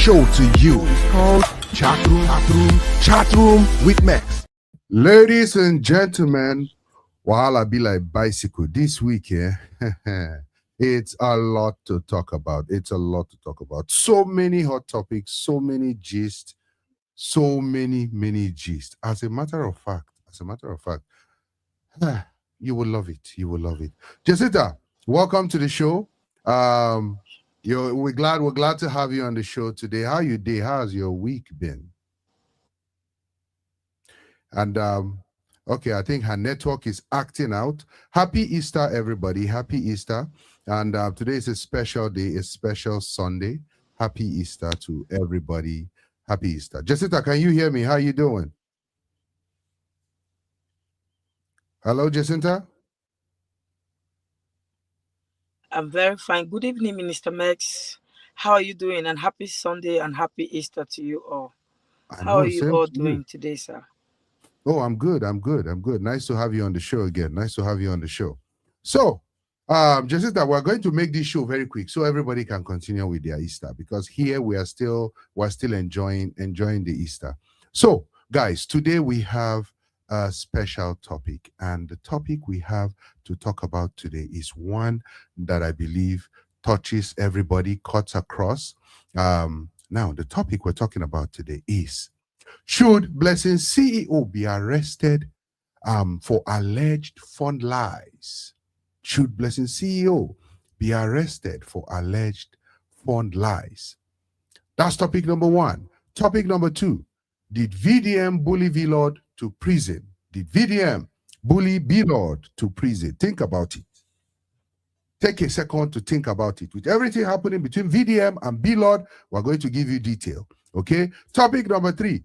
show to you. It's called Chatroom with Max. Ladies and gentlemen, while I be like bicycle this week, it's a lot to talk about. It's a lot to talk about. So many hot topics, so many gist, so many gist. As a matter of fact, you will love it. You will love it. Jessica, welcome to the show. We're glad to have you on the show today. How you day? How's your week been? And okay, I think her network is acting out. Happy Easter, everybody. Happy Easter. And today is a special day, a special Sunday. Happy Easter to everybody. Happy Easter. Jessica, can you hear me? How you doing? Hello, Jacinta? I'm very fine. Good evening, Minister Max. How are you doing? And happy Sunday and happy Easter to you all. How are you all doing today, sir? Oh, I'm good. Nice to have you on the show again. Nice to have you on the show. So, Jacinta, we're going to make this show very quick so everybody can continue with their Easter, because here we're still enjoying the Easter. So, guys, today we have a special topic, and the topic we have to talk about today is one that I believe touches everybody, cuts across. Now, the topic we're talking about today is: should Blessing CEO be arrested for alleged fund lies? Should Blessing CEO be arrested for alleged fund lies? That's topic number one. Topic number two: did VDM bully VLord to prison? Did VDM bully VLord to prison? Think about it. Take a second to think about it. With everything happening between VDM and VLord, we're going to give you detail. Okay? Topic number three: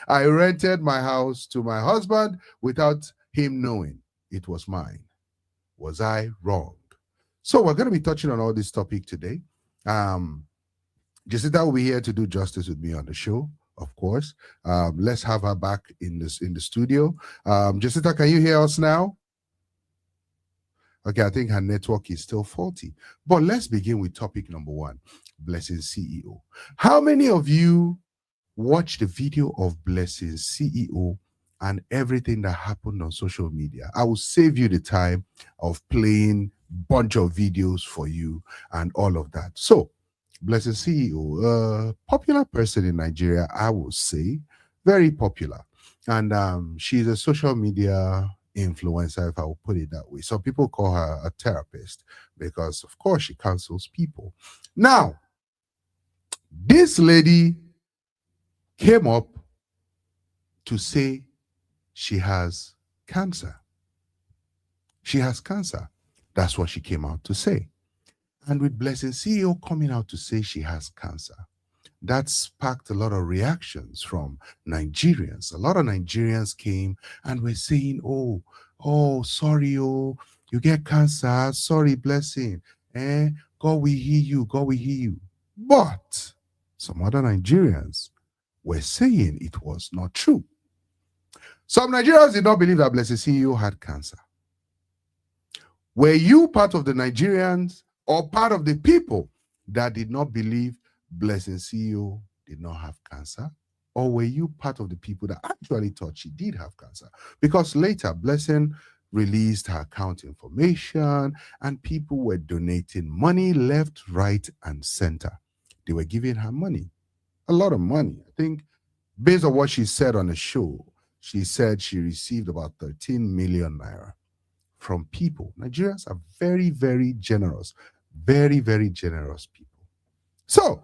I rented my house to my husband without him knowing it was mine. Was I wrong? So we're going to be touching on all this topic today. Jacinta will be here to do justice with me on the show, of course. Let's have her back in the studio. Jacinta, can you hear us now? Okay, I think her network is still faulty. But let's begin with topic number one: Blessing CEO. How many of you watch the video of Blessing CEO and everything that happened on social media? I will save you the time of playing bunch of videos for you and all of that. So, Blessing CEO, a popular person in Nigeria, I would say, very popular. And she's a social media influencer, if I will put it that way. Some people call her a therapist because, of course, she counsels people. Now, this lady came up to say she has cancer. She has cancer. That's what she came out to say. And with Blessing CEO coming out to say she has cancer, that sparked a lot of reactions from Nigerians. A lot of Nigerians came and were saying, oh, sorry, you get cancer. Sorry, Blessing. God will heal you. But some other Nigerians were saying it was not true. Some Nigerians did not believe that Blessing CEO had cancer. Were you part of the Nigerians or part of the people that did not believe Blessing CEO did not have cancer? Or were you part of the people that actually thought she did have cancer? Because later, Blessing released her account information and people were donating money left, right, and center. They were giving her money. A lot of money. I think based on what she said on the show, she said she received about 13 million naira from people. Nigerians are very, very generous. Very, very generous people. So,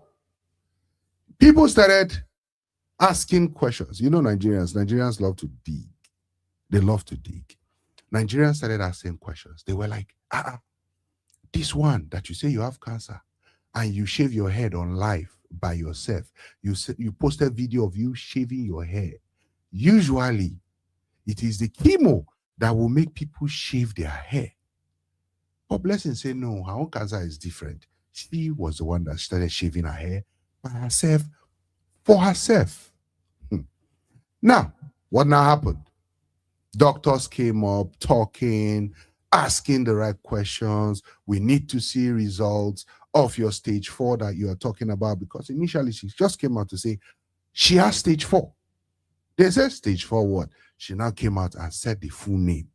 people started asking questions. You know, Nigerians love to dig. They love to dig. Nigerians started asking questions. They were like, this one that you say you have cancer and you shave your head on live by yourself. You posted video of you shaving your hair. Usually, it is the chemo that will make people shave their hair. But Blessing said, no, her own cancer is different. She was the one that started shaving her hair by herself, for herself. Now, what now happened? Doctors came up talking, asking the right questions. We need to see results. of your stage 4 that you are talking about, because initially she just came out to say she has stage 4. They said stage 4 what? She now came out and said the full name.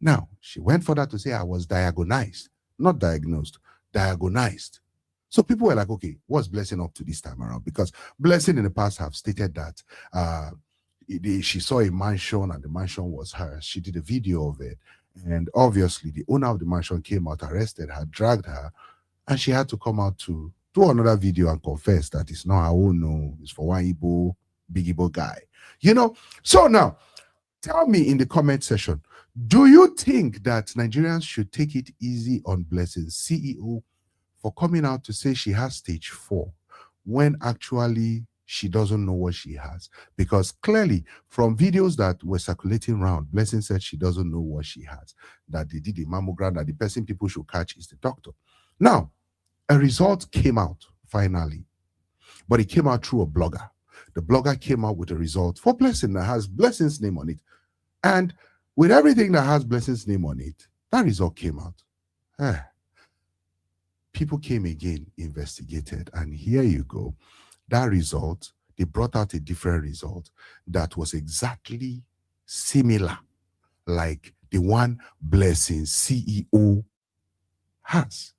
Now, she went further to say I was diagonized, not diagnosed, diagonized. So people were like, okay, what's Blessing up to this time around? Because Blessing in the past have stated that she saw a mansion and the mansion was hers. She did a video of it. And obviously, the owner of the mansion came out, arrested her, dragged her, and she had to come out to do another video and confess that it's not her own, no, it's for one Igbo, big Igbo guy. You know, so now, tell me in the comment section, do you think that Nigerians should take it easy on Blessing's CEO for coming out to say she has stage 4 when actually she doesn't know what she has? Because clearly, from videos that were circulating around, Blessing said she doesn't know what she has, that they did a mammogram, that the person people should catch is the doctor. Now, a result came out finally, but it came out through a blogger. The blogger came out with a result for Blessing that has Blessing's name on it. And with everything that has Blessing's name on it, that result came out. People came again, investigated, and here you go. That result, they brought out a different result that was exactly similar, like the one Blessing CEO has.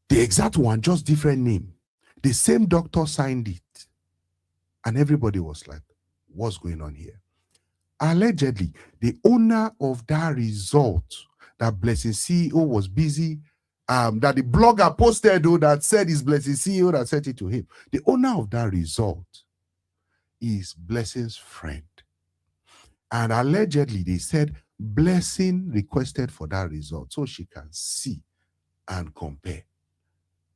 The exact one, just different name. The same doctor signed it. And everybody was like, what's going on here? Allegedly, the owner of that result that Blessing CEO was busy, that the blogger posted though that said it's Blessing CEO that sent it to him. The owner of that result is Blessing's friend. And allegedly, they said Blessing requested for that result so she can see and compare.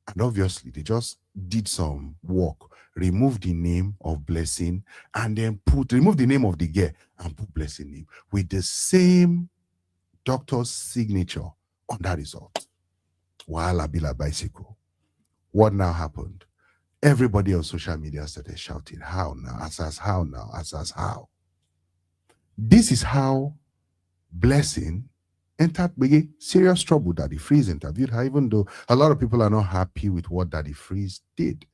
And obviously, they just did some work, removed the name of Blessing, and then remove the name of the girl and put Blessing name with the same doctor's signature on that result. Wahala bila bicycle. What now happened? Everybody on social media started shouting, how now? Asas how now? Asas how? This is how Blessing entered serious trouble. Daddy Freeze interviewed her, even though a lot of people are not happy with what Daddy Freeze did.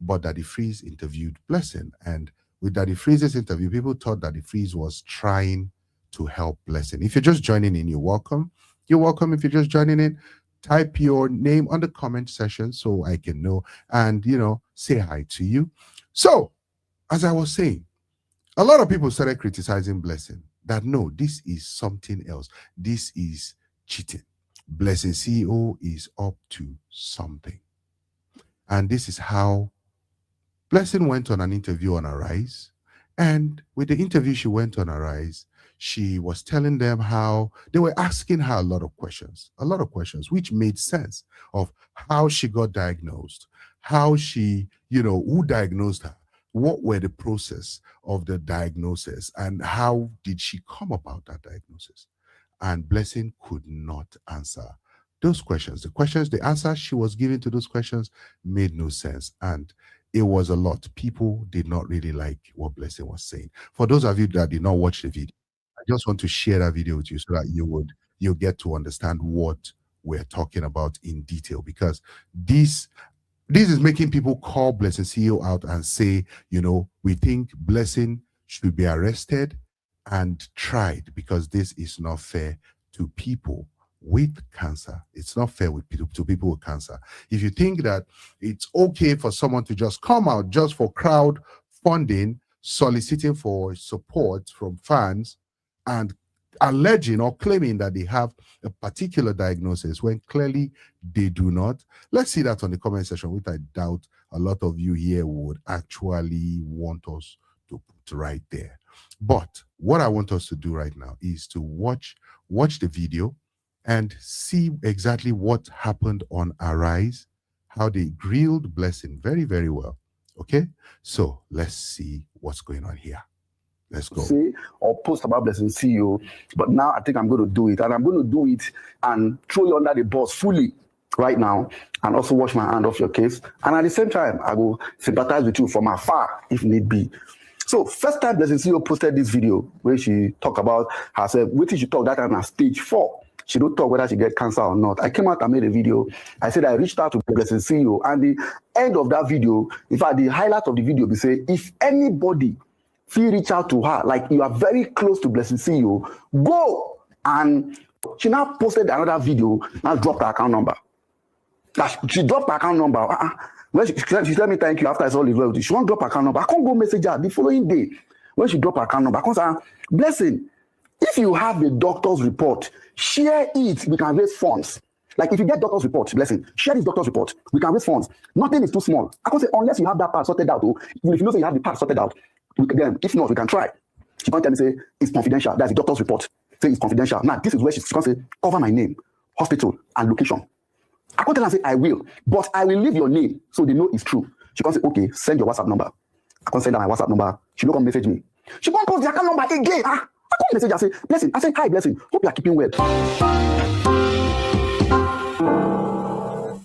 But Daddy Freeze interviewed Blessing. And with Daddy Freeze's interview, people thought Daddy Freeze was trying to help Blessing. If you're just joining in, you're welcome. You're welcome if you're just joining in. Type your name on the comment section so I can know and, say hi to you. So, as I was saying, a lot of people started criticizing Blessing. That no, this is something else. This is cheating. Blessing CEO is up to something. And this is how Blessing went on an interview on Arise. And with the interview she went on Arise, she was telling them how they were asking her a lot of questions, which made sense of how she got diagnosed, how she, who diagnosed her, what were the process of the diagnosis, and how did she come about that diagnosis? And Blessing could not answer those questions. The answers she was giving to those questions made no sense. And it was a lot. People did not really like what Blessing was saying. For those of you that did not watch the video, I just want to share that video with you so that you'll get to understand what we're talking about in detail, because this is making people call Blessing CEO out and say, we think Blessing should be arrested and tried because this is not fair to people with cancer. It's not fair to people with cancer. If you think that it's okay for someone to just come out just for crowd funding, soliciting for support from fans, and alleging or claiming that they have a particular diagnosis when clearly they do not. Let's see that on the comment section, which I doubt a lot of you here would actually want us to put right there. But what I want us to do right now is to watch the video and see exactly what happened on Arise, how they grilled Blessing very, very well. Okay, so let's see what's going on here. Let's go. Say or post about Blessing CEO, but now I think I'm going to do it, and I'm going to do it and throw you under the bus fully right now, and also wash my hand off your case. And at the same time, I will sympathize with you from afar if need be. So first time Blessing CEO posted this video where she talked about herself, waiting she talked that time at stage 4. she don't talk whether she get cancer or not. I came out and made a video. I said I reached out to the Blessing CEO, and the end of that video, in fact, the highlight of the video, we say, if anybody feel reach out to her, like you are very close to Blessing CEO, go. And she now posted another video, now dropped her account number. She dropped her account number. When she let me thank you after I saw the loyalty. She won't drop her account number. I can't go message her the following day. When she drop her account number, I can't say, Blessing, if you have the doctor's report, share it. We can raise funds. Like if you get doctor's report, Blessing, share this doctor's report. We can raise funds. Nothing is too small. I can't say unless you have that part sorted out. If you know you have the part sorted out, then if not, we can try. She can't tell me say it's confidential. That's the doctor's report. Say it's confidential. Now this is where she's going to say cover my name, hospital, and location. I can't tell her say I will, but I will leave your name so they know it's true. She can't say okay, send your WhatsApp number. I can't send her my WhatsApp number. She don't come message me. She can't post the account number again. I can't message her. Say Blessing. I say hi Blessing. Hope you are keeping well.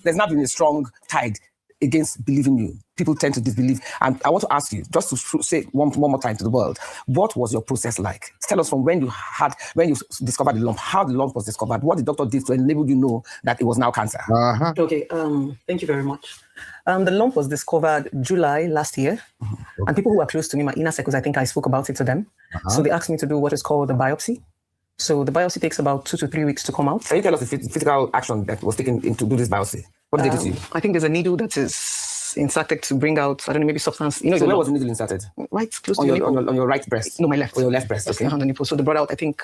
There's not been a strong tide against believing you. People tend to disbelieve. And I want to ask you, just to say one more time to the world, what was your process like? Tell us from when you discovered the lump, how the lump was discovered, what the doctor did to enable you know that it was now cancer. Okay, thank you very much. The lump was discovered July last year. And people who are close to me, my inner circles, I think I spoke about it to them. So they asked me to do what is called a biopsy. So the biopsy takes about 2 to 3 weeks to come out. Can you tell us the physical action that was taken to do this biopsy? What did they do to you? I think there's a needle that is inserted to bring out, I don't know, maybe substance. You know, so where was the needle inserted? Right, close on to your, on your right breast? No, my left. On your left breast, okay. On the nipple. So they brought out, I think,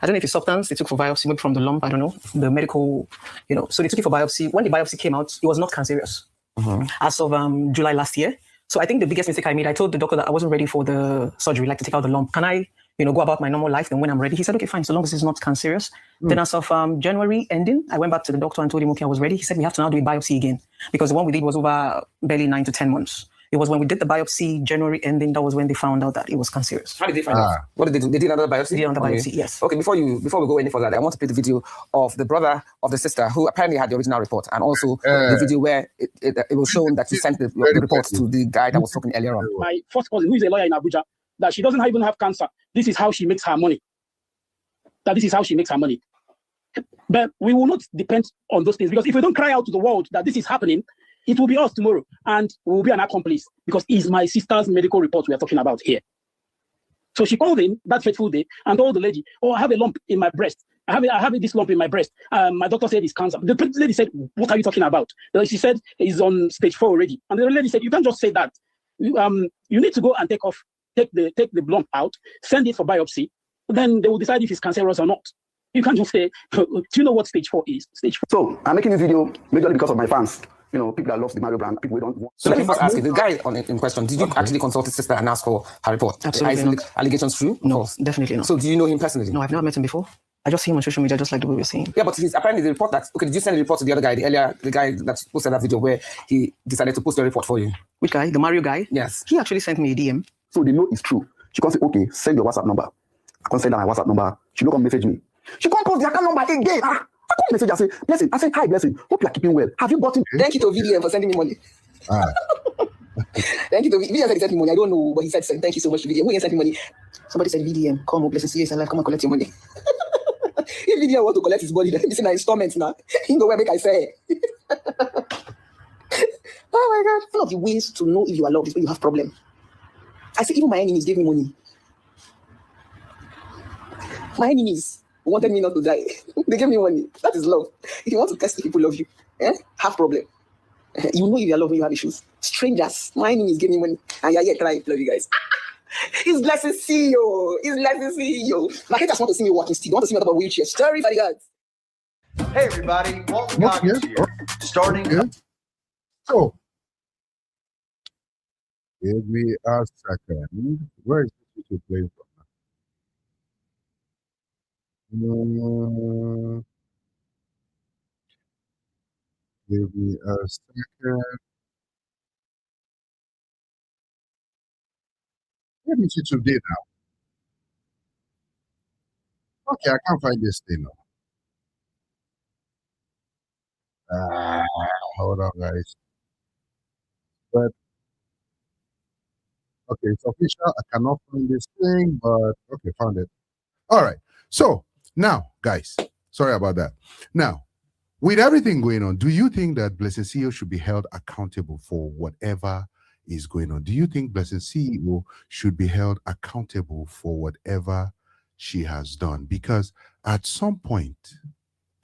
I don't know if it's substance they took for biopsy, maybe from the lump, I don't know, the medical, you know. So they took it for biopsy. When the biopsy came out, it was not cancerous as of July last year. So I think the biggest mistake I made, I told the doctor that I wasn't ready for the surgery, like to take out the lump. Can I, you know, go about my normal life? Then when I'm ready, he said, okay, fine, so long as it's not cancerous. Then as of January ending, I went back to the doctor and told him, okay, I was ready. He said, we have to now do a biopsy again because the one we did was over barely 9 to 10 months. It was when we did the biopsy, January ending, that was when they found out that it was cancerous. How did they find out? What did they do? They did another biopsy? They did another biopsy, yes. Okay, before we go any further, I want to play the video of the brother of the sister who apparently had the original report, and also the video where it was shown that she sent the report to the guy that was talking earlier on. My first cousin, who is a lawyer in Abuja, that she doesn't even have cancer. This is how she makes her money. This is how she makes her money. But we will not depend on those things, because if we don't cry out to the world that this is happening, it will be us tomorrow, and we will be an accomplice, because it's my sister's medical report we are talking about here. So she called in that fateful day and told the lady, oh, I have a lump in my breast. I have this lump in my breast. My doctor said it's cancer. The lady said, what are you talking about? She said it's on stage 4 already. And the lady said, you can't just say that. You need to go and take the lump out, send it for biopsy. Then they will decide if it's cancerous or not. You can't just say, do you know what stage 4 is? Stage 4. So I'm making this video majorly because of my fans. You know, people that love the Mario brand, people who don't want. So let me first ask you, the guy in question, did you actually consult his sister and ask for her report? Absolutely not. Allegations true? No, definitely not. So do you know him personally? No, I've never met him before. I just see him on social media, just like the way we're seeing. Yeah, but he's apparently the report that, okay, did you send the report to the other guy, the guy that posted that video where he decided to post the report for you? Which guy? The Mario guy? Yes. He actually sent me a DM. So they know it's true. She can't say, okay, send your WhatsApp number. I can't send her my WhatsApp number. She don't come message me. She can't post the account number again. I can't message her, say, Blessing. I say, hi, Blessing. Hope you are keeping well. Have you gotten? Thank you to VDM for sending me money. Thank you to VDM said he sent me money. I don't know, but he said thank you so much to VDM. Who sent me money? Somebody said VDM, come on, Blessing, serious life, come and collect your money. If VDM want to collect his body, let me see my installments now. You know where make I say. Oh my God. One of the ways to know if you are loved is when you have problem. I say even my enemies gave me money. My enemies wanted me not to die. They gave me money. That is love. If you want to test if people love you, have problem. You know if you are loved when you have issues. Strangers, my enemies gave me money. And you're here crying, love you guys. He's Blessing CEO. He's Blessing CEO. My haters want to see me walking still. They want to see me talk about wheelchair. Story for the gods. Hey everybody, welcome back here. Starting. So, give me a second. Where is this YouTube playing from? Give me a second. What is YouTube did now? Okay, I can't find this thing now. Hold on, guys. But okay, it's official. I cannot find this thing, but okay, found it. All right. So now, guys, Sorry about that. Now, with everything going on, do you think that Blessing CEO should be held accountable for whatever is going on? Do you think Blessing CEO should be held accountable for whatever she has done? Because at some point,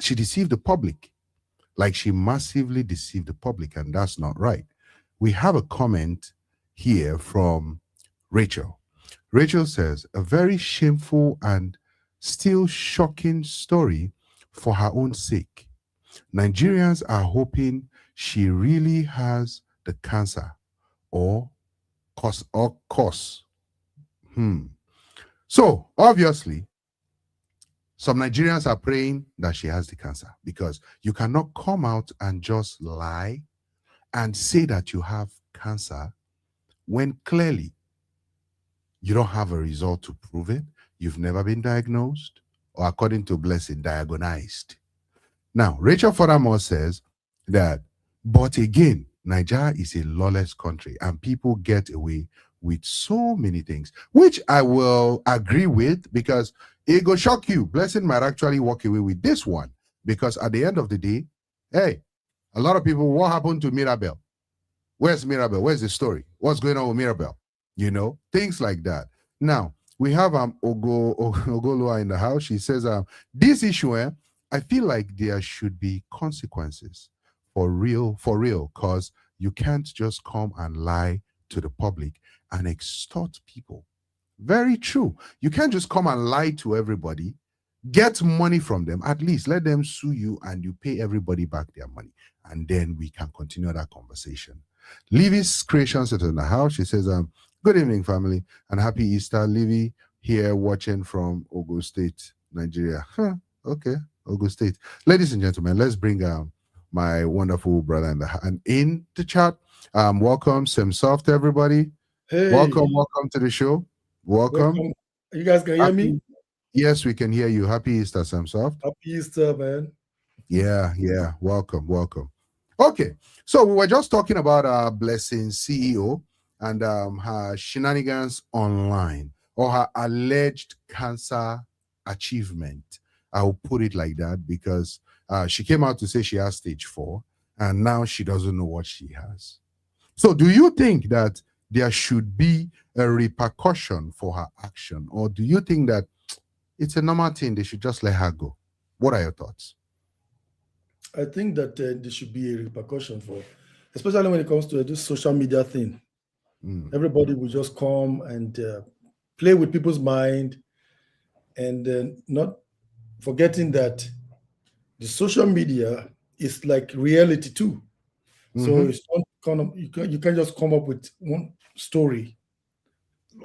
she deceived the public. Like, she massively deceived the public, and that's not right. We have a comment here from Rachel. Rachel says, a very shameful and still shocking story for her own sake. Nigerians are hoping she really has the cancer or cause. So obviously, some Nigerians are praying that she has the cancer, because you cannot come out and just lie and say that you have cancer when clearly you don't have a result to prove it. You've never been diagnosed, or according to Blessing, diagnosed. Now, Rachel furthermore says that, but again, Nigeria is a lawless country and people get away with so many things, which I will agree with, because it will shock you. Blessing might actually walk away with this one, because at the end of the day, hey, a lot of people, what happened to Mirabel? Where's Mirabel? Where's the story? What's going on with Mirabel? You know, things like that. Now, we have Ogolua in the house. She says, this issue, I feel like there should be consequences for real, because you can't just come and lie to the public and extort people. Very true. You can't just come and lie to everybody, get money from them. At least let them sue you and you pay everybody back their money. And then we can continue that conversation. Livy's Creations is in the house. She says, good evening, family, and happy Easter. Livy here watching from Ogun State, Nigeria. Okay, Ogun State. Ladies and gentlemen, let's bring my wonderful brother in the chat. Welcome, Semsoft, everybody. Hey. Welcome to the show. Welcome. You guys can hear me? Yes, we can hear you. Happy Easter, Semsoft. Happy Easter, man. Yeah. Welcome. Okay, so we were just talking about Blessing CEO and her shenanigans online, or her alleged cancer achievement. I will put it like that, because she came out to say she has stage 4, and now she doesn't know what she has. So do you think that there should be a repercussion for her action, or do you think that it's a normal thing, they should just let her go? What are your thoughts? I think that there should be a repercussion for, especially when it comes to this social media thing. Everybody will just come and play with people's mind, and not forgetting that the social media is like reality too. So it's not kind of, you can't just come up with one story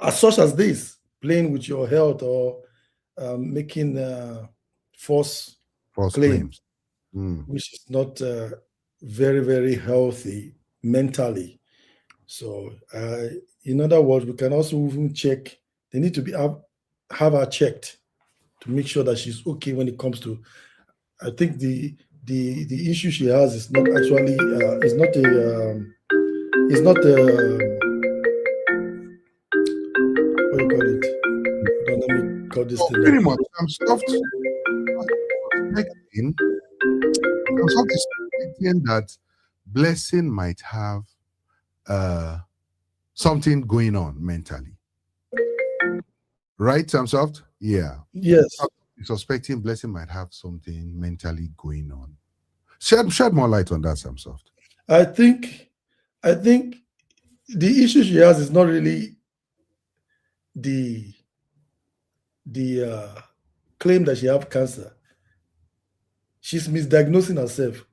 as such as this, playing with your health or making false claims. Which is not very, very healthy mentally. So, in other words, we can also even check. They need to be have her checked to make sure that she's okay when it comes to. I think the issue she has is not actually is not a what do you call it? Don't let me call this thing. Pretty much, I'm suspecting that Blessing might have something going on mentally. Right, Samsoft? Yeah. Yes. I'm suspecting Blessing might have something mentally going on. Shed more light on that, Samsoft. I think the issue she has is not really the claim that she has cancer. She's misdiagnosing herself.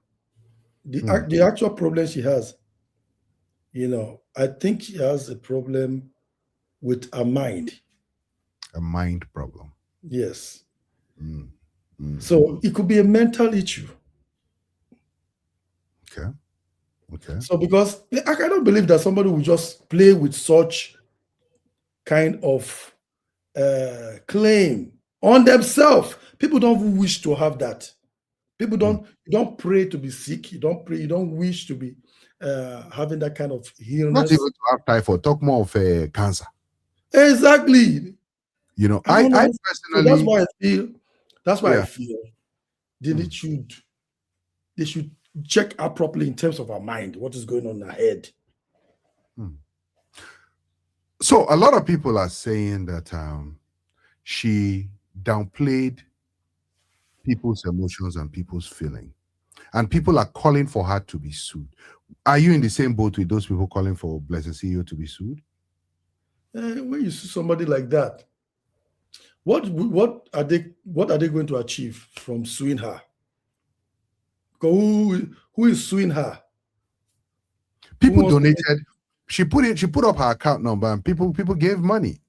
The actual problem she has, I think she has a problem with her mind. A mind problem. Yes. So it could be a mental issue. Okay. So because I cannot believe that somebody will just play with such kind of claim on themselves. People don't wish to have that. People don't. You don't pray to be sick. You don't pray. You don't wish to be having that kind of illness. Not even to have typhoid. Talk more of cancer. Exactly. I personally. So that's why I feel they should check her properly in terms of her mind, what is going on in her head. So a lot of people are saying that she downplayed people's emotions and people's feeling, and people are calling for her to be sued. Are you in the same boat with those people calling for Blessing CEO to be sued? When you see somebody like that, what are they going to achieve from suing her? Because who is suing her? People donated. She put up her account number, and people gave money.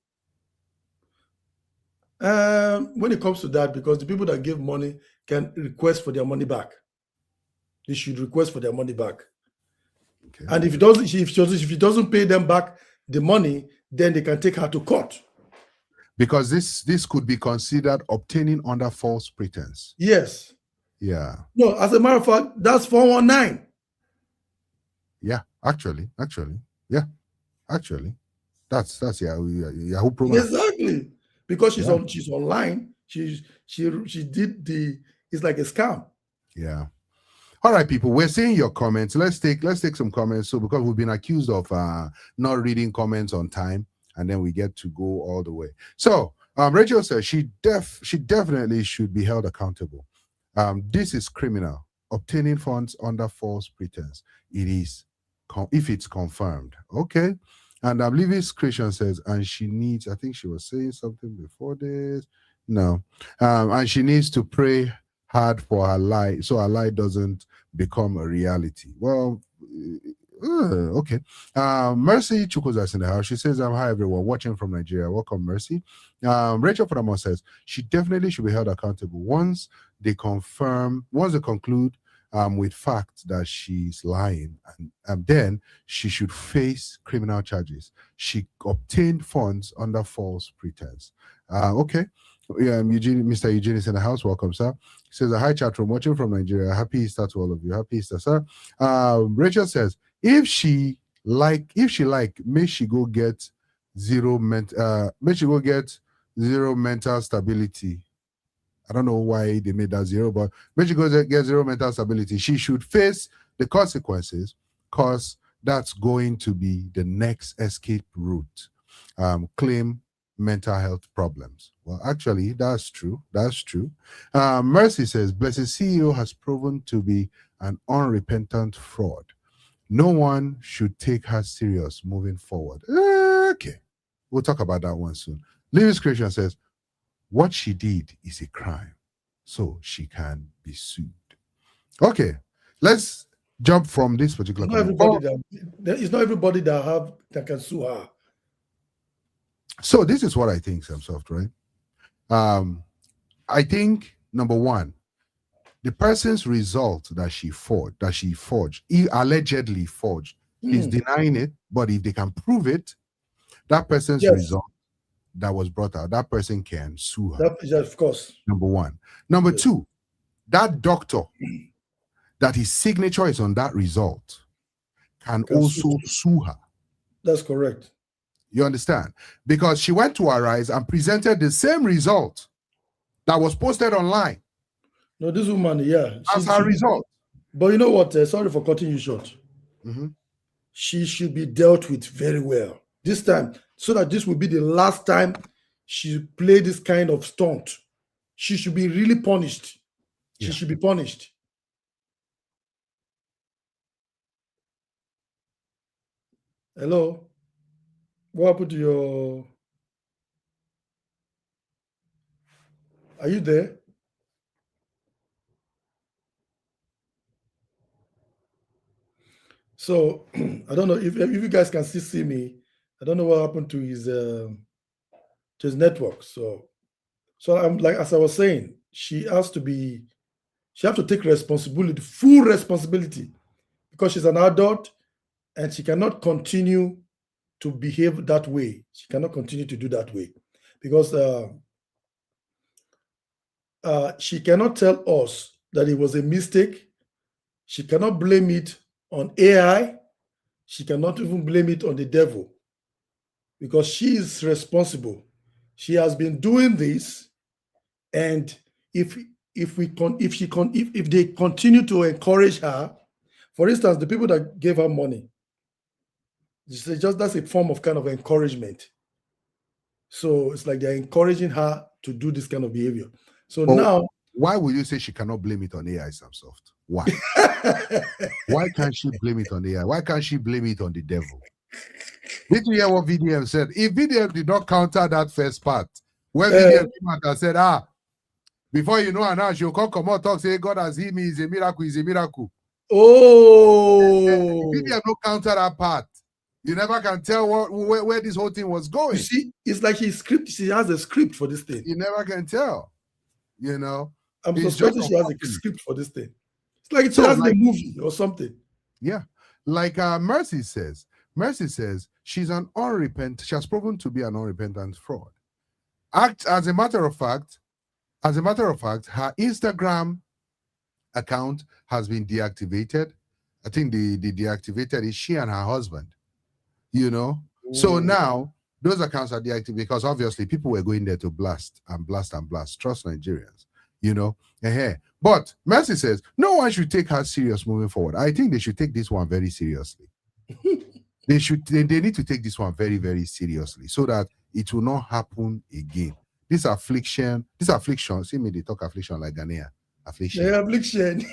When it comes to that, because the people that give money can request for their money back. They should request for their money back. Okay. And if it doesn't pay them back the money, then they can take her to court. Because this could be considered obtaining under false pretense. Yes. Yeah. No, as a matter of fact, that's 419. Yeah, actually. Yeah. Actually. That's Yahoo program. Exactly. Because she's online. She did it's like a scam. Yeah. All right, people, we're seeing your comments. Let's take some comments. So because we've been accused of not reading comments on time, and then we get to go all the way. So Rachel says she definitely should be held accountable. This is criminal. Obtaining funds under false pretense. It is if it's confirmed. Okay. And Livy's Christian says, and she needs, I think she was saying something before this. No. And she needs to pray hard for her lie, so her lie doesn't become a reality. Well, okay. Mercy Chukwuza's in the house. She says, hi everyone, watching from Nigeria. Welcome, Mercy. Rachel Fadamo says she definitely should be held accountable once they conclude with facts that she's lying, and then she should face criminal charges. She obtained funds under false pretense. Okay. Mr. Eugene is in the house. Welcome, sir. He says, hi chat room, watching from Nigeria. Happy Easter to all of you. Happy Easter, sir. Rachel says, if she like, may she go get zero mental stability. I don't know why they made that zero, but when she goes to get zero mental stability, she should face the consequences, because that's going to be the next escape route. Claim mental health problems. Well, actually, that's true. Mercy says, Blessed CEO has proven to be an unrepentant fraud. No one should take her serious moving forward. Okay. We'll talk about that one soon. Lewis Christian says, what she did is a crime, so she can be sued. Okay, let's jump from this particular. It's not everybody that can sue her. So this is what I think, Samsoft, right? I think number one, the person's result that she forged, he allegedly forged. He's denying it, but if they can prove it, that person's result that was brought out, that person can sue her. Of course. Number one. Number two, that doctor that his signature is on that result can also sue her. That's correct. You understand? Because she went to Arise and presented the same result that was posted online. No, this woman, as her result. But you know what? Sorry for cutting you short. She should be dealt with very well this time, so that this will be the last time she play this kind of stunt. She should be really punished. She should be punished. Hello? What happened to your... Are you there? So, I don't know if you guys can still see me. I don't know what happened to his network. So I'm like, as I was saying, she has to take responsibility, full responsibility, because she's an adult and she cannot continue to behave that way. She cannot continue to do that way, because she cannot tell us that it was a mistake. She cannot blame it on AI. She cannot even blame it on the devil, because she is responsible. She has been doing this, and if if they continue to encourage her, for instance, the people that gave her money, that's a form of kind of encouragement. So it's like they're encouraging her to do this kind of behavior. So now, why would you say she cannot blame it on AI, Samsoft? Why? Why can't she blame it on AI? Why can't she blame it on the devil? Did you hear what VDM said? If VDM did not counter that first part, when VDM came out and said, before you know her now, she'll come out, talk, say, God has healed me, is a miracle, is a miracle. Oh, if VDM don't counter that part, you never can tell where this whole thing was going. You see, it's like she has a script for this thing. You never can tell. You know, I'm suspecting she has a script for this thing. It's like she has a movie or something. Yeah, like Mercy says she's an unrepentant. She has proven to be an unrepentant fraud. As a matter of fact, her Instagram account has been deactivated. I think the deactivated is she and her husband. You know, so now those accounts are deactivated because obviously people were going there to blast and blast and blast. Trust Nigerians, you know. But Mercy says no one should take her serious moving forward. I think they should take this one very seriously. They need to take this one very, very seriously so that it will not happen again. This affliction. See me, they talk affliction like Ghanaian. Affliction. Yeah, affliction.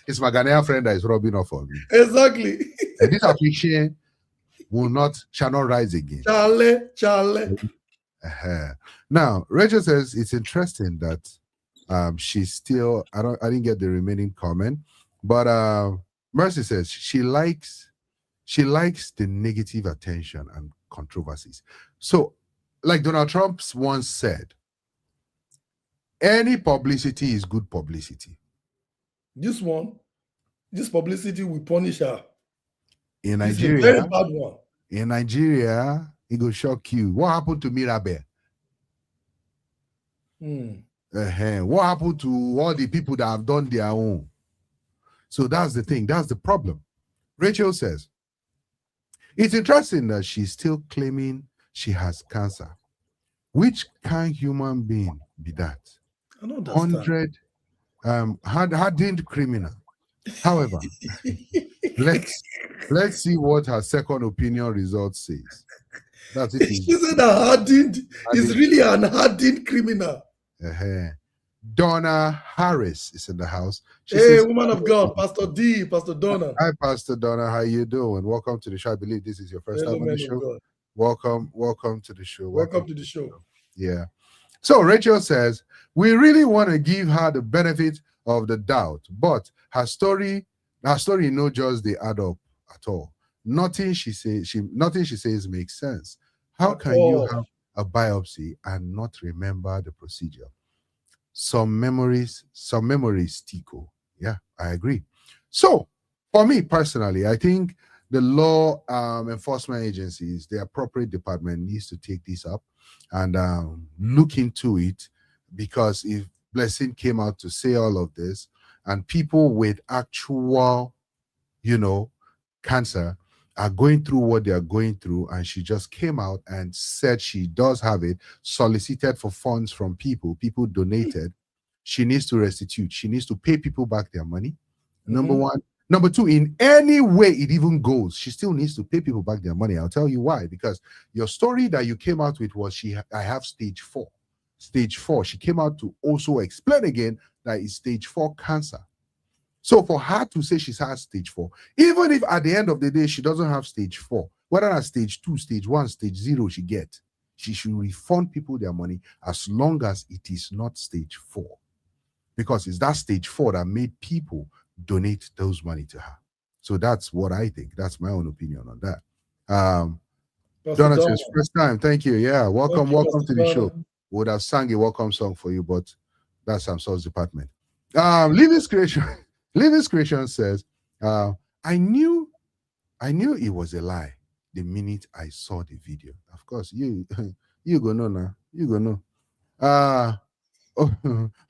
It's my Ghanaian friend that is rubbing off on me. Exactly. And this affliction shall not rise again. Charlie. Now, Rachel says it's interesting that she's still. I didn't get the remaining comment, but Mercy says she likes the negative attention and controversies. So, like Donald Trump once said, any publicity is good publicity. This publicity will punish her. In Nigeria, it's a very bad one. In Nigeria, it will shock you. What happened to Mirabel? What happened to all the people that have done their own? So that's the thing. That's the problem. Rachel says, it's interesting that she's still claiming she has cancer. Which kind human being be that? I don't understand. 100 hardened criminal. However, let's see what her second opinion result says. That's it. She said that hardened is really an hardened criminal. Donna Harris is in the house. She says, woman of God, Pastor Donna. Hi, Pastor Donna. How you doing? Welcome to the show. I believe this is your first time on the show. Welcome to the show. Welcome to the show. Yeah. So Rachel says, we really want to give her the benefit of the doubt, but her story no just they add up at all. Nothing she says makes sense. How can you have a biopsy and not remember the procedure? Some memories, Tico. Yeah, I agree. So for me personally, I think the law enforcement agencies, the appropriate department needs to take this up and look into it, because if Blessing came out to say all of this and people with actual, cancer are going through what they are going through, and she just came out and said she does have it, solicited for funds from people donated, she needs to restitute. She needs to pay people back their money. Number one. Number two, in any way it even goes, she still needs to pay people back their money. I'll tell you why. Because your story that you came out with was I have stage 4. Stage 4. She came out to also explain again that it's stage 4 cancer. So for her to say she's had stage 4, even if at the end of the day she doesn't have stage 4, whether at stage 2, stage 1, stage 0 she should refund people their money as long as it is not stage 4. Because it's that stage 4 that made people donate those money to her. So that's what I think. That's my own opinion on that. Jonathan's first time. Thank you. Yeah, welcome to the show. Would have sang a welcome song for you, but that's Samson's department. Living's Creation says, I knew it was a lie the minute I saw the video. Of course, you go know now. You go know.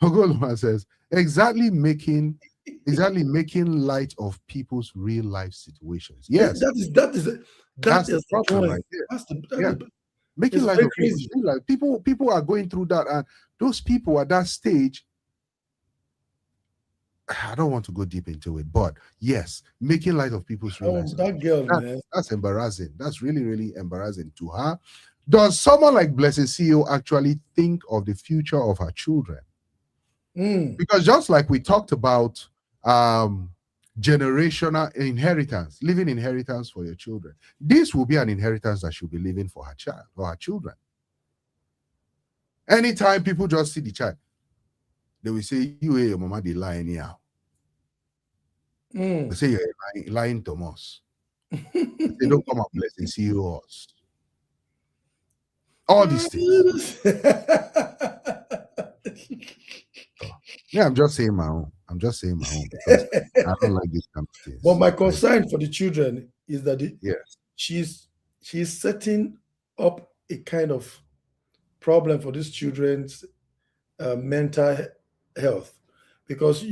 Ogoluma says, exactly making light of people's real life situations. Yes, that is the problem right there. Making life of people are going through that, and those people at that stage, I don't want to go deep into it, but yes, making light of people's real lives. That girl, man. That's embarrassing. That's really, really embarrassing to her. Does someone like Blessing CEO actually think of the future of her children? Because just like we talked about generational inheritance, leaving inheritance for your children, this will be an inheritance that she'll be leaving for her child or her children. Anytime people just see the child, they will say, you and your mama, they lie anyhow. They say you're lying to us. They don't come up Blessing CEO us. All these things. Yeah, I'm just saying my own. Because I don't like this kind of things. But my concern for the children is that she's setting up a kind of problem for these children's mental health, because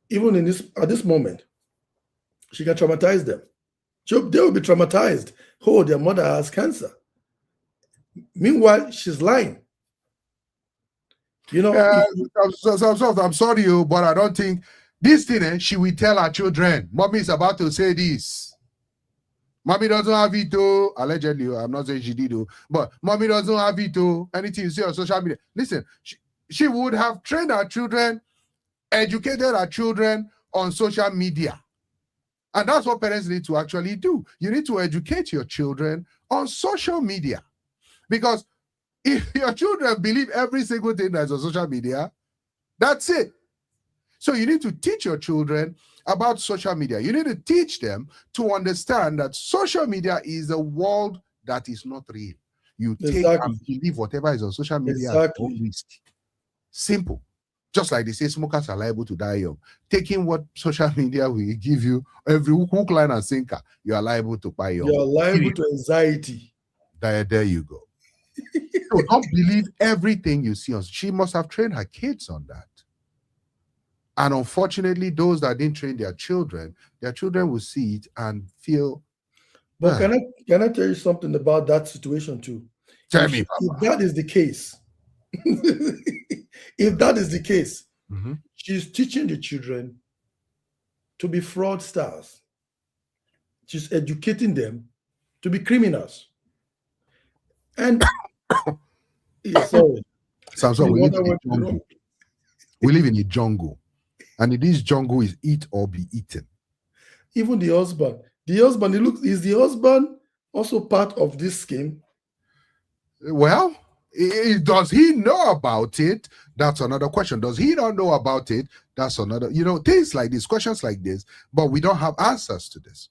even at this moment, she can traumatize them. They will be traumatized. Oh, their mother has cancer. Meanwhile, she's lying. You know, I'm sorry, but I don't think this thing, she will tell her children, Mommy is about to say this. Mommy doesn't have it, though. Allegedly, I'm not saying she did, though, but Mommy doesn't have it, though. Anything you see on social media. Listen, she would have trained her children, educated her children on social media. And that's what parents need to actually do. You need to educate your children on social media. Because if your children believe every single thing that's on social media, that's it. So you need to teach your children about social media. You need to teach them to understand that social media is a world that is not real. You take and believe whatever is on social media at all risk. Simple. Just like they say, smokers are liable to die young. Taking what social media will give you, every hook, line, and sinker, you are liable to buy young. You are liable to anxiety. There you go. So don't believe everything you see. She must have trained her kids on that. And unfortunately, those that didn't train their children will see it and feel. But can I tell you something about that situation too? Tell me, if that is the case, if that is the case, she's teaching the children to be fraudsters. She's educating them to be criminals. And sorry. Samson, we live in a jungle. And in this jungle is eat or be eaten. Even the husband. Is the husband also part of this scheme? Well, does he know about it? That's another question. Does he not know about it? That's another, things like this, questions like this, but we don't have answers to this.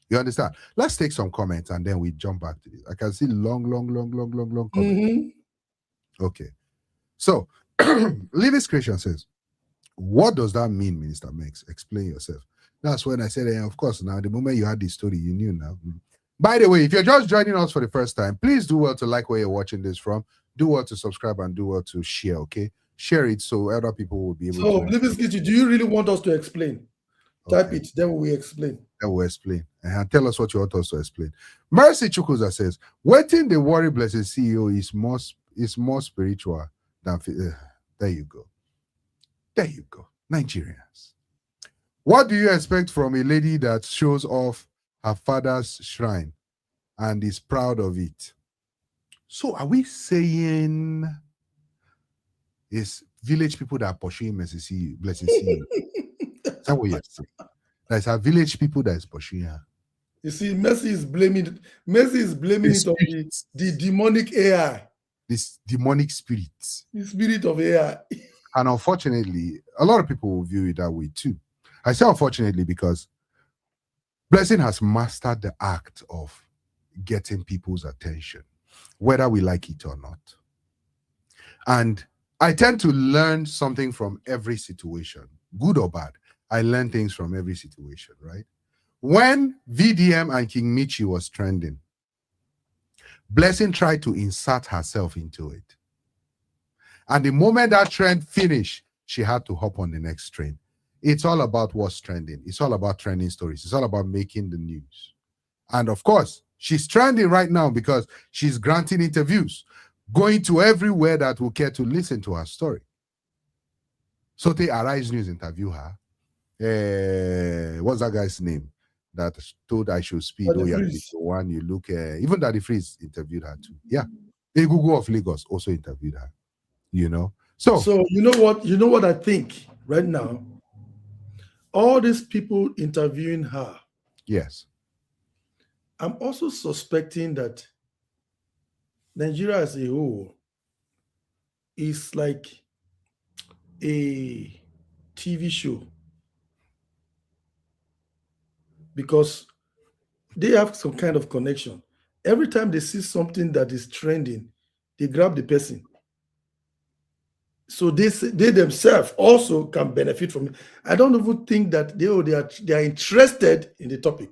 You understand? Let's take some comments and then we jump back to this. I can see long comments. Okay. So, Levis Christian says, what does that mean, Minister Mex? Explain yourself. That's when I said, of course, now, the moment you had this story, you knew now. By the way, if you're just joining us for the first time, please do well to like where you're watching this from. Do well to subscribe and do well to share, okay? Share it so other people will be able to. So, Levis Christian, do you really want us to explain? Okay. Type it, then we explain. Then we'll explain. And tell us what you want us to explain. Mercy Chukwuza says, waiting the worry blessed CEO is more spiritual than... there you go. There you go. Nigerians. What do you expect from a lady that shows off her father's shrine and is proud of it? So are we saying it's village people that are pursuing blessing CEO? Is that what you're saying? There's a village people that is pursuing her. You see, Mercy is blaming it on the demonic AI. This demonic spirit. The spirit of AI. And unfortunately, a lot of people will view it that way too. I say unfortunately because Blessing has mastered the act of getting people's attention, whether we like it or not. And I tend to learn something from every situation, good or bad. I learn things from every situation, right? When VDM and King Michi was trending, Blessing tried to insert herself into it. And the moment that trend finished, she had to hop on the next train. It's all about what's trending. It's all about trending stories. It's all about making the news. And of course, She's trending right now because she's granting interviews, going to everywhere that will care to listen to her story. Sote Arise News interview her. What's that guy's name that told I should speed? Oh, yeah, the one you look. Even Daddy Freeze interviewed her too. Yeah, Egungun of Lagos also interviewed her. You know, so you know what? You know what I think right now. All these people interviewing her. Yes. I'm also suspecting that Nigeria as a whole is like a TV show, because they have some kind of connection. Every time they see something that is trending, they grab the person. So they themselves also can benefit from it. I don't even think that they are interested in the topic.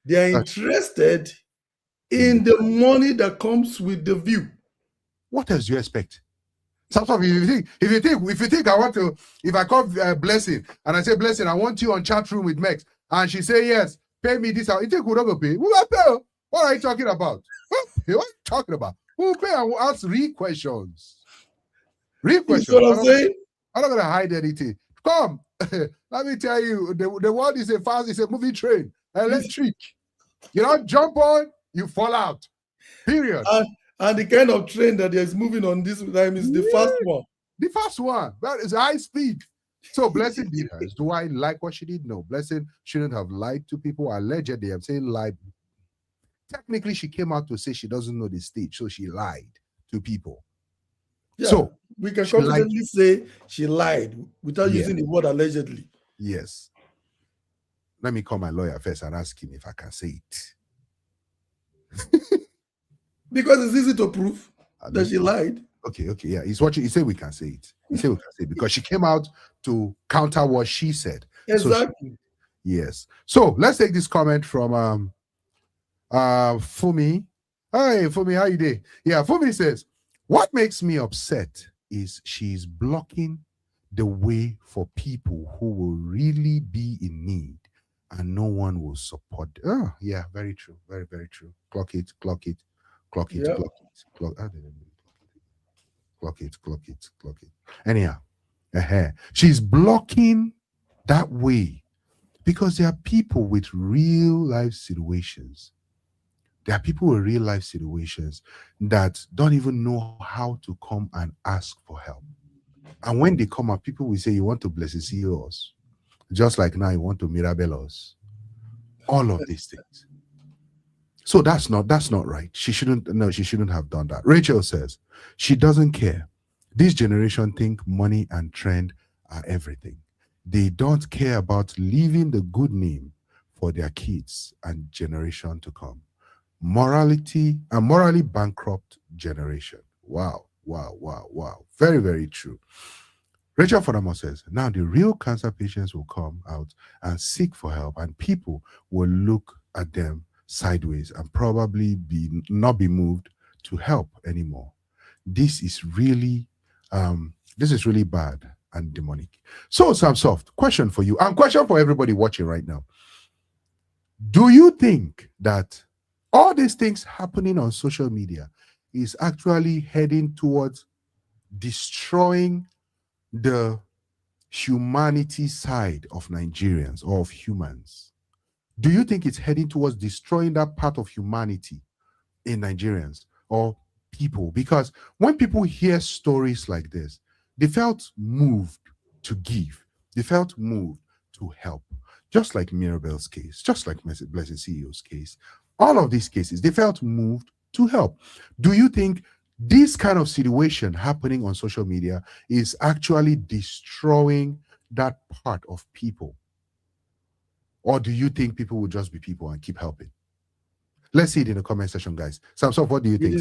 They are interested in the money that comes with the view. What else do you expect? Sometimes if you think I want to, if I call Blessing and I say, Blessing, I want you on chat room with Mex, and she say yes, pay me this. You think we're not gonna pay? Who will pay? What are you talking about? What are you talking about? Who will pay? I will ask real questions. Real questions. You know what I'm saying? I'm not gonna hide anything. Come, let me tell you, the world is a moving train, electric. You don't jump on, you fall out. Period. And the kind of train that is moving on this time is the fast one. The fast one. That is high speed. So Blessing did hers. Do I like what she did? No. Blessing shouldn't have lied to people. Allegedly, I'm saying lied. Technically, she came out to say she doesn't know the stage, so she lied to people. Yeah, so we can confidently say she lied without using the word allegedly. Yes. Let me call my lawyer first and ask him if I can say it. Because it's easy to prove that she lied. Okay, yeah. He's watching. He said we can say it. He said we can say it because she came out to counter what she said. Exactly. So yes. So let's take this comment from Fumi. Hey, Fumi, how you doing? Yeah, Fumi says, what makes me upset is she's blocking the way for people who will really be in need and no one will support. Oh, yeah, very true. Very, very true. Clock it. Anyhow, she's blocking that way because there are people with real life situations. There are people with real life situations that don't even know how to come and ask for help. And when they come up, people will say, you want to bless and see us. Just like now, you want to mirabel us. All of these things. So that's not right. She shouldn't have done that. Rachel says she doesn't care. This generation think money and trend are everything. They don't care about leaving the good name for their kids and generation to come. Morally bankrupt generation. Wow. Very, very true. Rachel Fodamo says, now the real cancer patients will come out and seek for help, and people will look at them sideways and probably not be moved to help anymore. This is really bad and demonic. So Samsoft, question for you and question for everybody watching right now. Do you think that all these things happening on social media is actually heading towards destroying the humanity side of Nigerians or of humans? Do you think it's heading towards destroying that part of humanity in Nigerians or people? Because when people hear stories like this, they felt moved to give. They felt moved to help. Just like Mirabel's case, just like Blessed CEO's case. All of these cases, they felt moved to help. Do you think this kind of situation happening on social media is actually destroying that part of people? Or do you think people will just be people and keep helping? Let's see it in the comment section, guys. Samson, what do you think?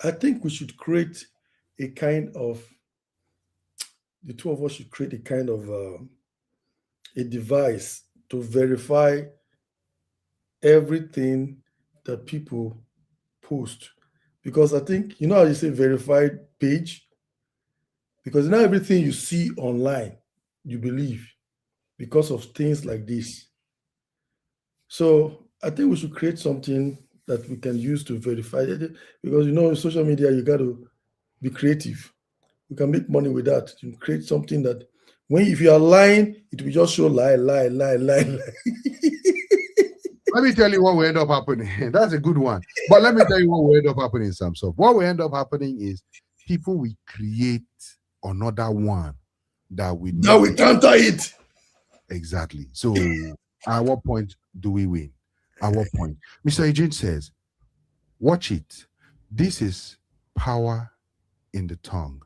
I think we should create a kind of, the two of us should create a kind of a device to verify everything that people post. Because I think, you know how you say verified page? Because now everything you see online, you believe because of things like this. So I think we should create something that we can use to verify it, because in social media you got to be creative. You can make money with that. You create something that if you are lying, it will just show lie. Let me tell you what will end up happening. That's a good one. But let me tell you what will end up happening, Samson. What will end up happening is people will create another one that we counter it. Exactly. So at what point do we win? At what point? Mr. Eugene says, watch it. This is power in the tongue.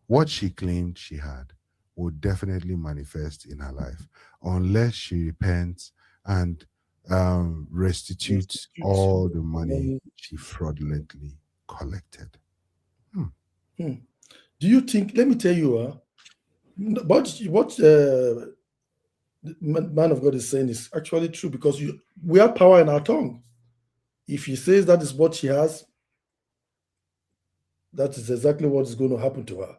What she claimed she had will definitely manifest in her life unless she repents and restitutes all the money she fraudulently collected. Do you think, let me tell you, what the man of God is saying is actually true, because we have power in our tongue. If he says that is what she has, that is exactly what is going to happen to her,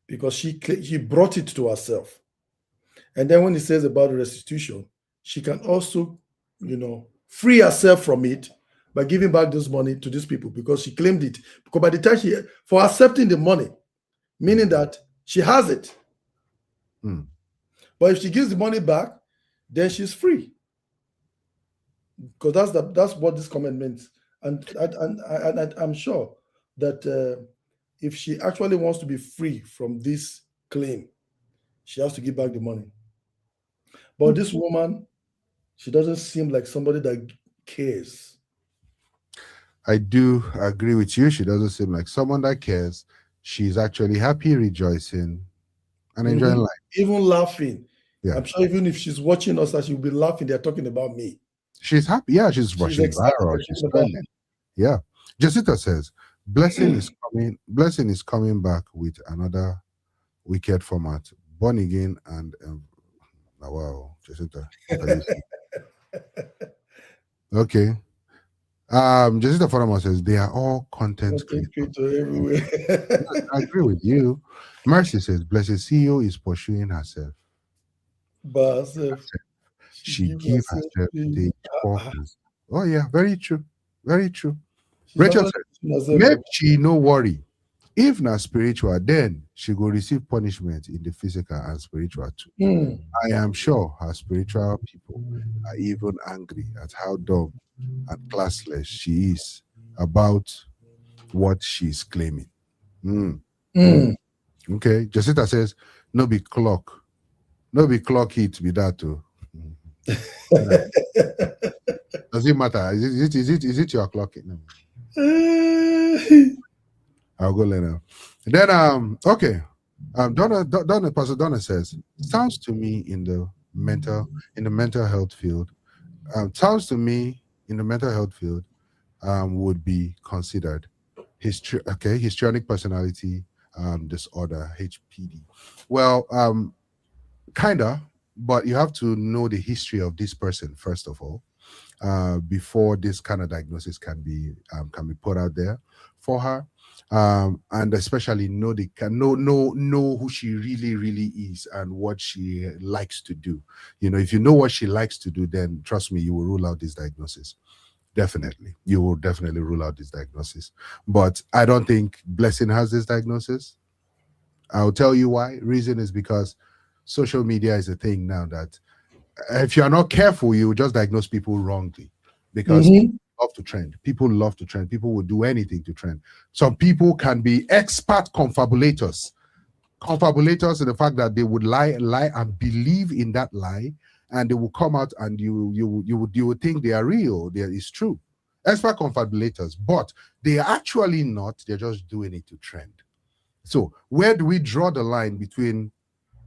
because she brought it to herself. And then when he says about restitution, she can also, free herself from it by giving back this money to these people, because she claimed it. Because by the time for accepting the money, meaning that she has it. But if she gives the money back, then she's free. Because that's what this comment means. And I'm sure that if she actually wants to be free from this claim, she has to give back the money. But this woman, she doesn't seem like somebody that cares. I do agree with you. She doesn't seem like someone that cares. She's actually happy, rejoicing, and enjoying life. Even laughing. Yeah. I'm sure even if she's watching us, that she'll be laughing. They're talking about me. She's happy. Yeah, she's rushing viral. She's trending. Yeah. Jessica says, blessing is coming back with another wicked format. Born again and wow, Jessica. Okay. Jessica Farama says they are all content creators everywhere. I agree with you. Mercy says, blessed CEO is pursuing herself. But she gives herself the focus. Oh yeah, very true. Very true. Rachel says, make she no worry. If not spiritual, then she will receive punishment in the physical and spiritual too. I am sure her spiritual people are even angry at how dumb and classless she is about what she's claiming. Okay. Jessica says, no be clock hit be that too. Does it matter? Is it your clock? No. I'll go later. Then okay. Pastor Donna says, sounds to me in the mental health field, would be considered histrionic personality disorder, HPD. Well, kinda, but you have to know the history of this person first of all, before this kind of diagnosis can be put out there for her. And especially know who she really is and what she likes to do. If you know what she likes to do, then trust me, you will rule out this diagnosis. Definitely, you will definitely rule out this diagnosis. But I don't think Blessing has this diagnosis. I'll tell you why. Reason is because social media is a thing now that if you are not careful, you will just diagnose people wrongly, because people love to trend. People will do anything to trend. Some people can be expert confabulators in the fact that they would lie and believe in that lie, and they will come out and you would think they are real. It's true. Expert confabulators, but they are actually not. They're just doing it to trend. So where do we draw the line between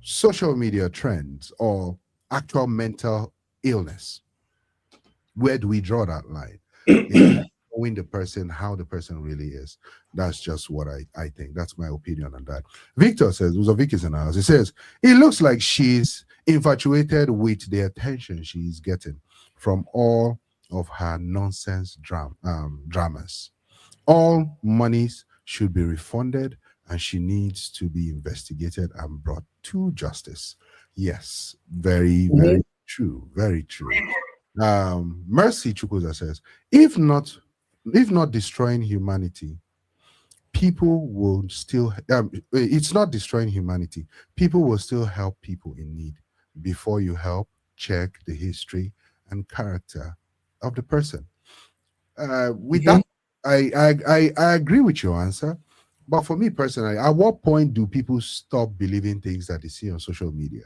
social media trends or actual mental illness? Where do we draw that line? Knowing the person, how the person really is. That's just what I think. That's my opinion on that. Victor says, Vic is in our house. He says, it looks like she's infatuated with the attention she's getting from all of her nonsense dramas. All monies should be refunded, and she needs to be investigated and brought to justice. Yes, very, very true. Very true. Mercy Chukwuza says, if not destroying humanity, people will still it's not destroying humanity. People will still help people in need. Before you help, check the history and character of the person. With that, I agree with your answer. But for me personally, at what point do people stop believing things that they see on social media?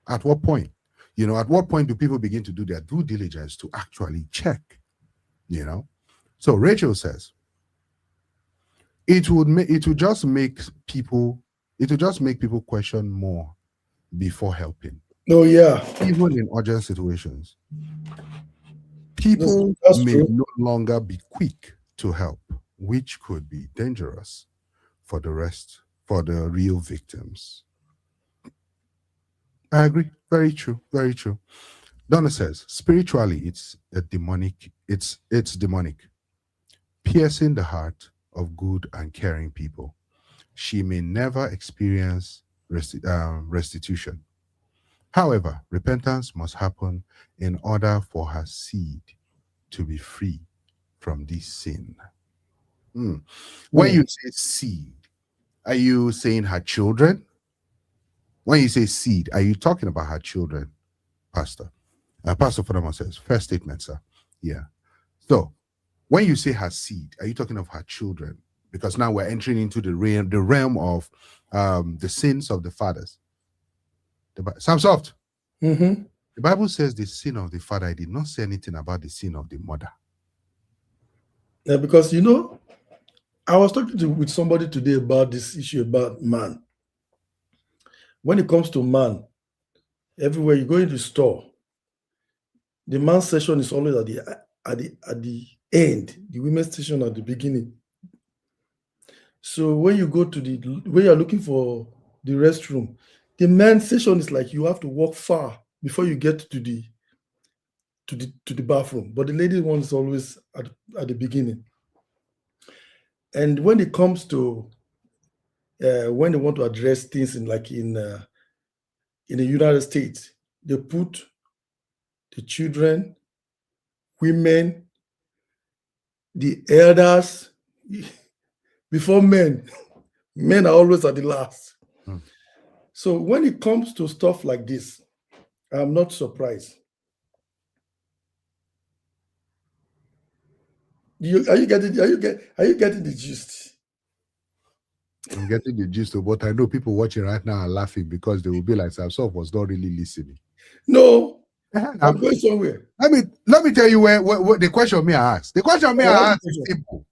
At what point? At what point do people begin to do their due diligence to actually check? So Rachel says, it would just make people question more before helping. Oh yeah. Even in urgent situations, people may no longer be quick to help, which could be dangerous for the real victims. I agree. Very true. Very true. Donna says, spiritually, it's demonic. It's demonic, piercing the heart of good and caring people. She may never experience restitution. However, repentance must happen in order for her seed to be free from this sin. When you say seed, are you saying her children? When you say seed, are you talking about her children, Pastor? Pastor Fodama says, first statement, sir. Yeah. So, when you say her seed, are you talking of her children? Because now we're entering into the realm of the sins of the fathers. Samsoft. The Bible says the sin of the father. I did not say anything about the sin of the mother. Yeah, because I was talking with somebody today about this issue about man. When it comes to man, everywhere you go into the store, the man's session is always at the end, the women's session at the beginning. So when you go to when you're looking for the restroom, the men's session is like you have to walk far before you get to the bathroom. But the lady one is always at the beginning. And when it comes to when they want to address things in the United States, they put the children, women, the elders before men. Men are always at the last. So when it comes to stuff like this, I'm not surprised. Are you getting the gist? I'm getting the gist, but I know people watching right now are laughing because they will be like, Samson was not really listening. No, I'm going somewhere. Let me tell you where the question me I asked. The question me I asked is simple.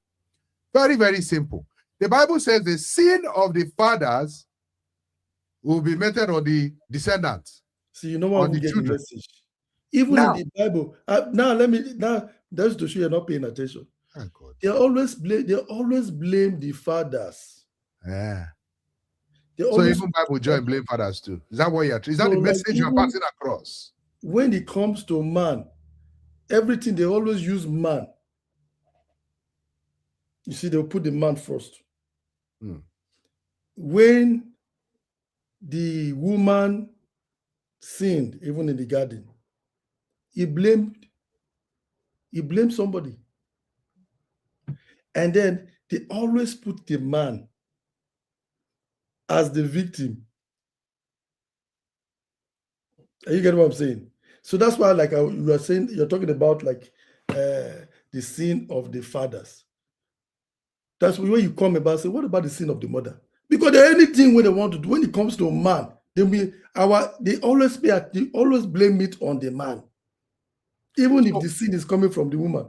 Very, very simple. The Bible says the sin of the fathers will be meted on the descendants. So you know what we get the message. Even in the Bible. Now that's to show you're not paying attention. Oh, God. They always blame the fathers. Yeah. So even Bible join blame fathers too. Is that what is that the message you're passing across? When it comes to man, everything they always use man. You see, they'll put the man first. When the woman sinned, even in the garden, he blamed somebody. And then they always put the man as the victim. Are you getting what I'm saying? So that's why, you are saying, you're talking about the sin of the fathers. That's when you come about say, what about the sin of the mother? Because anything when they want to do, when it comes to a man, they always blame it on the man, even if the sin is coming from the woman.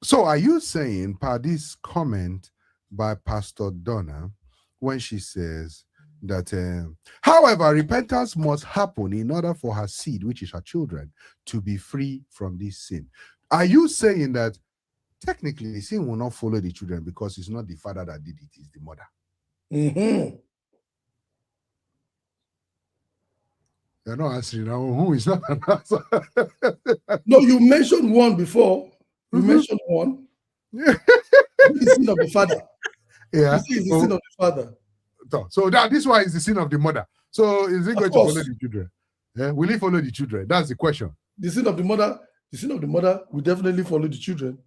So are you saying, per this comment by Pastor Donna, when she says that, however, repentance must happen in order for her seed, which is her children, to be free from this sin? Are you saying that technically the sin will not follow the children because it's not the father that did it, it's the mother? You're not answering now. Who is not an answer? No, you mentioned one before. You mentioned one. The sin of the father. Yeah. You see, it's the sin of the father. So this one is the sin of the mother. So is it going to follow the children? Yeah? Will it follow the children? That's the question. The sin of the mother will definitely follow the children.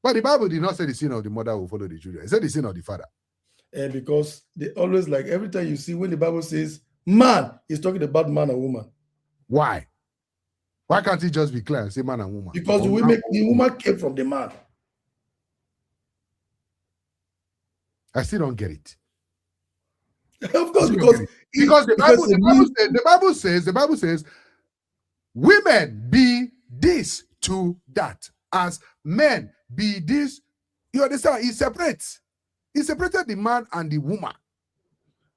But the Bible did not say the sin of the mother will follow the children. It said the sin of the father. And because they always, like, every time you see when the Bible says man, it's talking about man and woman. Why? Why can't it just be clear and say man and woman? Because the woman came from the man. I still don't get it. Of course, because the Bible says, women be this to that, as men be this. You understand? He separated the man and the woman.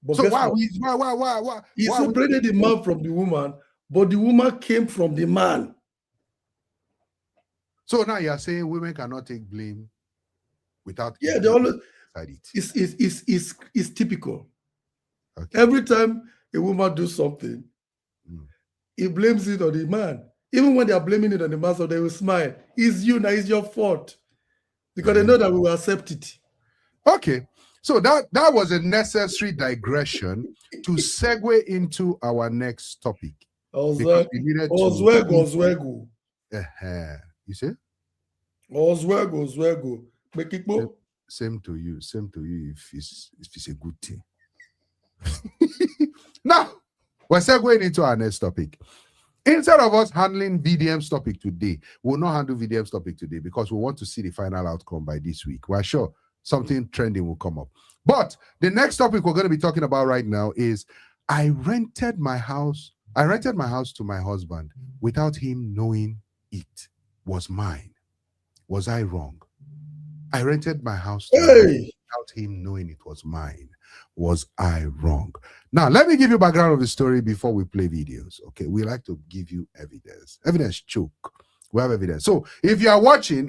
But so why? He separated the man from the woman, but the woman came from the man. So now you are saying women cannot take blame without. Yeah, they always. It's typical. Okay. Every time a woman does something, he blames it on the man. Even when they are blaming it on the man, so they will smile. It's you now, it's your fault. Because they know that we will accept it. Okay. So that was a necessary digression to segue into our next topic. Oswego. You see? Oswego. Same to you if it's a good thing. Now, we're segueing into our next topic. Instead of us handling VDM's topic today, we'll not handle VDM's topic today because we want to see the final outcome by this week. We're sure something trending will come up. But the next topic we're going to be talking about right now is I rented my house to my husband without him knowing it was mine. Was I wrong? I rented my house to him without him knowing it was mine. Was I wrong? Now, let me give you background of the story before we play videos. Okay, we like to give you evidence. Evidence choke. We have evidence. So if you are watching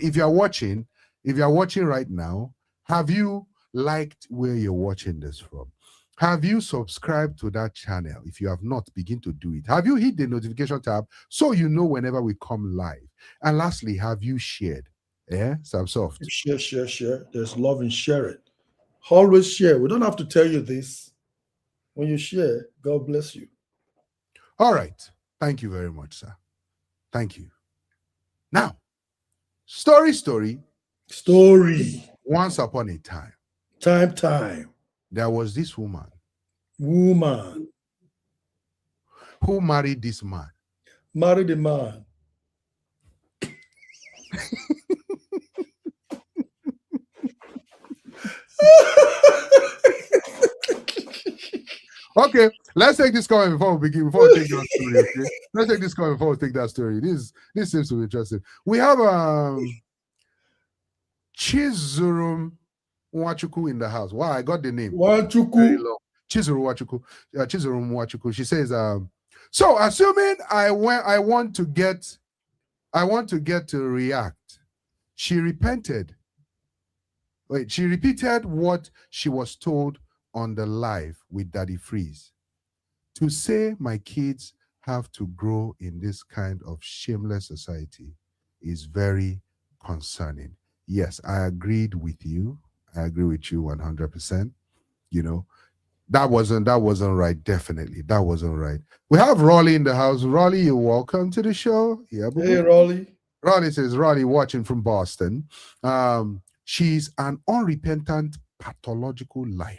right now, have you liked where you're watching this from? Have you subscribed to that channel? If you have not, begin to do it. Have you hit the notification tab so you know whenever we come live? And lastly, have you shared? Yeah, Samsoft. Share. There's love in sharing. Always share. We don't have to tell you this. When you share, God bless you. All right. Thank you very much, sir. Thank you. Now, story. Once upon a time. Time. There was this woman. Who married this man? Married a man. Okay, let's take this comment before we begin. Before we take that story, okay? Let's take this comment before we take that story. This seems to be interesting. We have Chizurum Wachuku in the house. Wow, I got the name. Wachuku. Chizurum Wachuku. She says, so assuming I want to get to react. She repented. Wait, she repeated what she was told on the live with Daddy Freeze. To say my kids have to grow in this kind of shameless society is very concerning. Yes, I agreed with you. I agree with you 100%. You know, that wasn't right. Definitely, that wasn't right. We have Raleigh in the house. Raleigh, you're welcome to the show. Yeah, hey, Raleigh. Raleigh says, Raleigh watching from Boston. She's an unrepentant, pathological liar.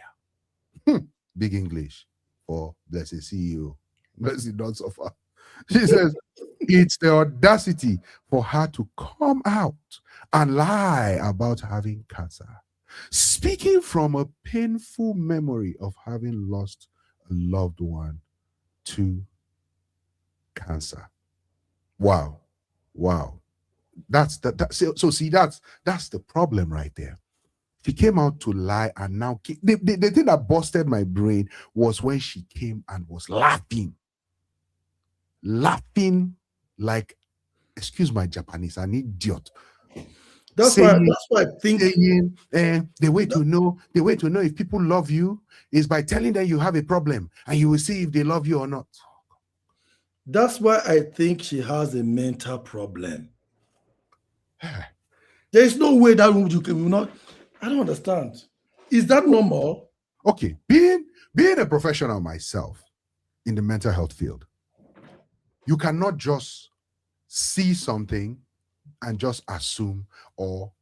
Big English for blessed CEO. Blessed not so far. She says, it's the audacity for her to come out and lie about having cancer. Speaking from a painful memory of having lost a loved one to cancer. Wow. That's the problem right there. She came out to lie, and now the thing that busted my brain was when she came and was laughing like, excuse my Japanese, an idiot. That's why I think the way to know if people love you is by telling them you have a problem, and you will see if they love you or not. That's why I think she has a mental problem. There's no way that woman you can not. I don't understand. Is that normal? Okay, being a professional myself in the mental health field, You cannot just see something and just assume or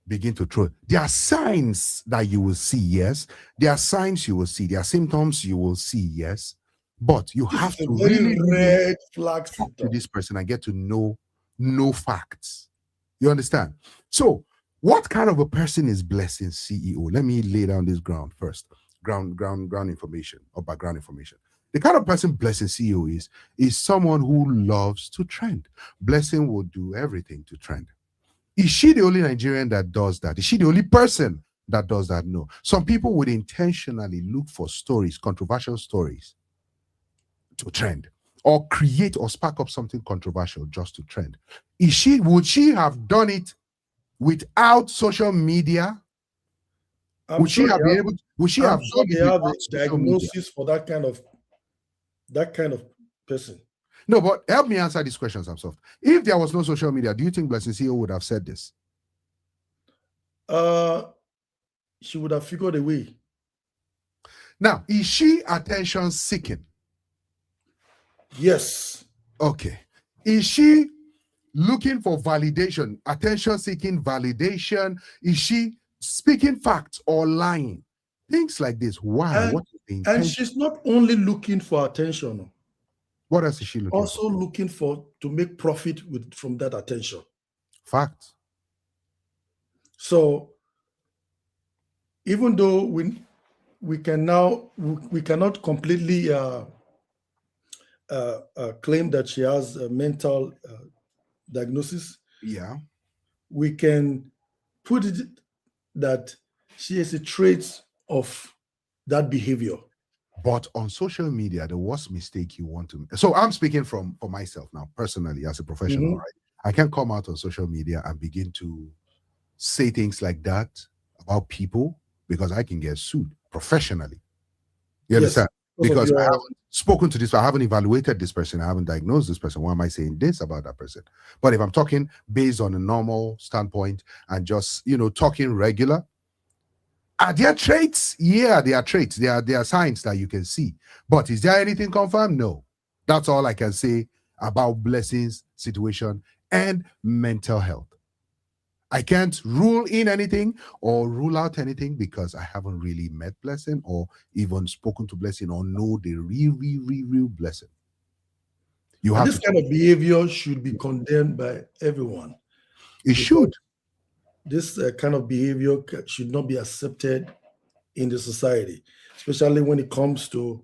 begin to throw. There are signs that you will see, yes. There are signs you will see. There are symptoms you will see, yes. But you have to really red flag talk to this person and get to know facts. You understand? So, what kind of a person is Blessing CEO? Let me lay down this ground first. Ground information or background information. The kind of person Blessing CEO is someone who loves to trend. Blessing will do everything to trend. Is she the only Nigerian that does that? Is she the only person that does that? No. Some people would intentionally look for stories, controversial stories, to trend, or create or spark up something controversial just to trend. Would she have done it without social media? Would she have been able to, would she have done it without a diagnosis for that kind of person? No, but help me answer these questions, I'm soft. If there was no social media, do you think Blessing CEO would have said this? She would have figured a way. Now, is she attention seeking? Yes. Okay. Is she looking for validation, attention seeking validation? Is she speaking facts or lying? Things like this. Why? What is the intention? And she's not only looking for attention. What else is she looking also for? Looking to make profit from that attention. Facts. So even though we cannot completely claim that she has a mental diagnosis. Yeah. We can put it that she has a trait of that behavior. But on social media, the worst mistake you want to... So I'm speaking for myself now, personally, as a professional, right? I can't come out on social media and begin to say things like that about people because I can get sued professionally. You understand? Because I haven't spoken to this, I haven't evaluated this person, I haven't diagnosed this person. Why am I saying this about that person? But if I'm talking based on a normal standpoint and just, talking regular, are there traits? Yeah, there are traits. There are signs that you can see. But is there anything confirmed? No. That's all I can say about Blessing's situation and mental health. I can't rule in anything or rule out anything because I haven't really met Blessing or even spoken to Blessing or know the real Blessing. This kind of behavior should be condemned by everyone. It should. This kind of behavior should not be accepted in the society, especially when it comes to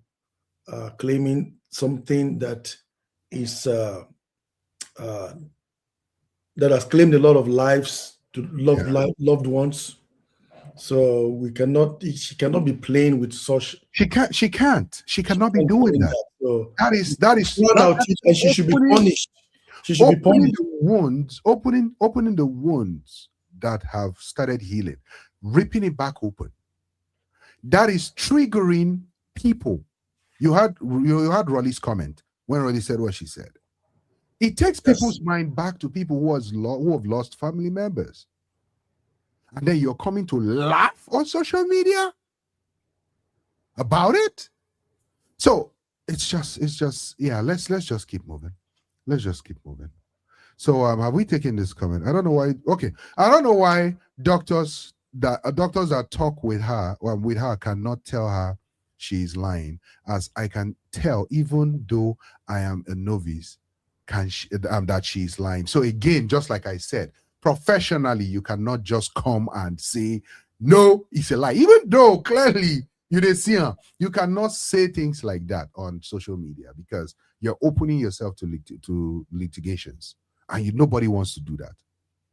claiming something that is that has claimed a lot of lives to loved ones. So she cannot be playing with such. She cannot be doing that. So that is and she should be punished. She should be punished. Opening the wounds that have started healing, ripping it back open. That is triggering people. You had Rolly's comment when Rolly said what she said. It takes people's mind back to people who have lost family members. And then you're coming to laugh on social media about it. So it's just let's just keep moving. Let's just keep moving. So have we taken this comment? I don't know why. Okay, I don't know why doctors that talk with her cannot tell her she's lying, as I can tell, even though I am a novice, that she's lying. So again, just like I said, professionally, you cannot just come and say no, it's a lie, even though clearly you didn't see her. You cannot say things like that on social media because you're opening yourself to litigations. And nobody wants to do that.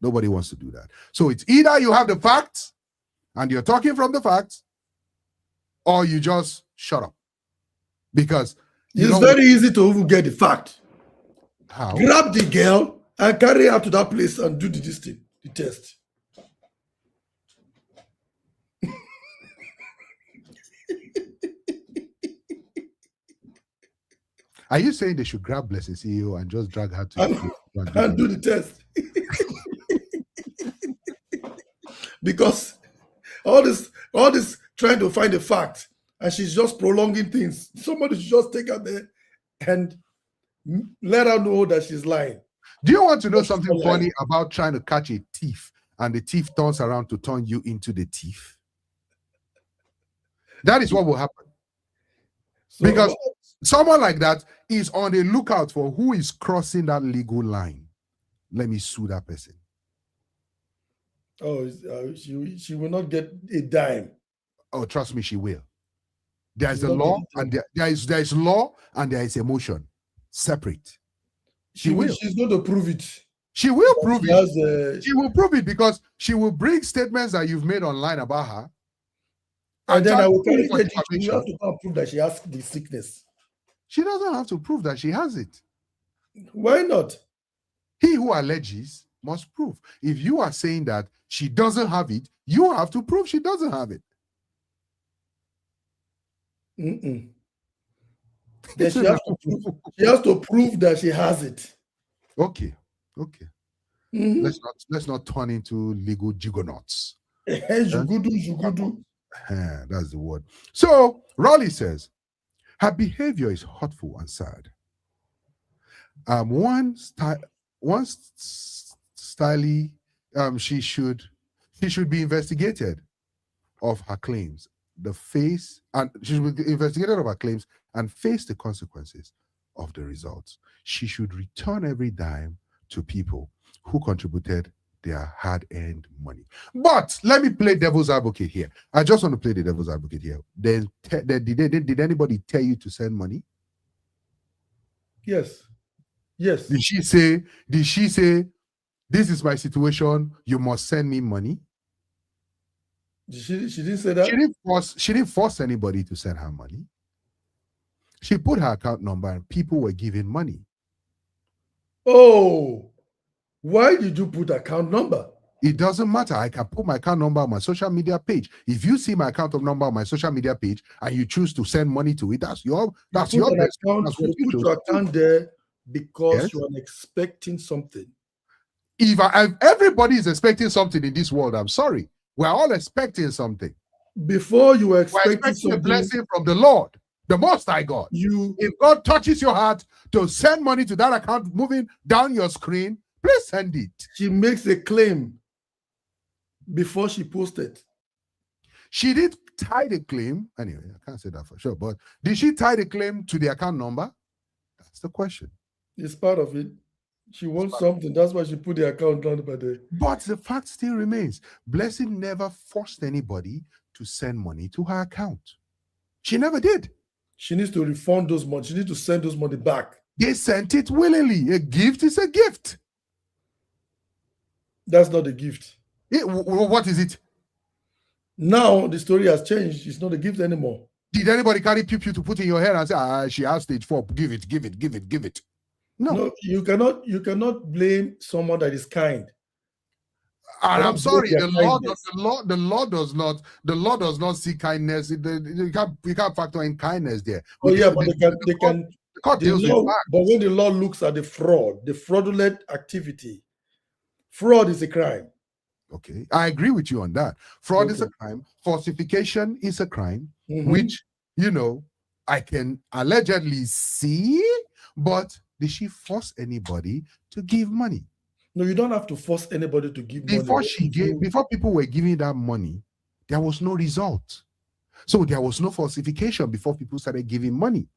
Nobody wants to do that. So it's either you have the facts and you're talking from the facts, or you just shut up. Because it's very easy to even get the fact. How? Grab the girl and carry her to that place and do the test. Are you saying they should grab Blessing CEO and just drag her to and do the test? Because all this trying to find the fact, and she's just prolonging things. Somebody should just take her there and let her know that she's lying. Do you want to know something funny about trying to catch a thief and the thief turns around to turn you into the thief? That is what will happen. Because someone like that is on the lookout for who is crossing that legal line. Let me sue that person. Oh, she will not get a dime. Oh, trust me, she will. There's a law, and there is law, and there is emotion. Separate. She will. She's going to prove it. She will prove it. She will prove it because she will bring statements that you've made online about her. And then I will carry it. You have to come prove that she has the sickness. She doesn't have to prove that she has it. Why not? He who alleges must prove. If you are saying that she doesn't have it, you have to prove she doesn't have it. Then she has to prove that she has it. Okay. Let's not turn into legal juggernauts. Jugudu. That's the word. So Raleigh says, her behavior is hurtful and sad. She should be investigated of her claims. She should be investigated of her claims and face the consequences of the results. She should return every dime to people who contributed their hard-earned money. But let me play devil's advocate here. I just want to play the devil's advocate here. Did anybody tell you to send money? Yes. Did she say, this is my situation, you must send me money? She didn't say that? She didn't force anybody to send her money. She put her account number and people were giving money. Oh, why did you put account number? It doesn't matter. I can put my account number on my social media page. If you see my account number on my social media page and you choose to send money to it, that's your account. You put your account there because you are expecting something. If everybody is expecting something in this world, I'm sorry. We're all expecting something. Before you were expecting a blessing from the Lord, the Most High God. If God touches your heart to send money to that account moving down your screen, please send it. She makes a claim before she posted. She did tie the claim. Anyway, I can't say that for sure. But did she tie the claim to the account number? That's the question. It's part of it. She wants something. That's why she put the account number there. But the fact still remains. Blessing never forced anybody to send money to her account. She never did. She needs to refund those money. She needs to send those money back. They sent it willingly. A gift is a gift. That's not a gift. What is it? Now the story has changed. It's not a gift anymore. Did anybody carry pew to put in your hair and say, she has stage 4, give it? No, you cannot blame someone that is kind. And I'm sorry, the law does not see kindness. You can't factor in kindness there. But when the law looks at the fraudulent activity, fraud is a crime. Okay, I agree with you on that. Fraud is a crime. Falsification is a crime, which I can allegedly see, but did she force anybody to give money? No, you don't have to force anybody to give money. Before people were giving that money, there was no result. So there was no falsification before people started giving money.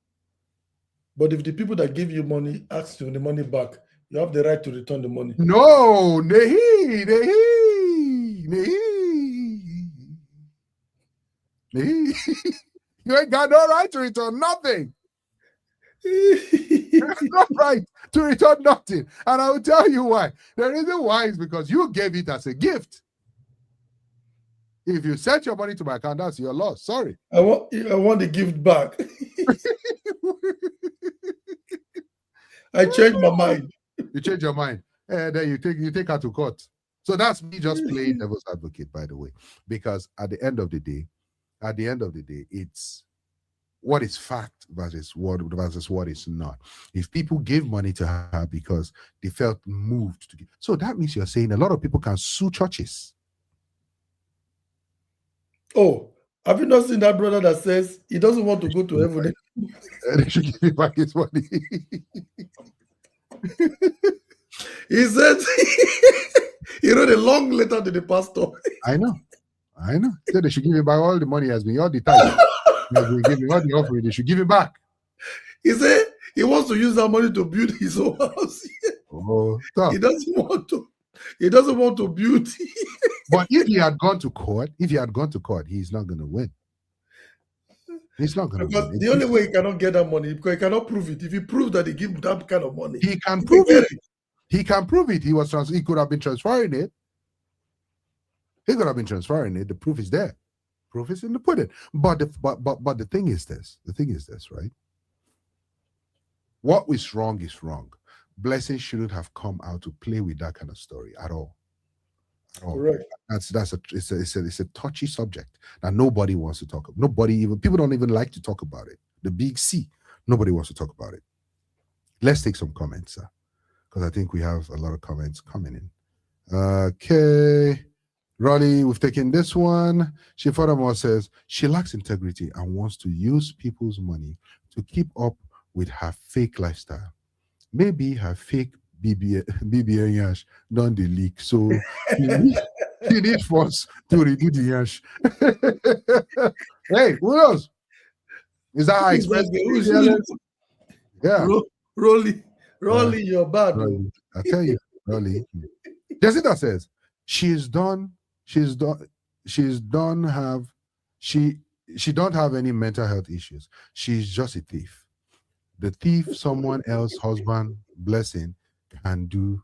But if the people that give you money ask you the money back, you have the right to return the money. No, you ain't got no right to return nothing. No right to return nothing. And I will tell you why. The reason why is because you gave it as a gift. If you sent your money to my account, that's your loss. Sorry. I want the gift back. I changed my mind. You change your mind. And then you take her to court. So that's me just playing devil's advocate, by the way. Because at the end of the day, it's what is fact versus what is not. If people give money to her because they felt moved to give, so that means you're saying a lot of people can sue churches. Oh, Have you not seen that brother that says he doesn't want to go to heaven? They should give him back his money. He said he wrote a long letter to the pastor. I know. So they should give him back all the money has been all the time. They give him all the offering. They should give him back. He said he wants to use that money to build his own house. He doesn't want to. He doesn't want to build. But if he had gone to court, he's not going to win. He's not going to win. The only way he cannot get that money, because he cannot prove it. If he proves that he gives that kind of money, he can prove it. He can prove it. He could have been transferring it. He could have been transferring it. The proof is there. Proof is in the pudding. But the thing is this. The thing is this, right? What is wrong is wrong. Blessing shouldn't have come out to play with that kind of story at all. Correct. It's a touchy subject that nobody wants to talk about. People don't even like to talk about it. The big C. Nobody wants to talk about it. Let's take some comments, sir, because I think we have a lot of comments coming in. Okay. Raleigh, we've taken this one. She furthermore says she lacks integrity and wants to use people's money to keep up with her fake lifestyle. Maybe her fake BBA yash done the leak, so she needs funds to redo the yash. Hey, who knows? Is that how expensive? Yeah. Rolly, you're bad. Rolly, I tell you, Rolly. Jessica says she don't have any mental health issues. She's just a thief. The thief, someone else, husband, blessing, can do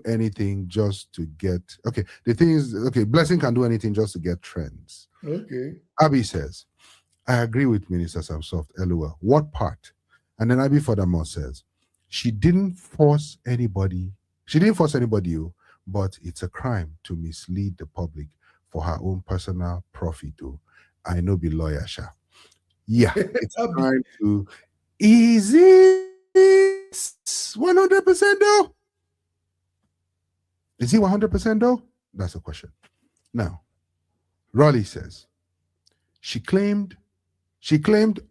anything just to get. Okay, the thing is, blessing can do anything just to get trends. Okay. Abby says, I agree with Minister Samsoft. LOL. What part? And then Abby furthermore says, she didn't force anybody, but it's a crime to mislead the public for her own personal profit. I know be lawyer, Sha. Yeah, it's a crime to. Is it 100% though? Is he 100% though? That's the question. Now, Raleigh says she claimed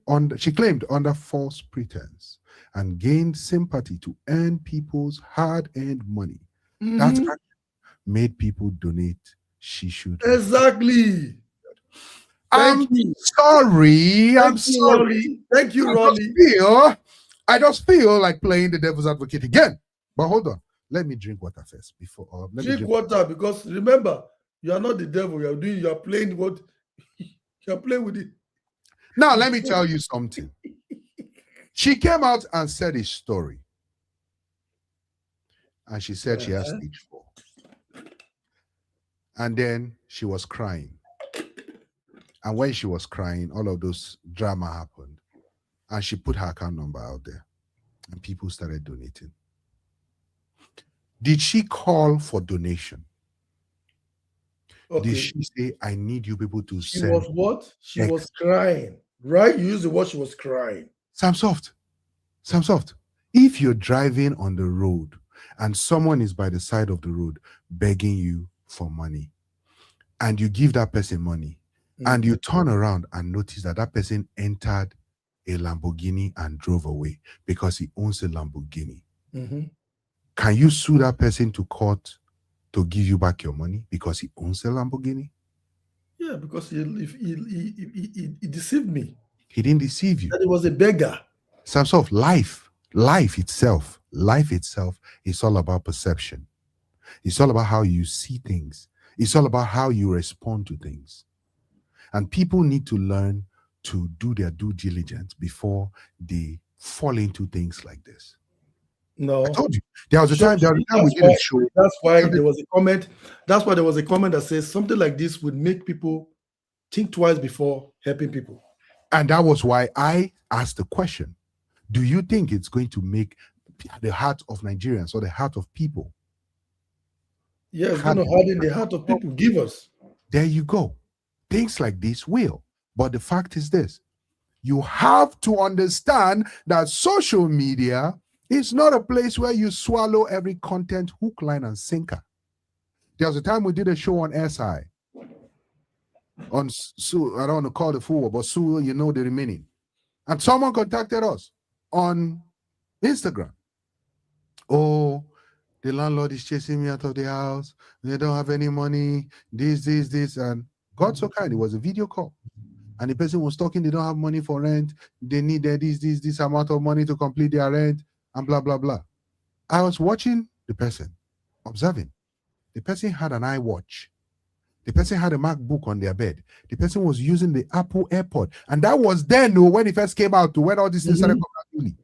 under false pretense and gained sympathy to earn people's hard-earned money. Mm-hmm. That made people donate. She should exactly. I'm sorry. Thank you, Rolly. I just feel like playing the devil's advocate again. But hold on. Let me drink water first before. Drink water, because remember, you are not the devil. You are playing what you are playing with it. Now let me tell you something. She came out and said a story, and she said she has stage 4, and then she was crying. And when she was crying, all of those drama happened. And she put her account number out there. And people started donating. Did she call for donation? Okay. Did she say, I need you people to send? She was what? She was crying. Right? You used the word she was crying. Samsoft, if you're driving on the road and someone is by the side of the road begging you for money, and you give that person money, and you turn around and notice that that person entered a Lamborghini and drove away because he owns a Lamborghini. Mm-hmm. Can you sue that person to court to give you back your money because he owns a Lamborghini? Yeah, because he deceived me. He didn't deceive you. That he was a beggar. Samsoft, life itself is all about perception. It's all about how you see things. It's all about how you respond to things. And people need to learn to do their due diligence before they fall into things like this. No, I told you. There was a time we did a show. That's why there was a comment. That's why there was a comment that says something like this would make people think twice before helping people. And that was why I asked the question. Do you think it's going to make the heart of Nigerians or the heart of people? Yeah, it's going to harden the heart of people. Give us. There you go. Things like this will. But the fact is this. You have to understand that social media is not a place where you swallow every content hook, line, and sinker. There was a time we did a show on SI. on Sue. I don't want to call the full, but Sue, you know the remaining. And someone contacted us on Instagram. Oh, the landlord is chasing me out of the house. They don't have any money. This. And God so kind, it was a video call. And the person was talking, they don't have money for rent. They need this amount of money to complete their rent and blah, blah, blah. I was watching the person, observing. The person had an iWatch. The person had a MacBook on their bed. The person was using the Apple AirPod. And that was then when it first came out to when all these things started coming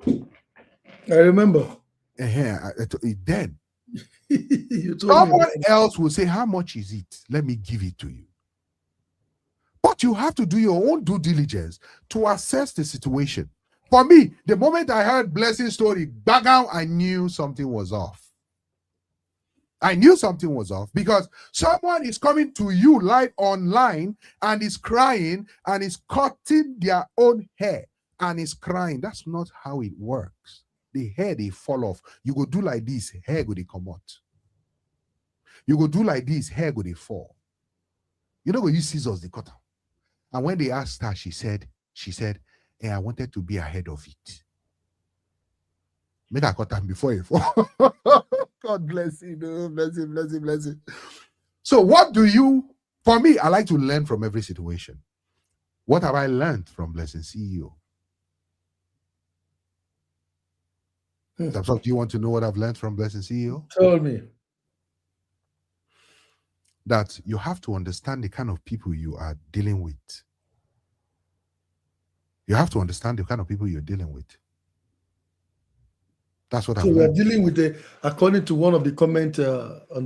out. I remember. Then someone else will say, how much is it? Let me give it to you. But you have to do your own due diligence to assess the situation. For me, the moment I heard Blessing's story, background, I knew something was off. I knew something was off because someone is coming to you live online and is crying and is cutting their own hair and is crying. That's not how it works. The hair, they fall off. You go do like this, hair go they come out. You go do like this, hair go they fall. You know when you scissors, they cut out. And when they asked her, she said, hey, I wanted to be ahead of it. Make her cut them before it fall. God bless you, bless him. So what do you, for me, I like to learn from every situation. What have I learned from Blessing CEO? Do you want to know what I've learned from Blessing CEO? Tell me. That you have to understand the kind of people you are dealing with. You have to understand the kind of people you're dealing with. That's what I've learned. So we're dealing with according to one of the comment on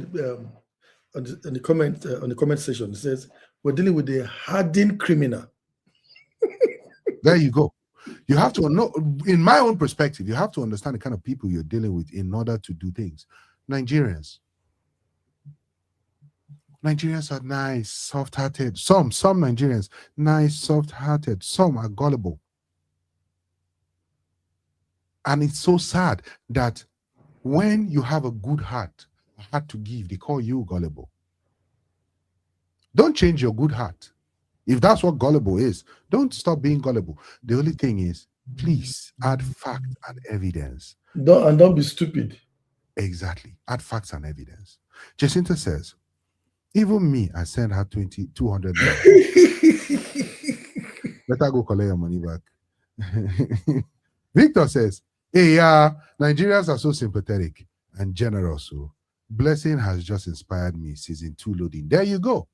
the comment section, it says we're dealing with a hardened criminal. There you go. You have to know, in my own perspective, you have to understand the kind of people you're dealing with in order to do things. Nigerians are nice, soft-hearted. Some Nigerians, nice, soft-hearted. Some are gullible. And it's so sad that when you have a good heart, a heart to give, they call you gullible. Don't change your good heart. If that's what gullible is, don't stop being gullible. The only thing is, please add fact and evidence. Don't be stupid. Exactly. Add facts and evidence. Jacinta says, even me, I sent her $200. Let her go collect your money back. Victor says, hey, Nigerians are so sympathetic and generous. So Blessing has just inspired me. Season 2 loading. There you go.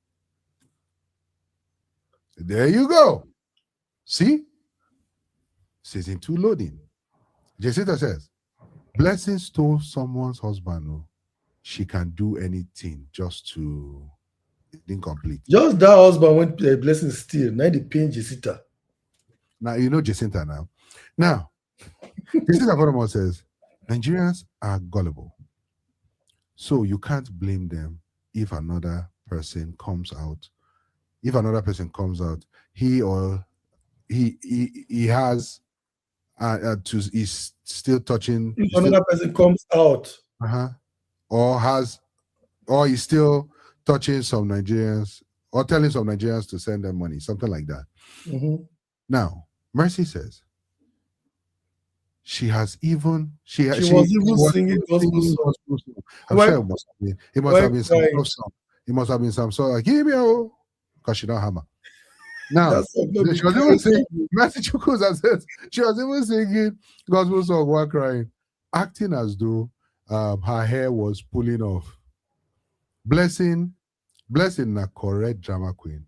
There you go. See? Season 2 loading. Jacinta says, Blessing stole someone's husband. Oh. She can do anything just to incomplete. Just that husband went Blessing steal. Now they paying Jacinta. Now you know Jacinta now. Now, Jacinta Furthermore says, Nigerians are gullible. So you can't blame them if another person comes out. If another person comes out, he has is still touching. If another person comes out. Or he's still touching some Nigerians or telling some Nigerians to send them money, something like that. Now, Mercy says she was even singing gospel song. I'm sure it must have been some love song. It must have been some song like give me a because she don't hammer. Now she was even singing Mercy Chukwuza says she was even singing gospel song while crying, acting as though her hair was pulling off. Blessing a correct drama queen,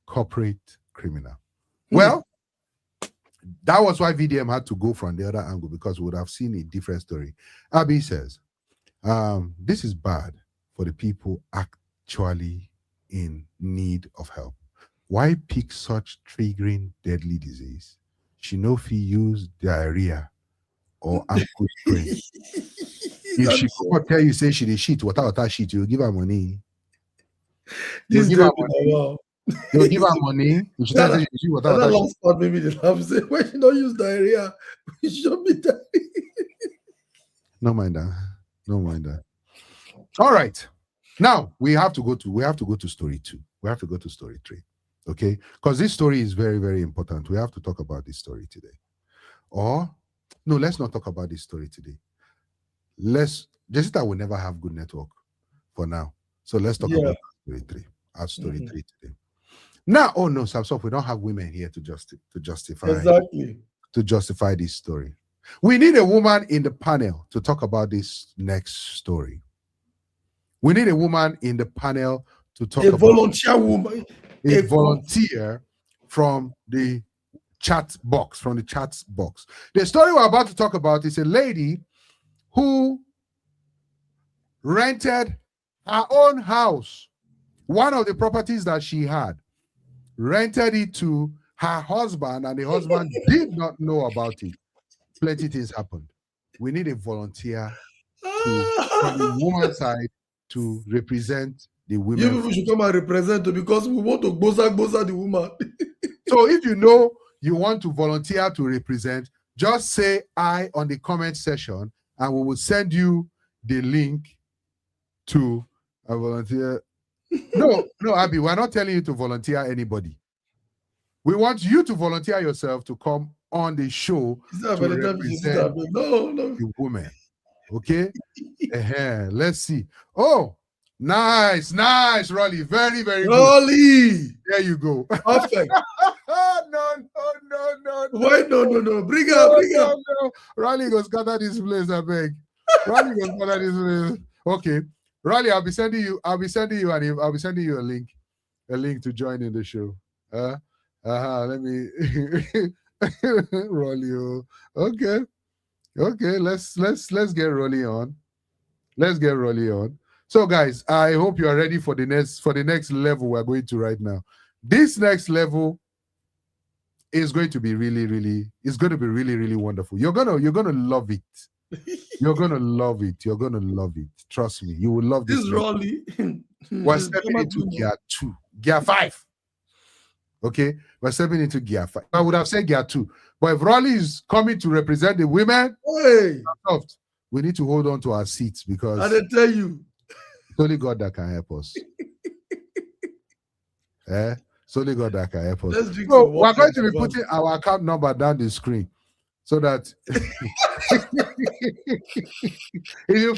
corporate criminal. Well, that was why VDM had to go from the other angle because we would have seen a different story. Abby says, this is bad for the people actually in need of help. Why pick such triggering deadly disease? She no fee use diarrhea or ankle sprain. If she could tell you, say she did shit, without shit, you'll give her money. You'll give her money. You'll give her money. If she tells you she shit, without that last part, maybe they have to say, when she don't use diarrhea, we should be diarrhea. No mind that. All right. Now we have to go to story 2. We have to go to story 3. Okay? Because this story is very, very important. We have to talk about this story today. Or, no, let's not talk about this story today. Jessica will never have good network for now. So let's talk about story 3. Our story 3 today. Now, oh no, we don't have women here to justify this story. We need a woman in the panel to talk about this next story. We need a woman in the panel to talk about volunteer woman. A volunteer from the chat box. The story we're about to talk about is a lady who rented her own house, one of the properties that she had, rented it to her husband, and the husband did not know about it. Plenty things happened. We need a volunteer from the woman's side to represent the women. You people should come and represent her because we want to boza the woman. So if you know you want to volunteer to represent, just say I on the comment section, and we will send you the link to a volunteer. No, Abby, we're not telling you to volunteer anybody. We want you to volunteer yourself to come on the show to represent the woman. Okay? Let's see. Oh, nice, Rolly. Very, very good. Rolly! There you go. Perfect. No. Why no? Bring her. No. Rolly goes scatter this place, I beg. Rolly goes scatter this place. Okay. Rolly, I'll be sending you a link to join in the show. Let me Rolly. Okay. Let's get Rolly on. So guys, I hope you are ready for the next level we're going to right now. This next level is going to be really wonderful. You're gonna love it. You're gonna love it. Trust me, you will love this. This Rolly. We're stepping into gear 5. Okay, we're stepping into gear 5. I would have said gear 2, but if Rolly is coming to represent the women, we need to hold on to our seats because I didn't tell you. It's only God that can help us. It's only God that can help us. So we're going to be putting our account number down the screen so that if you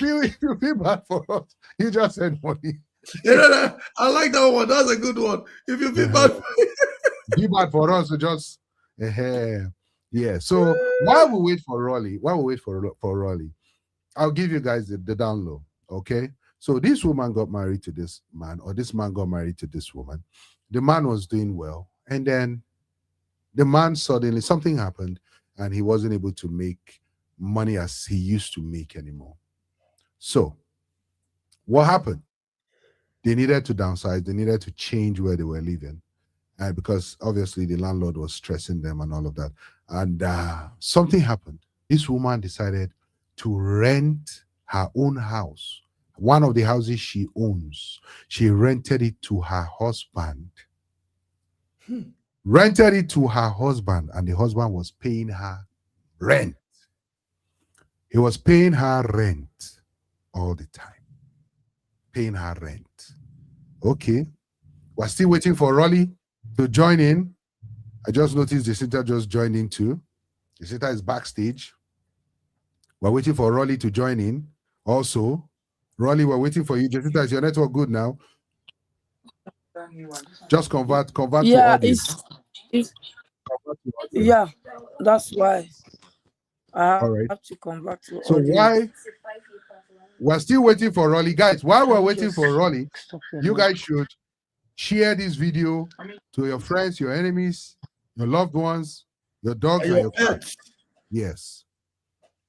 feel bad for us, you just send money. Yeah, I like that one. That's a good one. If you feel bad, be bad for us, so just yeah. So while we wait for Rolly, I'll give you guys the download. Okay. So this woman got married to this man, or this man got married to this woman. The man was doing well, and then the man suddenly something happened, and he wasn't able to make money as he used to make anymore. So what happened? They needed to downsize. They needed to change where they were living, and because obviously the landlord was stressing them and all of that. And something happened. This woman decided to rent her own house. One of the houses she owns, she rented it to her husband. Rented it to her husband, and the husband was paying her rent. He was paying her rent all the time. Paying her rent. Okay. We're still waiting for Rolly to join in. I just noticed Jacinta just joined in too. Jacinta is backstage. We're waiting for Rolly to join in. Also, Rolly, we're waiting for you. Jacinta, is your network good now? Just convert yeah, to audio. Yeah, that's why I All right. have to convert to So audio. why we're still waiting for Rolly, guys? While we're waiting for Rolly, you guys should share this video to your friends, your enemies, your loved ones, your dogs, and your cats. Yes,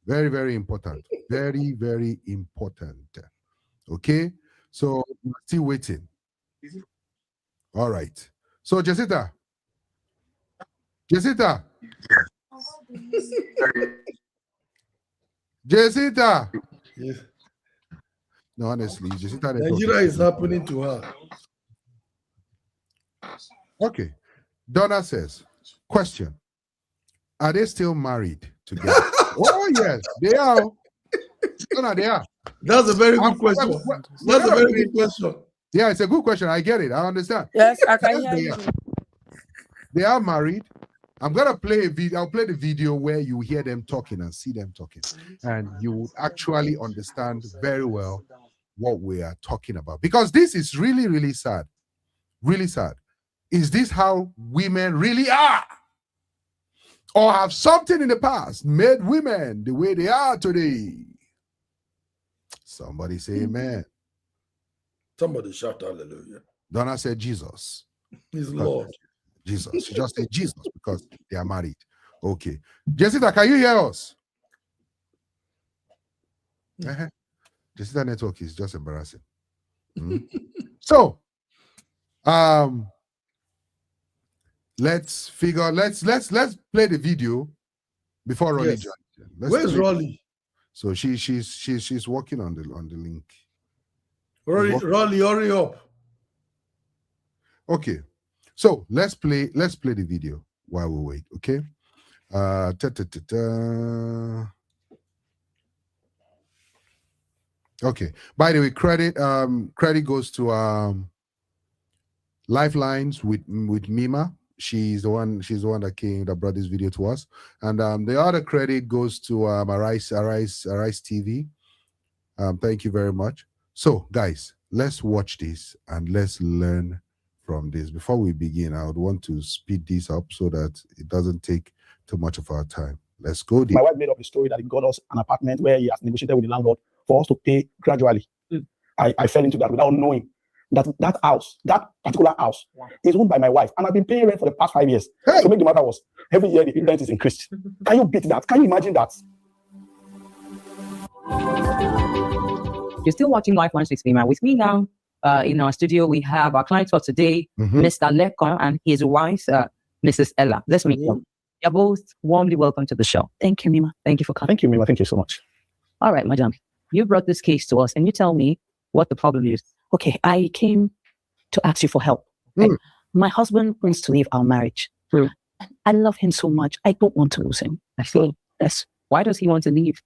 very, very important. Very, very important. Okay, so we're still waiting. All right. So Jacinta. Jacinta. yes. No, honestly, Jacinta. Nigeria is happening to her. Okay. Donna says, question. Are they still married together? Oh, yes, they are. Donna, they are. That's a very good question. That's a very good question. Yeah, it's a good question. I get it. I understand. Yes, I can hear you. They are married. I'm gonna play a video. I'll play the video where you hear them talking and see them talking, and you will actually understand very well what we are talking about. Because this is really, really sad. Really sad. Is this how women really are? Or have something in the past made women the way they are today? Somebody say amen. Somebody shout hallelujah. Donna said Jesus. He's Lord. Jesus. She just said Jesus because they are married. Okay. Jessica, can you hear us? Jessica network is just embarrassing. So, let's play the video before Rolly joins. Where's Rolly? So she's working on the link. Rolly, hurry up. Okay. So let's play the video while we wait. Okay. Okay. By the way, credit goes to Lifelines with Mima. She's the one that brought this video to us. And the other credit goes to Arise TV. Thank you very much. So guys, let's watch this and let's learn from this. Before we begin, I would want to speed this up so that it doesn't take too much of our time. Let's go. My wife made up a story that he got us an apartment where he has negotiated with the landlord for us to pay gradually. I fell into that without knowing that that particular house is owned by my wife, and I've been paying rent for the past 5 years. To make the matter worse, every year the rent is increased. Can you beat that? Can you imagine that? You're still watching Life 160 with me now. In our studio, we have our client for today, Mr. Lekon, and his wife, Mrs. Ella. Let's meet them. You're both warmly welcome to the show. Thank you, Mima. Thank you for coming. Thank you, Mima. Thank you so much. All right, madam. You brought this case to us, and you tell me what the problem is. Okay, I came to ask you for help. Okay? My husband wants to leave our marriage. I love him so much. I don't want to lose him. I feel yes. Why does he want to leave?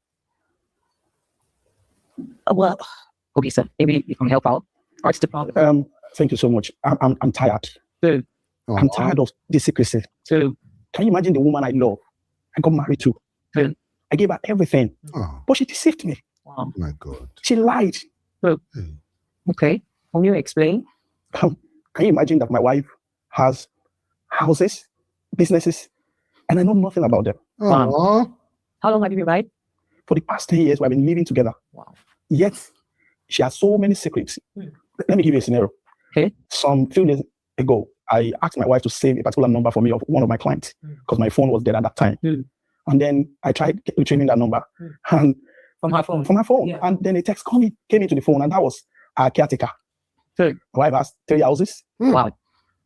Well, okay, sir. Maybe you can help out. What's the problem? Thank you so much. I'm tired. I'm tired of the secrecy. Can you imagine the woman I love? I got married to. I gave her everything, but she deceived me. Oh my God. She lied. Okay. Can you explain? Can you imagine that my wife has houses, businesses, and I know nothing about them? How long have you been married? For the past 10 years, we've been living together. Wow. Yet, she has so many secrets. Let me give you a scenario. Okay. Some few days ago, I asked my wife to save a particular number for me of one of my clients because my phone was dead at that time. And then I tried retrieving that number and from her phone. Yeah. And then a text came into the phone, and that was our caretaker. My wife has 3 houses, 4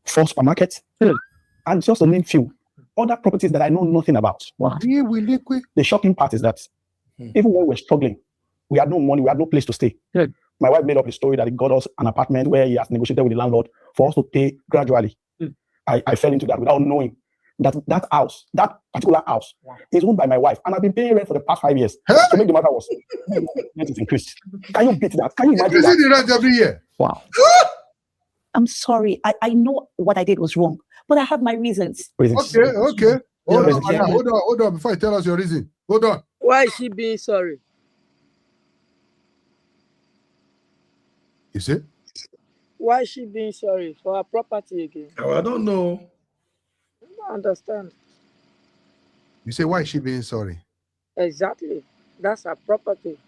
supermarkets, and just to name few other properties that I know nothing about. Wow. The shocking part is that even when we're struggling, we had no money, we had no place to stay. My wife made up a story that he got us an apartment where he has negotiated with the landlord for us to pay gradually. I fell into that without knowing that house, that particular house, is owned by my wife, and I've been paying rent for the past 5 years. To make the matter worse, rent is increased. Can you beat that? Can you imagine that? The rent every year. Wow. I'm sorry. I know what I did was wrong, but I have my reasons. Okay. Hold on. Before you tell us your reason, hold on. Why is she being sorry? You see? Why is she being sorry for her property again? Oh, I don't know. I don't understand. You say, why is she being sorry? Exactly. That's her property.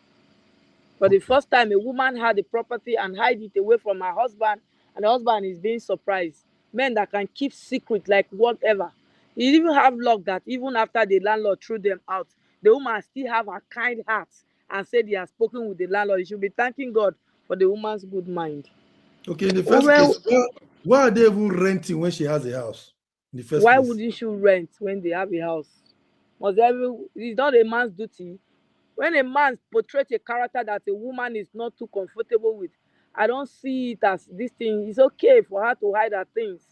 For the first time, a woman had the property and hide it away from her husband, and the husband is being surprised. Men that can keep secret like whatever. You even have luck that even after the landlord threw them out, the woman still have a kind heart and said he has spoken with the landlord. You should be thanking God for the woman's good mind. Okay, in the first case, why are they even renting when she has a house? In the first why place? would you should rent when they have a house? It's not a man's duty. When a man portrays a character that a woman is not too comfortable with, I don't see it as this thing. It's okay for her to hide her things.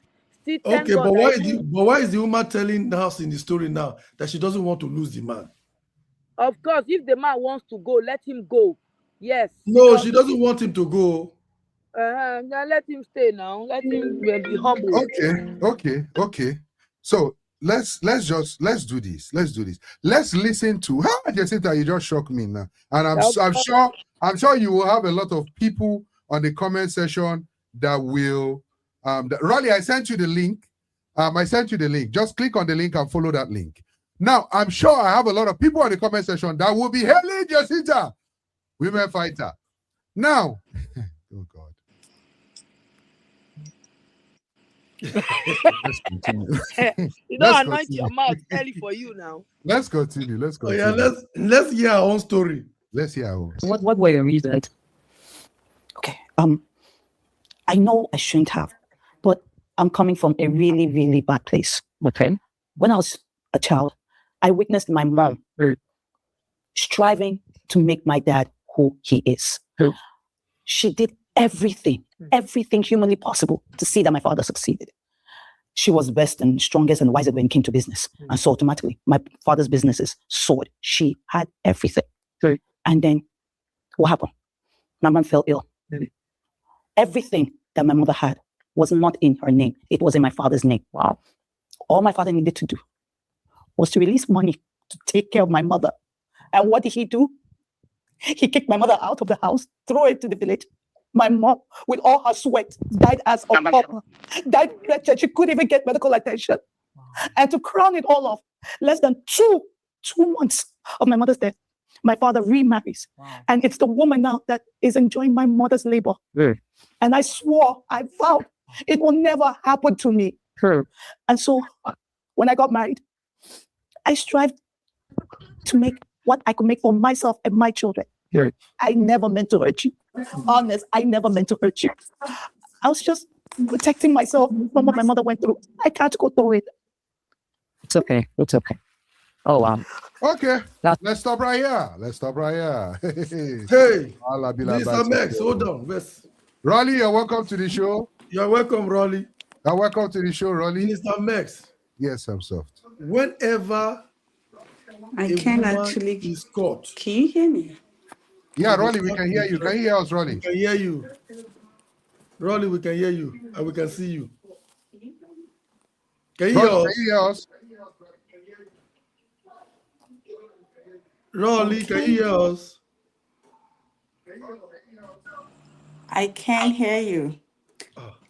Still, okay, but why is the woman telling us in the story now that she doesn't want to lose the man? Of course, if the man wants to go, let him go. Yes. No, she doesn't want him to go. Now let him stay now. Let him be humble. Okay. So let's do this. Let's listen to how Jessica, you just shocked me now. And I'm sure you will have a lot of people on the comment section that will Raleigh, I sent you the link. Just click on the link and follow that link. Now, I'm sure I have a lot of people on the comment section that will be hailing Jessica, women fighter. Now, oh God. Let's continue. You don't anoint your mouth early for you now. Let's continue. Oh, yeah, let's hear our own story. Let's hear our own. What were your reasons? Okay. I know I shouldn't have, but I'm coming from a really, really bad place. Okay. When I was a child, I witnessed my mom striving to make my dad who he is. She did everything humanly possible to see that my father succeeded. She was best and strongest and wisest when it came to business. And so automatically, my father's businesses soared. She had everything. And then what happened? My mom fell ill. Everything that my mother had was not in her name. It was in my father's name. Wow. All my father needed to do was to release money to take care of my mother. And what did he do? He kicked my mother out of the house, threw it to the village. My mom, with all her sweat, died as a pauper. Died wretched. She couldn't even get medical attention. And to crown it all off, less than two months of my mother's death, my father remarries. And it's the woman now that is enjoying my mother's labor. And I vowed, it will never happen to me. And so when I got married, I strived to make what I could make for myself and my children. I never meant to hurt you. Honest, I never meant to hurt you. I was just protecting myself from what my mother went through. I can't go through it. It's okay. Oh, wow. Okay. Let's stop right here. Hey, Mr. Max, hold on. Yes. Raleigh, you're welcome to the show. You're welcome, Raleigh. You're welcome to the show, Raleigh. Mr. Max. Yes, I'm soft. Whenever I can actually is caught. Can you hear me? Yeah, Raleigh, we can hear you. Can you hear us, Raleigh? We can hear you. Raleigh, we can hear you. And we can see you. Can you hear us? Can you hear us? Raleigh, can you hear us? I can hear you.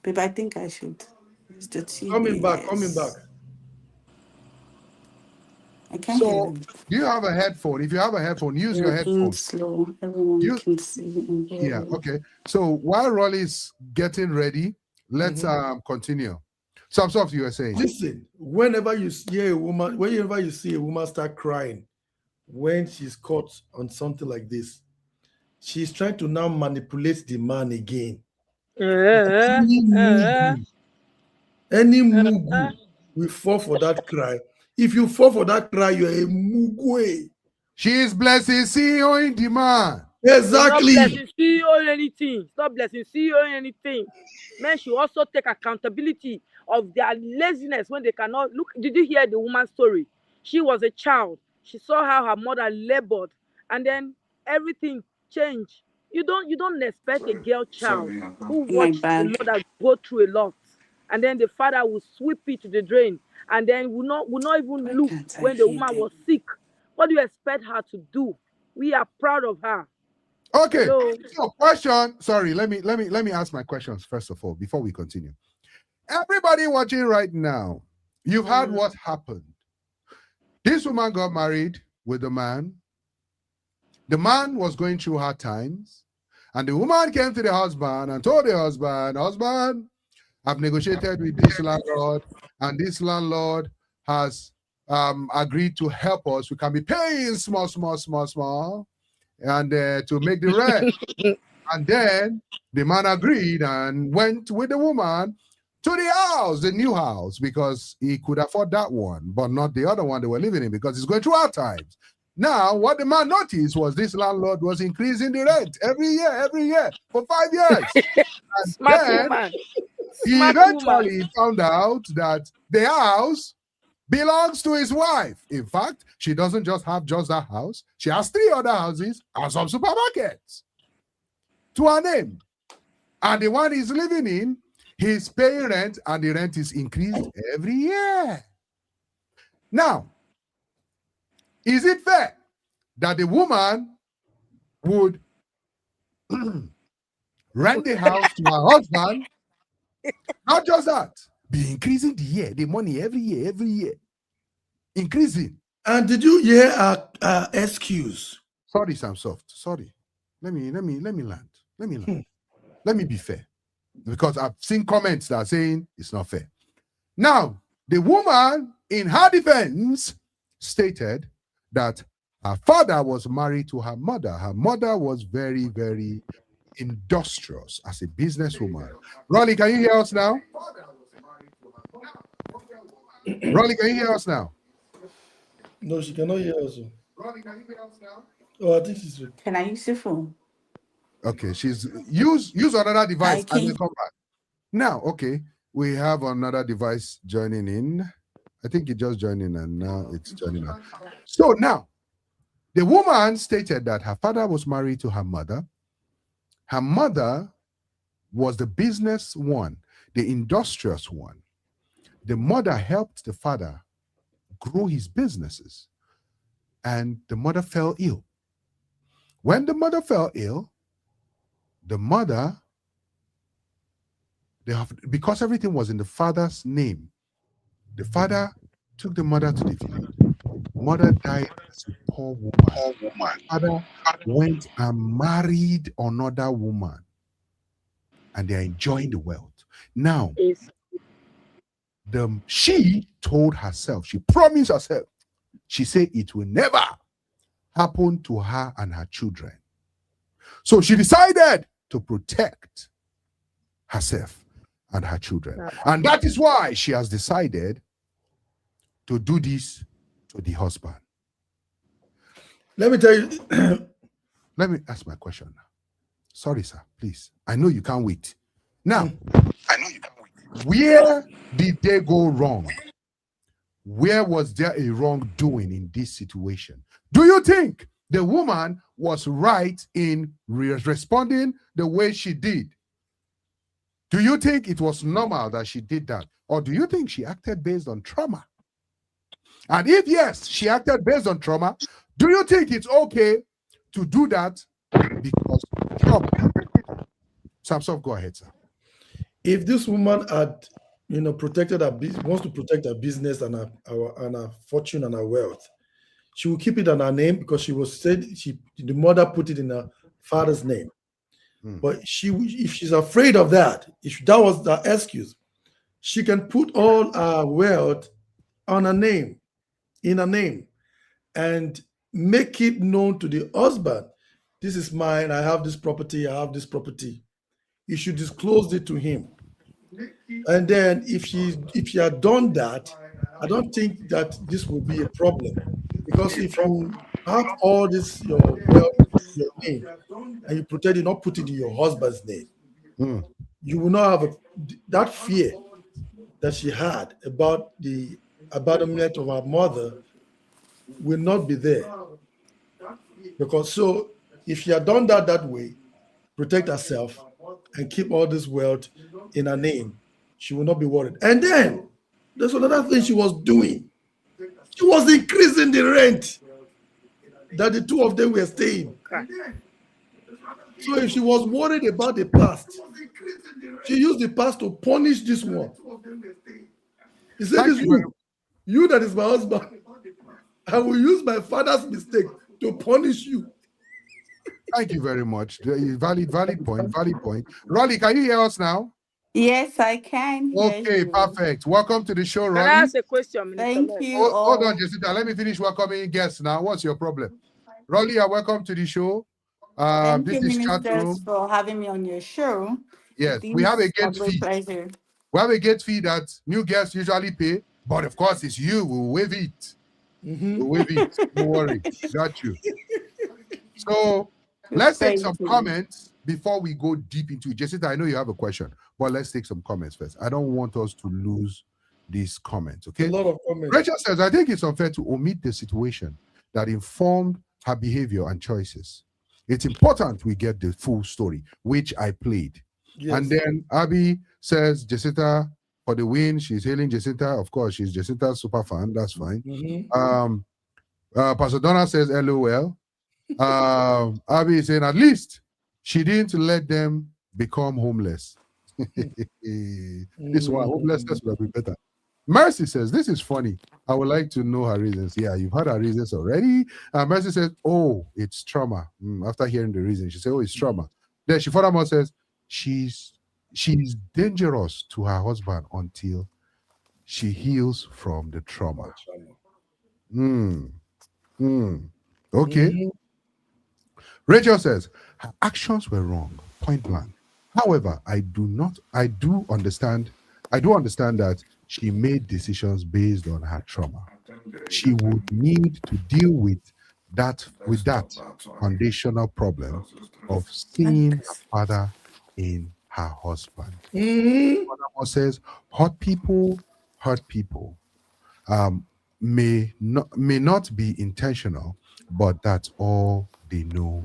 Babe, I think I should use the TV. Coming back. I can't hear you. Do you have a headphone? If you have a headphone, use your headphone. Slow. Everyone can see and hear. Yeah, okay. So while Raleigh's getting ready, let's continue. So you were saying. Listen, whenever you see a woman start crying when she's caught on something like this, she's trying to now manipulate the man again. Any mugu will fall for that cry. If you fall for that cry, you're a mugu. She is blessing CEO in demand. Exactly. Stop blessing CEO in anything. Stop blessing CEO in anything. Men should also take accountability of their laziness when they cannot look. Did you hear the woman's story? She was a child. She saw how her mother labored, and then everything changed. You don't expect a girl child who watched the mother go through a lot, and then the father will sweep it to the drain, and then will not even look when the woman was sick. What do you expect her to do? We are proud of her. Okay. So question. Sorry, let me ask my questions first of all before we continue. Everybody watching right now, you've heard what happened. This woman got married with a man. The man was going through hard times, and the woman came to the husband and told the husband, I've negotiated with this landlord, and this landlord has agreed to help us. We can be paying small, and to make the rent. And then the man agreed and went with the woman to the house, the new house, because he could afford that one, but not the other one they were living in because it's going through hard times. Now, what the man noticed was this landlord was increasing the rent every year for 5 years. And then he eventually found out that the house belongs to his wife. In fact, she doesn't just have that house. She has 3 other houses and some supermarkets to her name. And the one he's living in, he's paying rent, and the rent is increased every year. Now, is it fair that the woman would rent the house to her husband? Not just that, be increasing the money every year, increasing. And did you hear our excuse? Sorry, Sam Soft. Sorry. Let me land. Let me be fair. Because I've seen comments that are saying it's not fair. Now, the woman, in her defense, stated that her father was married to her mother. Her mother was very, very industrious as a businesswoman. Rolly, can you hear us now? Rolly, can you hear us now? No, she cannot hear us. Rolly, can you hear us now? Oh, I think she's. Can I use your phone? Okay, she's use another device and then come back. Now, okay, we have another device joining in. I think it just joined in and now it's joining out. So now, the woman stated that her father was married to her mother. Her mother was the business one, the industrious one. The mother helped the father grow his businesses, and the mother fell ill. When the mother fell ill, because everything was in the father's name, the father took the mother to the village. Mother died as a poor woman. Father went and married another woman, and they're enjoying the wealth. Now, she told herself, she promised herself, she said it will never happen to her and her children. So she decided to protect herself and her children. And that is why she has decided to do this to the husband. Let me tell you. Let me ask my question now. Sorry, sir, please. I know you can't wait. Now, where did they go wrong? Where was there a wrongdoing in this situation? Do you think the woman was right in responding the way she did? Do you think it was normal that she did that? Or do you think she acted based on trauma? And if yes, she acted based on trauma, do you think it's okay to do that because of trauma? Samson, go ahead, sir. If this woman had, protected her wants to protect her business and her fortune and her wealth, she will keep it on her name because she was said the mother put it in her father's name. But if she's afraid of that, if that was the excuse, she can put all her wealth on her name, in her name, and make it known to the husband. This is mine. I have this property. I have this property. You should disclose it to him. And then if she had done that, I don't think that this will be a problem. Because if you have all this, your wealth, your name, and you protect it, not put it in your husband's name, you will not have that fear that she had about the abandonment of her mother will not be there. Because so if she had done that way, protect herself and keep all this wealth in her name, she will not be worried. And then there's another thing she was doing. She was increasing the rent that the two of them were staying. So if she was worried about the past, she used the past to punish this one. He said, you that is my husband, I will use my father's mistake to punish you. Thank you very much. Valid point. Rolly, can you hear us now? Yes, I can. Okay, perfect. Welcome to the show, Rolly. Can I ask a question? Thank you. Hold on, Jessica. Let me finish welcoming guests now. What's your problem? Rolly, you're welcome to the show. Thank this you, is chat room. ministers, for having me on your show. Yes, we have a gate fee. Pleasure. We have a gate fee that new guests usually pay, but of course it's you. We'll waive it. We'll waive it. Don't worry. Got you. So let's take some comments before we go deep into it. Jessica, I know you have a question, but let's take some comments first. I don't want us to lose these comments, okay? A lot of comments. Rachel says, I think it's unfair to omit the situation that informed her behavior and choices. It's important we get the full story, which I played. Yes. And then Abby says Jacinta for the win. She's hailing Jacinta. Of course, she's Jacinta's super fan. That's fine. Pastor Donna says LOL. Abby is saying at least she didn't let them become homeless. This one, homelessness would have been better. Mercy says, this is funny. I would like to know her reasons. Yeah, you've heard her reasons already. Mercy says, oh, it's trauma. After hearing the reason, she said, oh, it's trauma. Then she furthermore says, she's dangerous to her husband until she heals from the trauma. Okay. Rachel says, her actions were wrong, point blank. However, I do understand that she made decisions based on her trauma. She would need to deal with that foundational problem of seeing her father in her husband. Furthermore says, hurt people may not be intentional, but that's all they know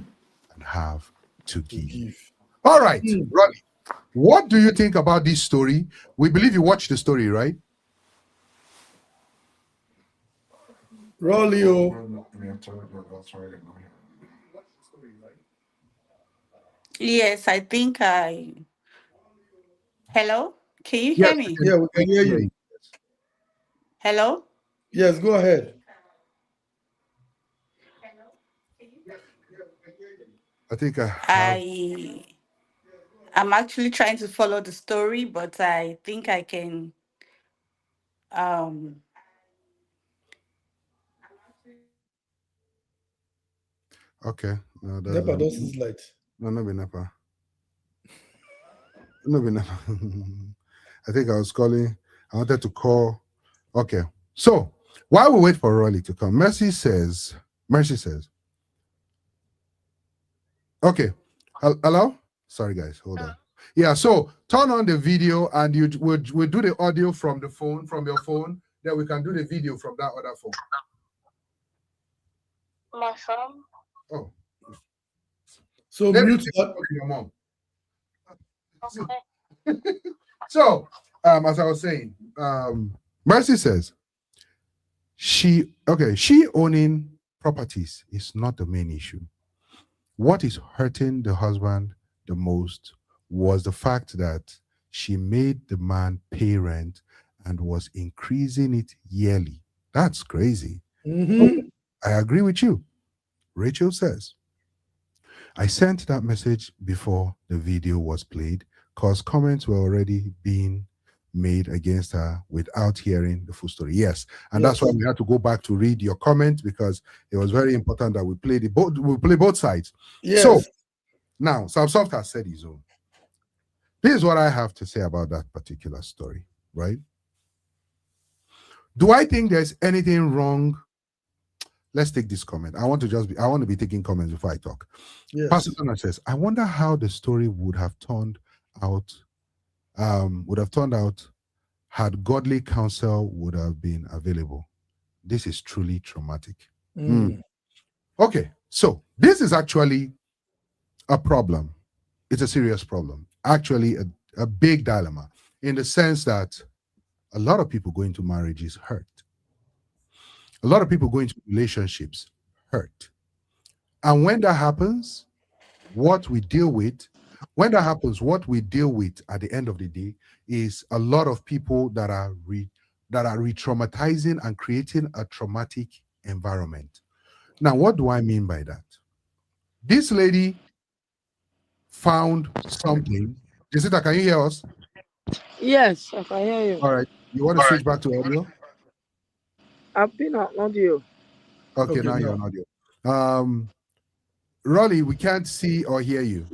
and have to give. All right, Ronnie, what do you think about this story? We believe you watched the story, right? Rolio. Yes, I think I. Hello? Can you hear me? Yeah, we can hear you. Hello? Yes, go ahead. I think I'm actually trying to follow the story, but I think I can okay. No, Nepa does light. No, not be Nepa. No, be Nepa. I think I was calling. I wanted to call. Okay. So while we wait for Rolly to come, Mercy says. Okay. Hello? Sorry, guys. Hold on. Yeah, so turn on the video and we'll do the audio from the phone, from your phone. Then we can do the video from that other phone. My phone? Oh. So mute your mom. So, as I was saying, Mercy says she owning properties is not the main issue. What is hurting the husband the most was the fact that she made the man pay rent and was increasing it yearly. That's crazy. I agree with you. Rachel says, I sent that message before the video was played because comments were already being made against her without hearing the full story. Yes, and that's why we had to go back to read your comment because it was very important that we play both sides. Yes. So now Samsoft has said his own. This is what I have to say about that particular story, right? Do I think there's anything wrong? Let's take this comment. I want to be taking comments before I talk. Yes. Pastor Turner says, I wonder how the story would have turned out had godly counsel would have been available. This is truly traumatic. Okay, so this is actually a problem. It's a serious problem. Actually, a big dilemma in the sense that a lot of people go into marriages hurt. A lot of people go into relationships hurt. And when that happens, what we deal with at the end of the day is a lot of people that are re-traumatizing and creating a traumatic environment. Now, what do I mean by that? This lady found something. Jessica, can you hear us? Yes, I can hear you. All right. You want to switch back to audio? I've been on audio. Okay, now you're on audio. Rolly, we can't see or hear you.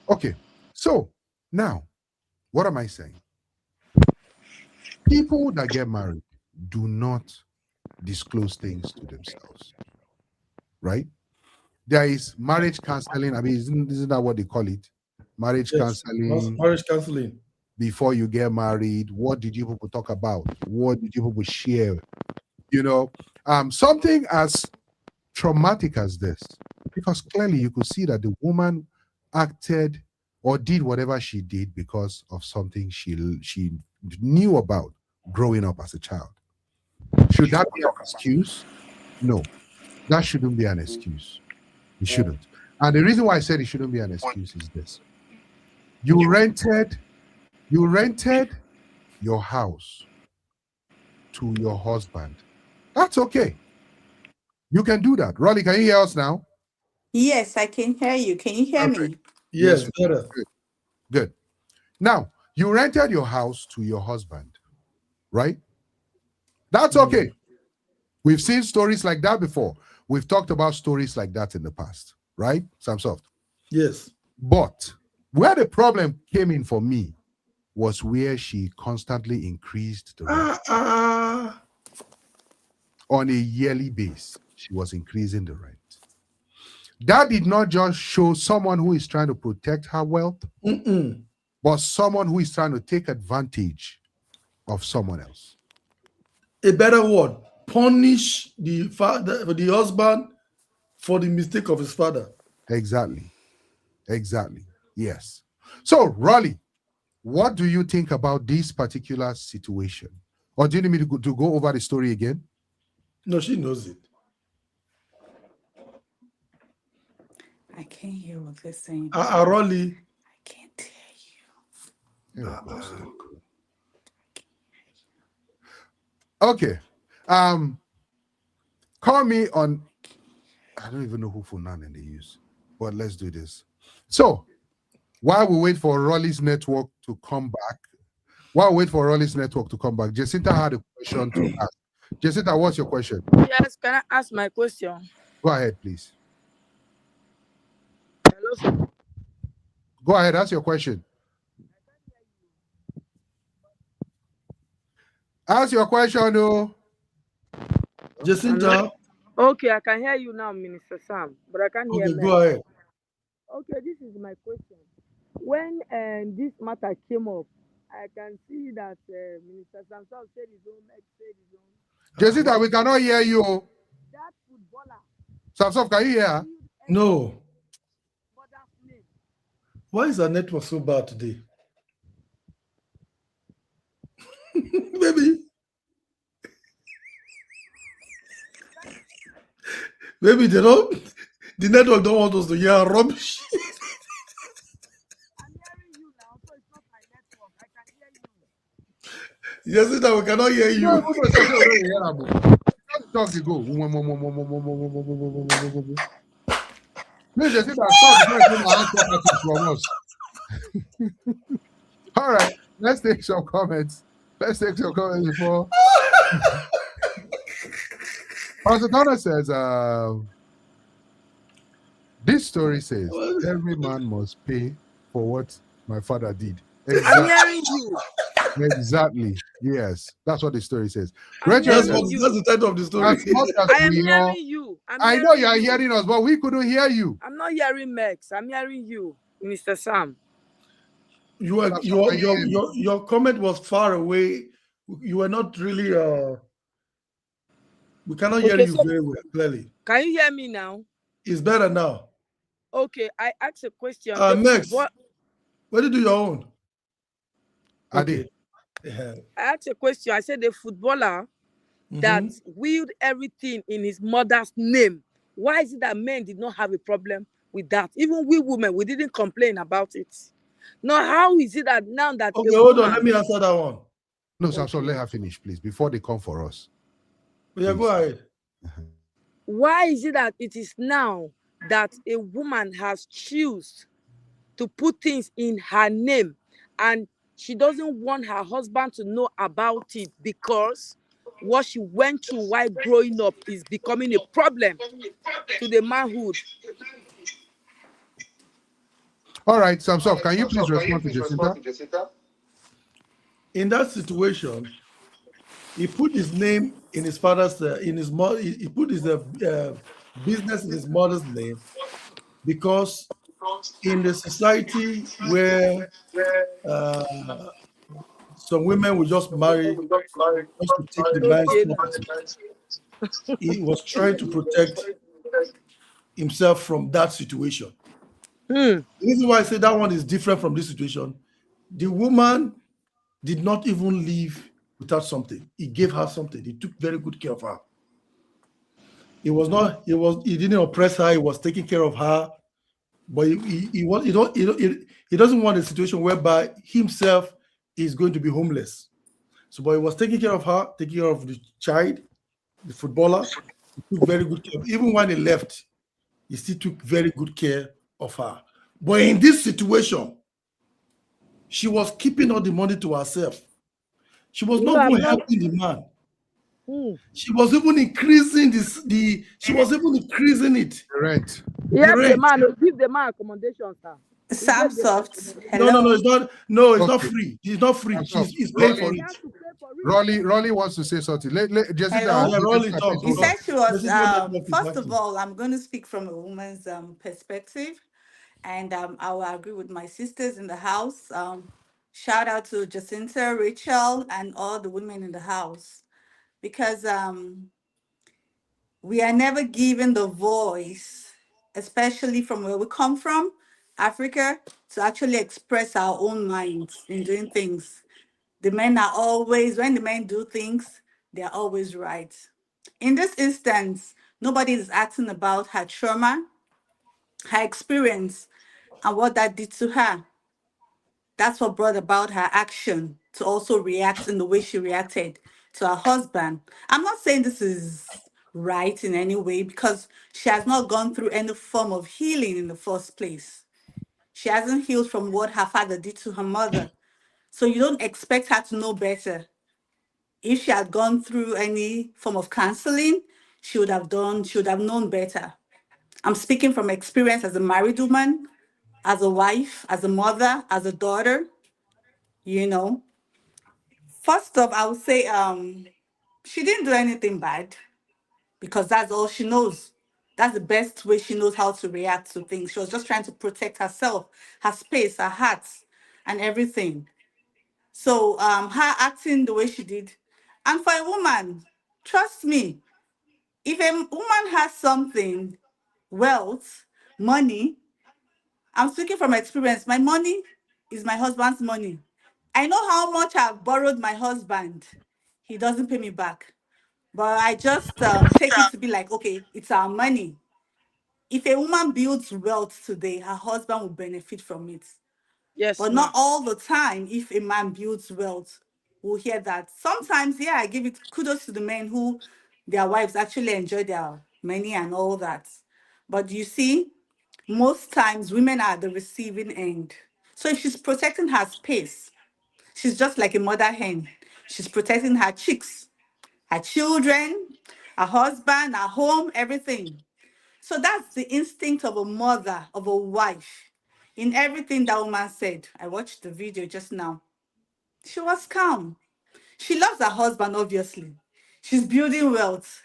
Okay, so now, what am I saying? People that get married do not disclose things to themselves, right? There is marriage counseling. I mean, isn't that what they call it? Marriage counseling. Marriage counseling. Before you get married, what did you people talk about? What did you people share? You know, something as traumatic as this, because clearly you could see that the woman acted or did whatever she did because of something she knew about growing up as a child. Should that be an excuse? No, that shouldn't be an excuse. It shouldn't. And the reason why I said it shouldn't be an excuse is this. You rented your house to your husband. That's okay. You can do that. Rolly, can you hear us now? Yes, I can hear you. Can you hear me? Yes, better. Good. Now, you rented your house to your husband, right? That's okay. We've seen stories like that before. We've talked about stories like that in the past, right, Samsoft? Yes. But where the problem came in for me was where she constantly increased the rent. On a yearly basis, she was increasing the rent. That did not just show someone who is trying to protect her wealth, but someone who is trying to take advantage of someone else. A better word, punish the father, the husband, for the mistake of his father. Exactly. Yes. So, Rolly, what do you think about this particular situation? Or do you need me to go over the story again? No, she knows it. I can't hear what they're saying. Rolly. I can't hear you. Okay. Call me on, I don't even know who Funan they use, but let's do this. So, while we wait for Rolly's network to come back, Jacinta had a question to ask. Jacinta, what's your question? Yes, can I ask my question? Go ahead, please. Hello, sir. Go ahead, ask your question. Ask your question, no. Jacinta. Okay, I can hear you now, Minister Sam, but I can't hear me. Go ahead. Okay, this is my question. When this matter came up, I can see that Minister Samson said his own, said his own. Jacinta, we cannot hear you. That footballer. Samson, can you hear? No. Why is our network so bad today? Maybe they don't. The network don't want us to hear rubbish. I'm hearing you now, so it's not my network. I can hear you. Yes, that we cannot hear you. Talk to go. Please, Jacinta, stop from us. All right, let's take some comments. Before. Pastor Donna says, this story says, every man must pay for what my father did. Exactly. I'm hearing you. Exactly. Yes, that's what the story says. That's the title of the story. I am hearing you. I know you are hearing us, but we couldn't hear you. I'm not hearing Mex. I'm hearing you, Mr. Sam. Your comment was far away. You were not really. We cannot hear you very well, clearly. Can you hear me now? It's better now. Okay, I asked a question. Next, where did you do your own? Okay. I asked a question. I said the footballer that willed everything in his mother's name. Why is it that men did not have a problem with that? Even we women, we didn't complain about it. Now, how is it that now that... Okay, hold on. Let me answer that one. No, Samson, let her finish, please, before they come for us. Yeah, go ahead. Why is it that it is now that a woman has chosen to put things in her name and she doesn't want her husband to know about it because what she went through while growing up is becoming a problem to the manhood? All right, Samson, can you please respond to Jacinta? In that situation, he put his name in his father's, he put his business in his mother's name because in the society where some women will just marry just to take the man's property, he was trying to protect himself from that situation. The reason why I say that one is different from this situation, the woman did not even leave without something. He gave her something. He took very good care of her. He didn't oppress her. He was taking care of her. But he doesn't want a situation whereby himself is going to be homeless. So, but he was taking care of her, taking care of the child, the footballer. He took very good care. Even when he left, he still took very good care of her. But in this situation, she was keeping all the money to herself. She was not even helping the man. She was even increasing she was even increasing it. The rent. Yes, the man will give the man accommodation, sir. Sam Soft. No, it's not. No, it's not free. It's not free. He's paying for it. Rolly wants to say something. Hello? Yeah, Rolly talk. You said she was, Jessica, first of all, I'm going to speak from a woman's perspective, and I will agree with my sisters in the house. Shout out to Jacinta, Rachel, and all the women in the house, because we are never given the voice, especially from where we come from, Africa, to actually express our own minds in doing things. The men are always, when the men do things, they're always right. In this instance, nobody is asking about her trauma, her experience, and what that did to her. That's what brought about her action to also react in the way she reacted to her husband. I'm not saying this is right in any way, because she has not gone through any form of healing in the first place. She hasn't healed from what her father did to her mother. So you don't expect her to know better. If she had gone through any form of counseling, she would have known better. I'm speaking from experience as a married woman, as a wife, as a mother, as a daughter, you know. First off, I would say she didn't do anything bad, because that's all she knows. That's the best way she knows how to react to things. She was just trying to protect herself, her space, her heart, and everything. So her acting the way she did. And for a woman, trust me, if a woman has something, wealth, money, I'm speaking from experience. My money is my husband's money. I know how much I've borrowed my husband. He doesn't pay me back. But I just take it to be like, okay, it's our money. If a woman builds wealth today, her husband will benefit from it. Yes, But not all the time. If a man builds wealth, we'll hear that. Sometimes, yeah, I give it kudos to the men who their wives actually enjoy their money and all that. But you see, most times women are the receiving end. So if she's protecting her space, she's just like a mother hen. She's protecting her chicks, her children, her husband, her home, everything. So that's the instinct of a mother, of a wife. In everything that woman said, I watched the video just now. She was calm. She loves her husband, obviously. She's building wealth.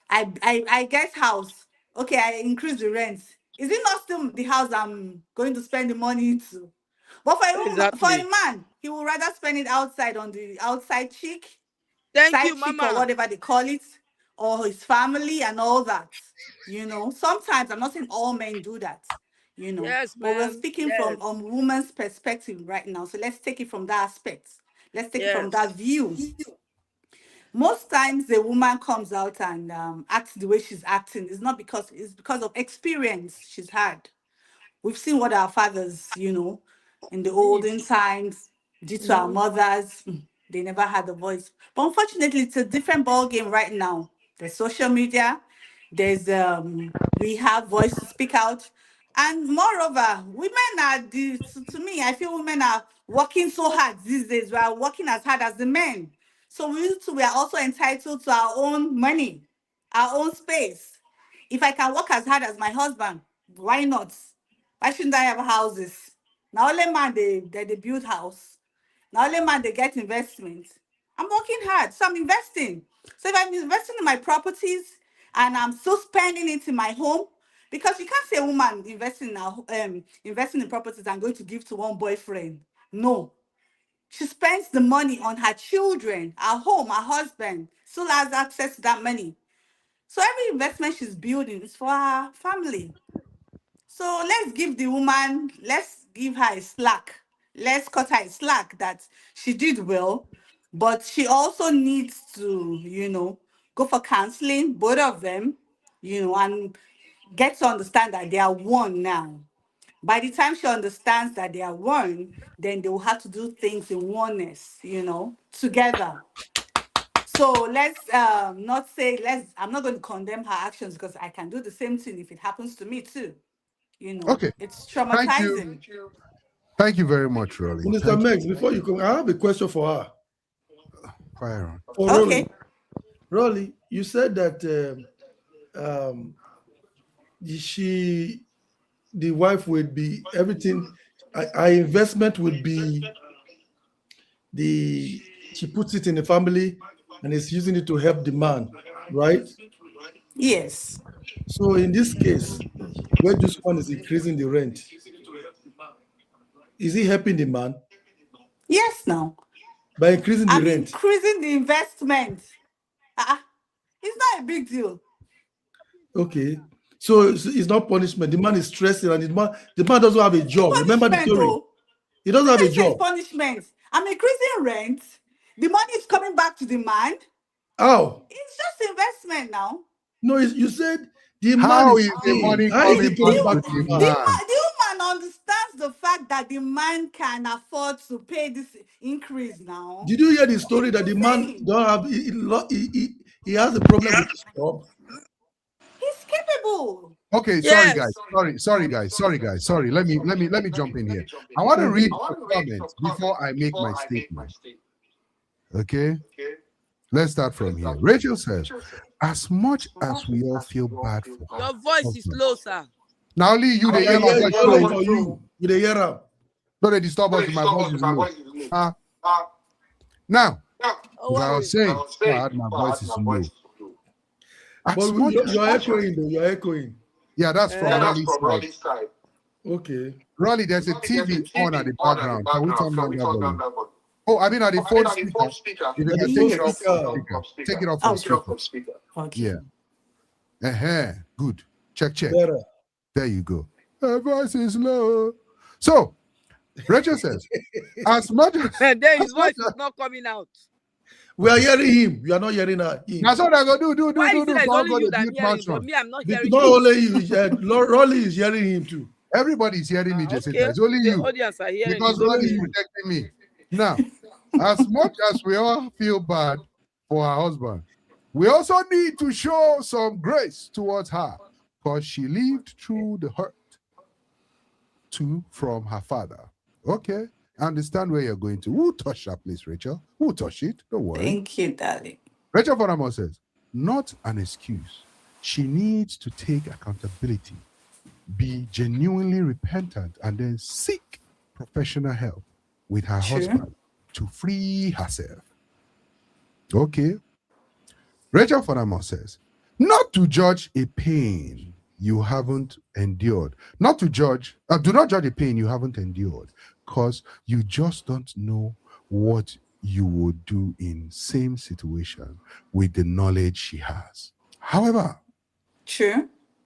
I get house. Okay, I increase the rent. Is it not still the house I'm going to spend the money into? But for a woman, for a man, he would rather spend it outside on the outside chick, Thank side you, chick, or Mama. whatever they call it, or his family and all that. You know, sometimes I'm not saying all men do that, you know, Yes, but we're ma'am. speaking from a woman's perspective right now. So let's take it from that aspect. Let's take it from that Yes. view. Most times the woman comes out and acts the way she's acting. It's because of experience she's had. We've seen what our fathers, you know, in the olden times did to our mothers. They never had a voice. But unfortunately, it's a different ball game right now. There's social media. There's we have voice to speak out. And moreover, women are to me, I feel women are working so hard these days. We are working as hard as the men. So we are also entitled to our own money, our own space. If I can work as hard as my husband, why not? Why shouldn't I have houses? Now only man they build house. Now only man they get investment. I'm working hard, so I'm investing. So if I'm investing in my properties and I'm still spending it in my home, because you can't say a woman investing in properties and going to give to one boyfriend. No, she spends the money on her children, her home, her husband, still has access to that money. So every investment she's building is for her family. So let's give her a slack. Let's cut her a slack that she did well, but she also needs to, go for counseling, both of them, and get to understand that they are one now. By the time she understands that they are one, then they will have to do things in oneness, together. So let's not say, I'm not going to condemn her actions because I can do the same thing if it happens to me too. Okay. It's Thank you. traumatizing. Thank you very much, Rolly. Minister Megs, before you come, I have a question for her. Fire on. For Okay. Rolly, you said that the wife would be everything. Our investment would be she puts it in the family and is using it to help the man, right? Yes. So in this case, where this one is increasing the rent, is he helping the man? Yes, now. By increasing the rent. Increasing the investment. It's not a big deal. Okay. So it's not punishment. The man is stressing and the man doesn't have a job. Remember the story. He doesn't have a job. Punishment. I'm increasing rent. The money is coming back to the man. How? It's just investment now. No, you said the man How is the money How is coming it coming back back to to the the man? The woman understands the fact that the man can afford to pay this increase now. Did you hear the story that the man don't have he has a problem with his job? He's capable. Okay, sorry guys. Sorry guys. Sorry. Let me jump in here. I want to read the comments before I make my statement. Okay? Let's start from here. Rachel says, as much as we all feel bad for her, your voice is low, sir. now only you the hear my voice. For you the hear am. Don't they disturb us? My voice is low. Now, as I was saying, my voice is low. But you're echoing though. You're echoing. Yeah, that's from Rolly's side. Okay. Rolly, there's a TV on at the background. Can we turn down that volume? Oh, I mean at the phone speaker. If you can take it off from speaker. Take it off from speaker. Okay. Yeah. Good. Check. Better. There you go. Her voice is low. So, Rachel says, as much as then his voice is not coming out. We are hearing him. You are not hearing him. That's what I go do. Why is it that only you that I'm hearing, but me, I'm not hearing Not him? only you, Rolly is hearing him too. Everybody's hearing me, Jacinta. Okay. It's only The you. audience are hearing Because him. Rolly is protecting me. Now, as much as we all feel bad for her husband, we also need to show some grace towards her because she lived through the hurt from her father. Okay, I understand where you're going to. Who touched that place, Rachel? Who touched it? Don't worry. Thank you, darling. Rachel Fonamo says, not an excuse. She needs to take accountability, be genuinely repentant, and then seek professional help with her husband to free herself. Okay. Rachel Fonamo says, not to judge a pain you haven't endured. Do not judge a pain you haven't endured, because you just don't know what you would do in same situation with the knowledge she has. However,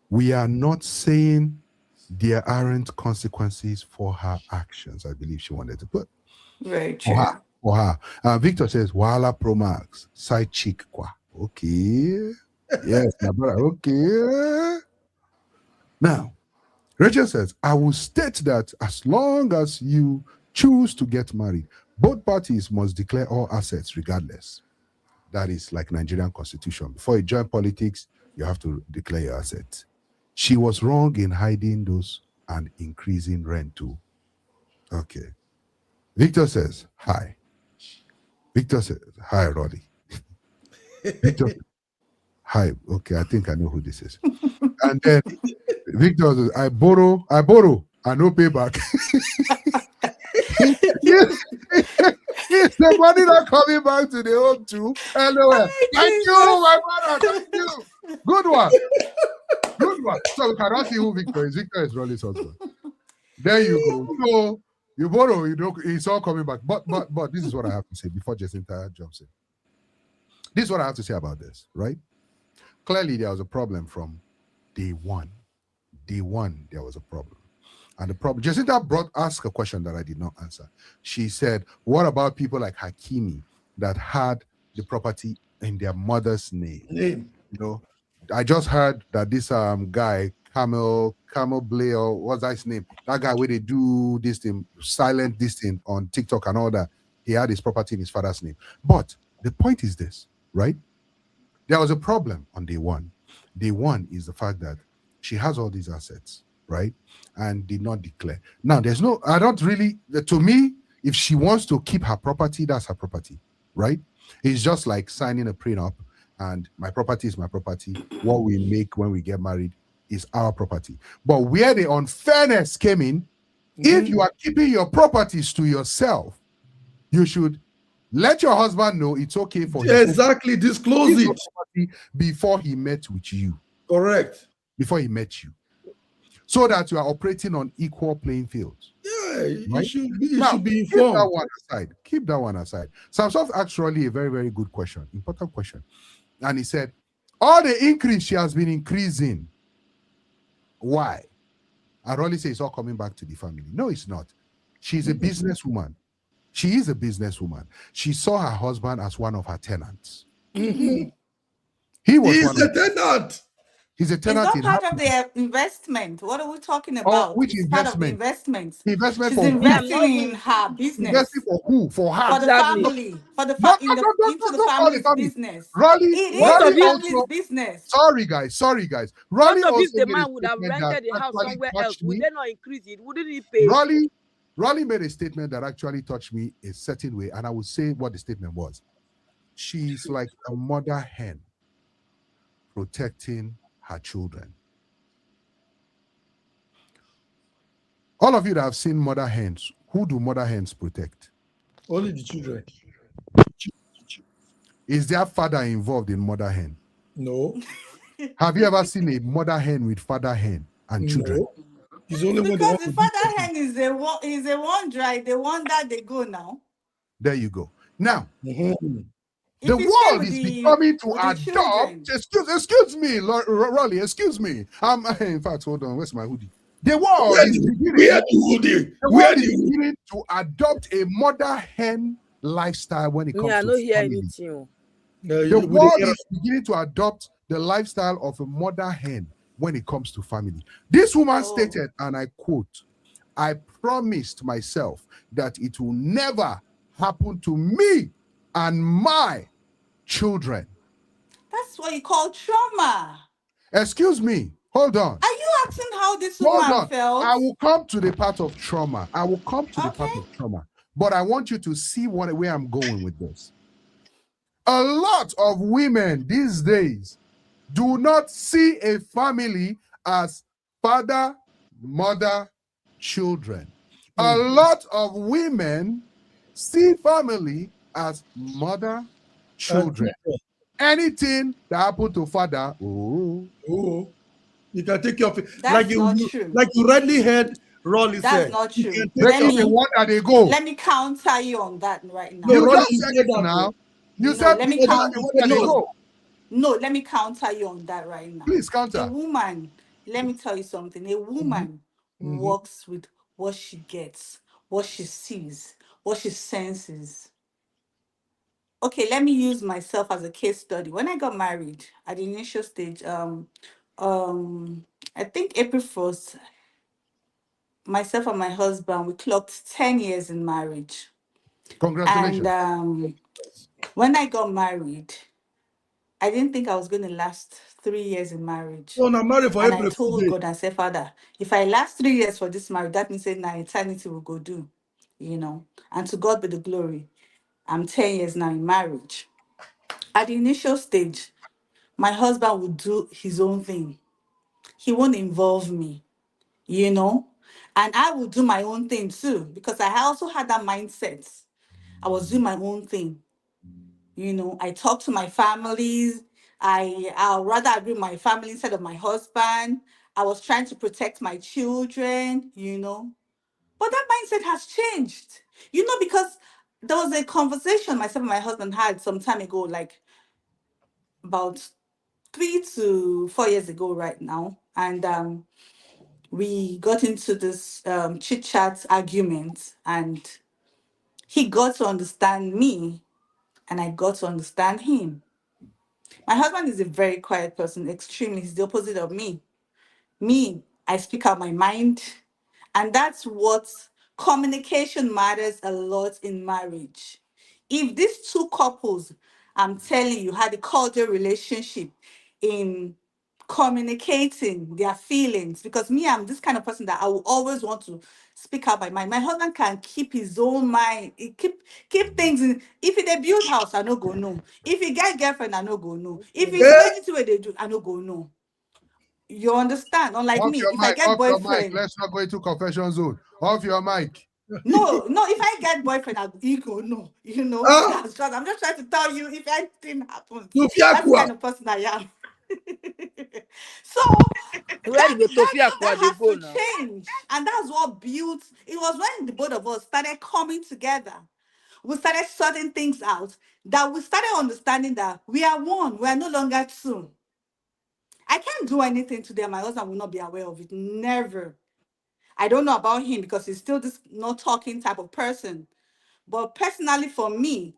we are not saying there aren't consequences for her actions, I believe she wanted to put. Very true. For her. Victor says, Wala Pro Max, side chick kwa. Okay. Yes, my brother. Okay. Now, Rachel says, I will state that as long as you choose to get married, both parties must declare all assets regardless. That is like Nigerian constitution. Before you join politics, you have to declare your assets. She was wrong in hiding those and increasing rent too. Okay. Victor says, hi. Victor says, hi, Roddy. Victor, hi. Okay, I think I know who this is. And then Victor says, I borrow, I no pay back. It's the money not coming back to the home too. Hello. Thank you, my brother. Thank you. Good one. So we cannot see who Victor is. Victor is Rolly's husband. There you go. So you borrow, it's all coming back. But this is what I have to say before Jacinta jumps in. This is what I have to say about this, right? Clearly, there was a problem from day one. day one, there was a problem. And the problem, Jacinta asked a question that I did not answer. She said, what about people like Hakimi that had the property in their mother's name? You know, I just heard that this guy, Camel Blair, what's that his name? That guy where they do this thing, silent this thing on TikTok and all that, he had his property in his father's name. But the point is this, right? There was a problem on day one. Day one is the fact that she has all these assets, right? And did not declare. Now, there's no, I don't really, to me, if she wants to keep her property, that's her property, right? It's just like signing a prenup, and my property is my property. What we make when we get married is our property. But where the unfairness came in, if you are keeping your properties to yourself, you should let your husband know it's okay for him exactly disclose it before he met with you. Correct. Before he met you, so that you are operating on equal playing fields. Yeah, right? should be informed. Keep that one aside. Keep that one aside. Samsung actually a very, very good question, important question. And he said, all the increase she has been increasing. Why? I only say it's all coming back to the family. No, it's not. She's a businesswoman. She is a businesswoman. She saw her husband as one of her tenants. He was a tenant. He's a tenant. It's not part of the investment. What are we talking about? Which it's investment? Part of the investment. Investment She's for investing in her business. Investing for who? For her. For the family. For the into the family's business. Raleigh, it is the family's business. Sorry, guys. Raleigh what also if the man would have rented the house somewhere else? Would they not increase it? Wouldn't he pay? Raleigh made a statement that actually touched me a certain way, and I will say what the statement was. She's like a mother hen protecting her children. All of you that have seen mother hens, who do mother hens protect? Only the children. Is their father involved in mother hen? No. Have you ever seen a mother hen with father hen and children? It's only because the father hen is the one dry, the one that they go now. There you go. Now, the world is becoming to adopt. Excuse me, Raleigh. Excuse me. In fact, hold on. Where's my hoodie? The world is beginning to adopt a mother hen lifestyle when it comes to family. The world is beginning to adopt the lifestyle of a mother hen when it comes to family. This woman stated, and I quote, "I promised myself that it will never happen to me and my children." That's what you call trauma. Excuse me. Hold on. Are you asking how this woman felt? I will come to the part of trauma. But I want you to see where I'm going with this. A lot of women these days do not see a family as father, mother, children. A lot of women see family as mother, children. Anything that happened to father, you can take your that's not true. Like you rightly heard Rolly that's said. Not true. Let me counter you on that right now. You just said it now. You said let me counter. No, let me counter you on that right now. Please counter. A woman, let me tell you something. A woman works with what she gets, what she sees, what she senses. Okay, let me use myself as a case study. When I got married at the initial stage, I think April 1st, myself and my husband, we clocked 10 years in marriage. Congratulations. And when I got married, I didn't think I was going to last 3 years in marriage. So I'm married for April. I told God, I said, Father, if I last 3 years for this marriage, that means that eternity will go do, And to God be the glory. I'm 10 years now in marriage. At the initial stage, my husband would do his own thing. He won't involve me, and I will do my own thing too, because I also had that mindset. I was doing my own thing. I talk to my families. I'll rather agree with my family instead of my husband. I was trying to protect my children, But that mindset has changed, because there was a conversation myself and my husband had some time ago, like about 3 to 4 years ago right now. And we got into this chit-chat argument, and he got to understand me and I got to understand him. My husband is a very quiet person, extremely. He's the opposite of me. Me, I speak out my mind. And that's what communication matters a lot in marriage. If these two couples, I'm telling you, had a cordial relationship in communicating their feelings, because me, I'm this kind of person that I will always want to speak out my mind. My husband can keep his own mind, keep things in. If he build house, I no go no. If he get girlfriend, I no go no. If he do anything where they do, I no go no. You understand? Unlike Off me, your if I mic, get off your mic. boyfriend, Let's not go into confession zone. Off your mic. no, if I get boyfriend, I'll ego, no, that's just, I'm just trying to tell you if anything happens, that's the kind of person I am. So Where the Tofia that they has go to now? change. And that's what built it was when the both of us started coming together. We started sorting things out, that we started understanding that we are one, we are no longer two. I can't do anything today, my husband will not be aware of it. Never. I don't know about him because he's still this not talking type of person. But personally, for me,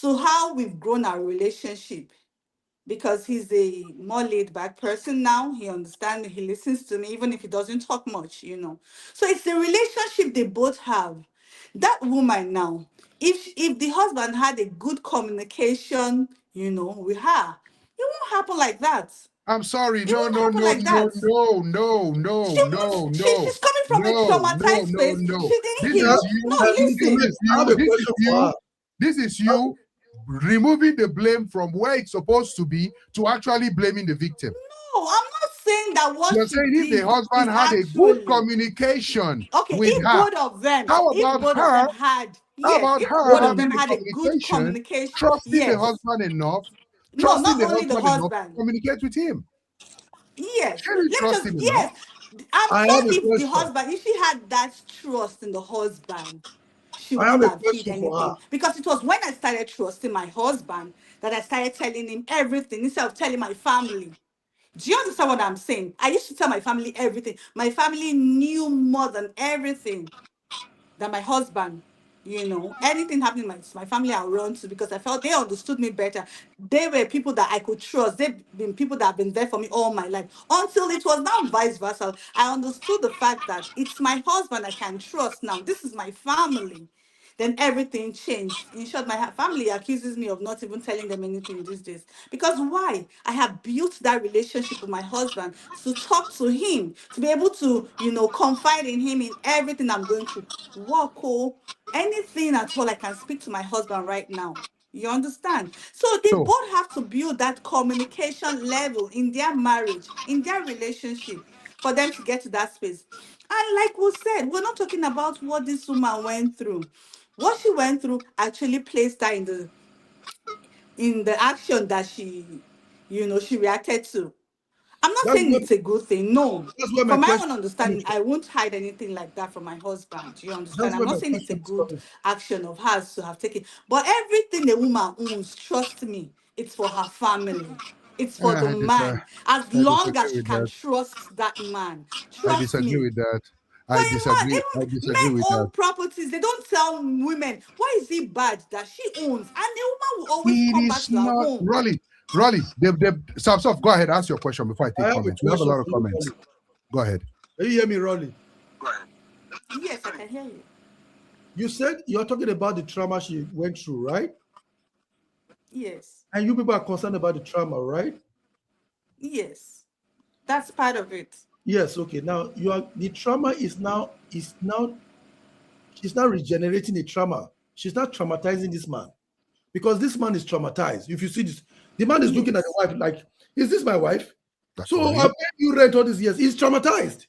to how we've grown our relationship, because he's a more laid back person now, he understands me, he listens to me, even if he doesn't talk much, So it's the relationship they both have. That woman now, if the husband had a good communication, with her, it won't happen like that. I'm sorry. It No, won't no, happen no, like no, that. no, no, no, She won't. no, no, She's coming from a no, no, traumatized no, space. no. She didn't This heal. is No, you. This listen. is you. This is you. This is you removing the blame from where it's supposed to be to actually blaming the victim. No, I'm not saying that what You're she saying if the did husband is had a good actually communication okay. with If her, both of them, how if about both of her? them had, How yes, about if her both of having them the had a good communication, communication, trusting the yes. husband enough, No, trusting not the only the husband enough to husband. communicate with him? Yes. She didn't Let me trust just, him enough. yes. I'm I sure have a if the question. husband, if she had that trust in the husband, she I have wouldn't a have hid question for her. anything. Because it was when I started trusting my husband that I started telling him everything instead of telling my family. Do you understand what I'm saying? I used to tell my family everything. My family knew more than everything than my husband. Anything happening in my family I run to because I felt they understood me better. They were people that I could trust. They've been people that have been there for me all my life. Until it was now vice versa. I understood the fact that it's my husband I can trust now. This is my family. Then everything changed. In short, my family accuses me of not even telling them anything these days. Because why? I have built that relationship with my husband to talk to him, to be able to, confide in him in everything I'm going through. Walk, anything at all, I can speak to my husband right now. You understand? So they So, both have to build that communication level in their marriage, in their relationship, for them to get to that space. And like we said, we're not talking about what this woman went through. What she went through actually placed her in the action that she reacted to. I'm not That's saying where it's a good thing. No. my From my question own is coming understanding, from. I won't hide anything like that from my husband. You understand? That's I'm where not my saying it's a question is good coming from. action of hers to have taken. But everything a woman owns, trust me, it's for her family. It's for the I man. As long disagree as she with can that. trust that man. I Trust disagree me. with that. For I a man, disagree. I even disagree men with that. own properties. They don't tell women, why is it bad that she owns? And the woman will always It come back is to her not home. Rolly. Stop. Go ahead. Ask your question before I I take have a comments. We have a question lot of for you, comments. Rolly. Go ahead. Can you hear me, Rolly? Yes, I can hear you. You said you're talking about the trauma she went through, right? Yes. And you people are concerned about the trauma, right? Yes. That's part of it. Yes. Okay. Now the trauma is now she's now regenerating the trauma. She's not traumatizing this man because this man is traumatized. If you see this, the man is looking at the wife like, "Is this my wife?" So I paid you rent all these years. He's traumatized.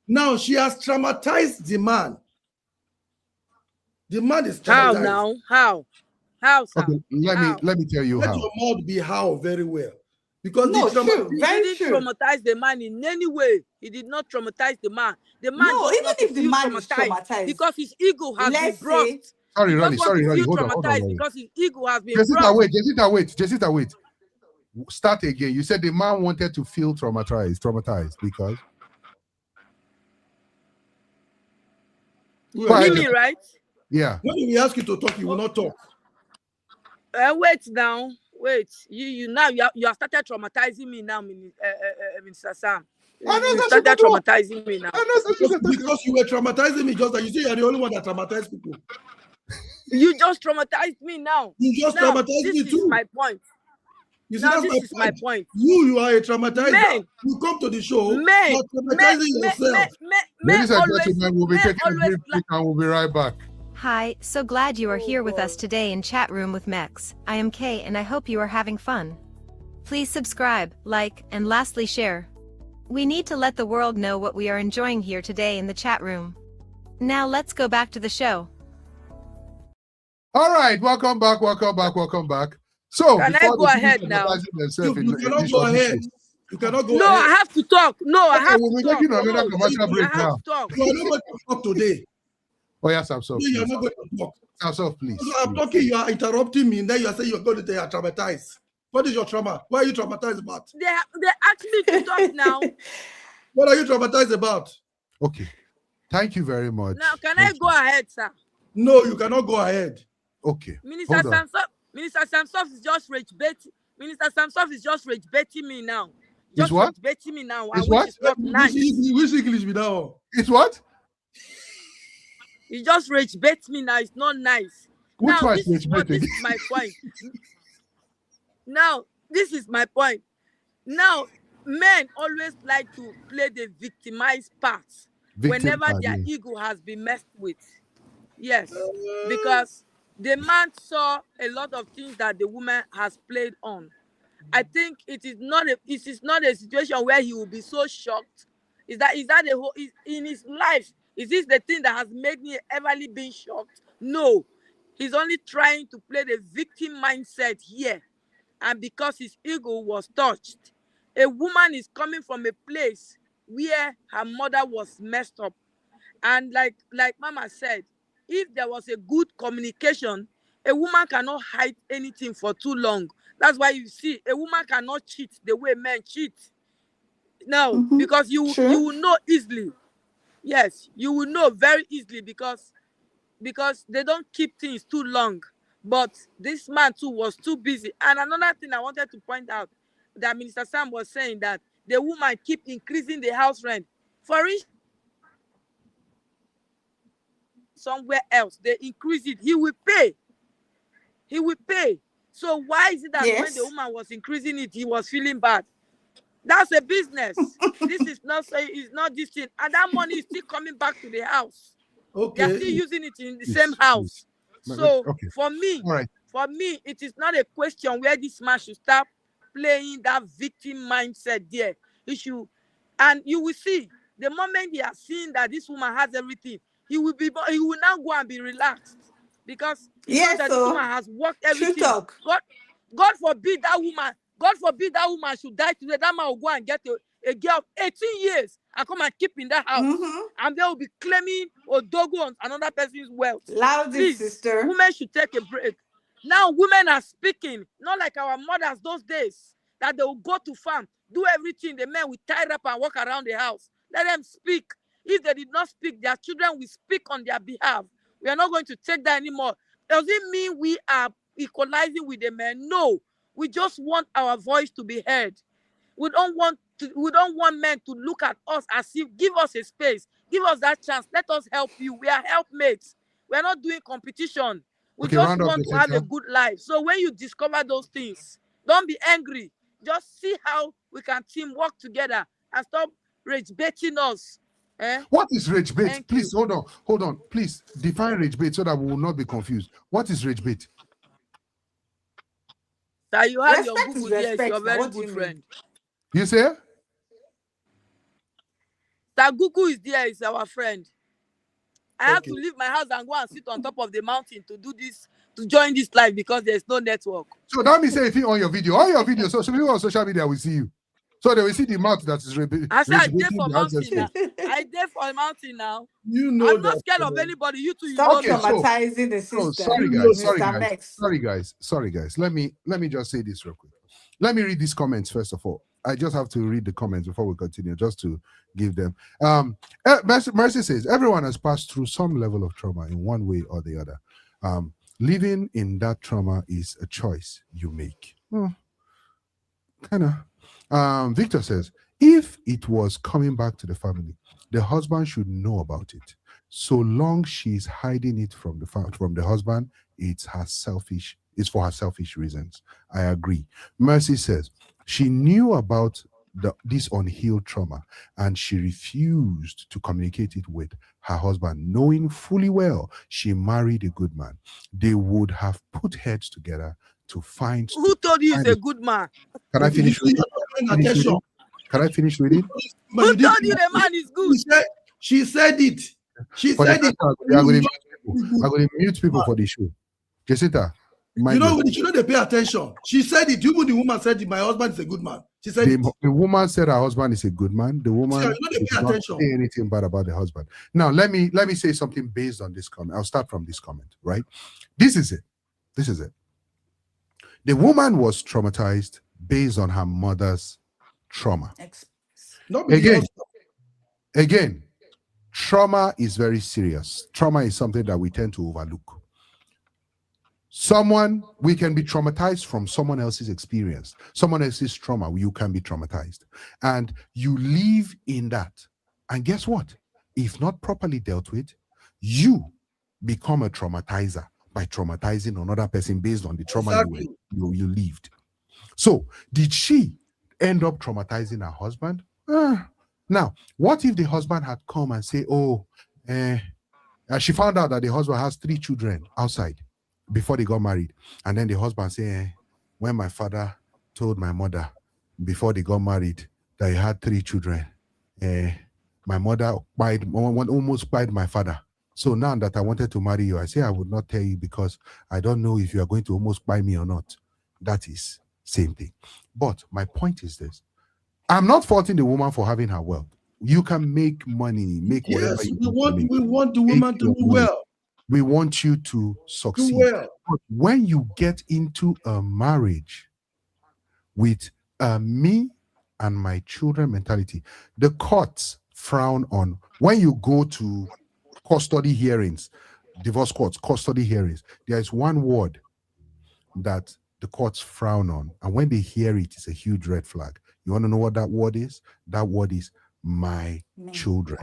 Now she has traumatized the man. The man is How traumatized. now? How? How, sir? Okay, let me tell you Let how. your mouth be how very well. Because No, the trauma true. He Very didn't true. traumatize the man in any way. He did not traumatize the man. The man No, just even want to if the feel man is traumatized traumatized, because his ego has been let's say, brushed. Sorry, He Rolly. just want to Rolly. feel Hold on, traumatized Rolly. because his ego has been Jessica, brushed. wait. Start again. You said the man wanted to feel traumatized because Mimi, right? Yeah. When we ask you to talk, you will not talk. Wait now. Wait. You now you have started traumatizing me now, Mr. Sam. You started traumatizing me now. Because you were traumatizing me, just that you say you're the only one that traumatized people. You just traumatized me now. You just traumatized me too. This is my point. You see, now that's this is my point. You are a traumatizer. Men, you come to the show, men, you're traumatizing yourself. Ladies and gentlemen, we'll be taking a brief break and we'll be right back. Hi, so glad you are here with us today in Chat Room with Mex. I am Kay and I hope you are having fun. Please subscribe, like, and lastly share. We need to let the world know what we are enjoying here today in the chat room. Now let's go back to the show. All right, welcome back. So can I go ahead now? You cannot go ahead. You cannot go no, ahead. I have to talk. No, I have we'll to be talk. making another commercial break now. You are not going to talk today. Oh, yes, I'm sorry. You are not going to talk. I'm sorry, please. So I'm talking, you are interrupting me, and then you are saying you're going to say you're traumatized. What is your trauma? What are you traumatized about? They asked me to talk now. What are you traumatized about? Okay. Thank you very much. Now, can I go ahead, sir? No, you cannot go ahead. Okay. Minister Samsoff is just rage baiting. Minister Samsoff is just rage baiting me now. Just rage baiting me now. It's what? Which is not nice. Which English be now? It's what? He just rage bait me now. It's not nice. Which now, one this is my point. Now, this is my point. Now, men always like to play the victimized part whenever their ego has been messed with. Yes, because the man saw a lot of things that the woman has played on. I think it is not a situation where he will be so shocked. Is that the whole in his life? Is this the thing that has made me everly been shocked? No, he's only trying to play the victim mindset here, and because his ego was touched, a woman is coming from a place where her mother was messed up, and like Mama said, if there was a good communication, a woman cannot hide anything for too long. That's why you see a woman cannot cheat the way men cheat. No, because you will know easily. Yes, you will know very easily because they don't keep things too long. But this man too was too busy. And another thing I wanted to point out that Minister Sam was saying that the woman keep increasing the house rent. For instance, somewhere else they increase it, he will pay. So why is it that when the woman was increasing it, he was feeling bad? That's a business. This is not saying it's not this thing, and that money is still coming back to the house. Okay, they're still using it in the same house. So for me, it is not a question where this man should start playing that victim mindset there. He should, and you will see the moment he has seen that this woman has everything, he will now go and be relaxed because he knows that this woman has worked everything. God forbid that woman should die today. That man will go and get a girl of 18 years and come and keep in that house. And they will be claiming Odogo on another person's wealth. Please, sister. Women should take a break. Now women are speaking, not like our mothers those days, that they will go to farm, do everything. The men will tie up and walk around the house. Let them speak. If they did not speak, their children will speak on their behalf. We are not going to take that anymore. Does it mean we are equalizing with the men? No. We just want our voice to be heard. We don't want men to look at us as if give us a space, give us that chance, let us help you. We are helpmates. We are not doing competition. We just want to have a good life. So when you discover those things, don't be angry. Just see how we can team work together and stop rage baiting us. What is rage bait? Please hold on. Please define rage bait so that we will not be confused. What is rage bait? That you have your Google, yes, your very good friend. You say? That Google is there, is our friend. I have to leave my house and go and sit on top of the mountain to do this, to join this live because there's no network. So that means if you on your video, so people on social media will see you. So they will see the mouth that is I said I did for mountain now. I did for a mountain now. You know I'm not scared of anybody. You two, you stop traumatizing the system. Sorry guys. Let me just say this real quick. Let me read these comments first of all. I just have to read the comments before we continue, just to give them. Mercy says, everyone has passed through some level of trauma in one way or the other. Living in that trauma is a choice you make. Victor says, if it was coming back to the family, the husband should know about it. So long she's hiding it from the husband, it's for her selfish reasons. I agree. Mercy says, she knew about this unhealed trauma and she refused to communicate it with her husband, knowing fully well she married a good man. They would have put heads together to find. Who told you he's a good man? Can I finish reading? Can I finish reading? Who told you the man is good? She said it. She said it. I'm going to mute people for the show. Jessica, you know they pay attention. She said it. Even the woman said, "My husband is a good man." She said the woman said her husband is a good man. The woman did not say anything bad about the husband. Now let me say something based on this comment. I'll start from this comment. Right? This is it. The woman was traumatized based on her mother's trauma. Again, trauma is very serious. Trauma is something that we tend to overlook. We can be traumatized from someone else's experience, someone else's trauma. You can be traumatized and you live in that. And guess what? If not properly dealt with, you become a traumatizer by traumatizing another person based on the trauma you lived. So did she end up traumatizing her husband? Now, what if the husband had come and say, she found out that the husband has 3 children outside before they got married. And then the husband said, when my father told my mother before they got married that he had 3 children, my mother almost spied my father. So now that I wanted to marry you, I say I would not tell you because I don't know if you are going to almost buy me or not. That is same thing. But my point is this. I'm not faulting the woman for having her wealth. You can make money, make whatever you want. We want the woman to do well. We want you to succeed. Do well. But when you get into a marriage with me and my children mentality, the courts frown on when you go to custody hearings, divorce courts, custody hearings. There is one word that the courts frown on, and when they hear it, it's a huge red flag. You want to know what that word is? That word is my children.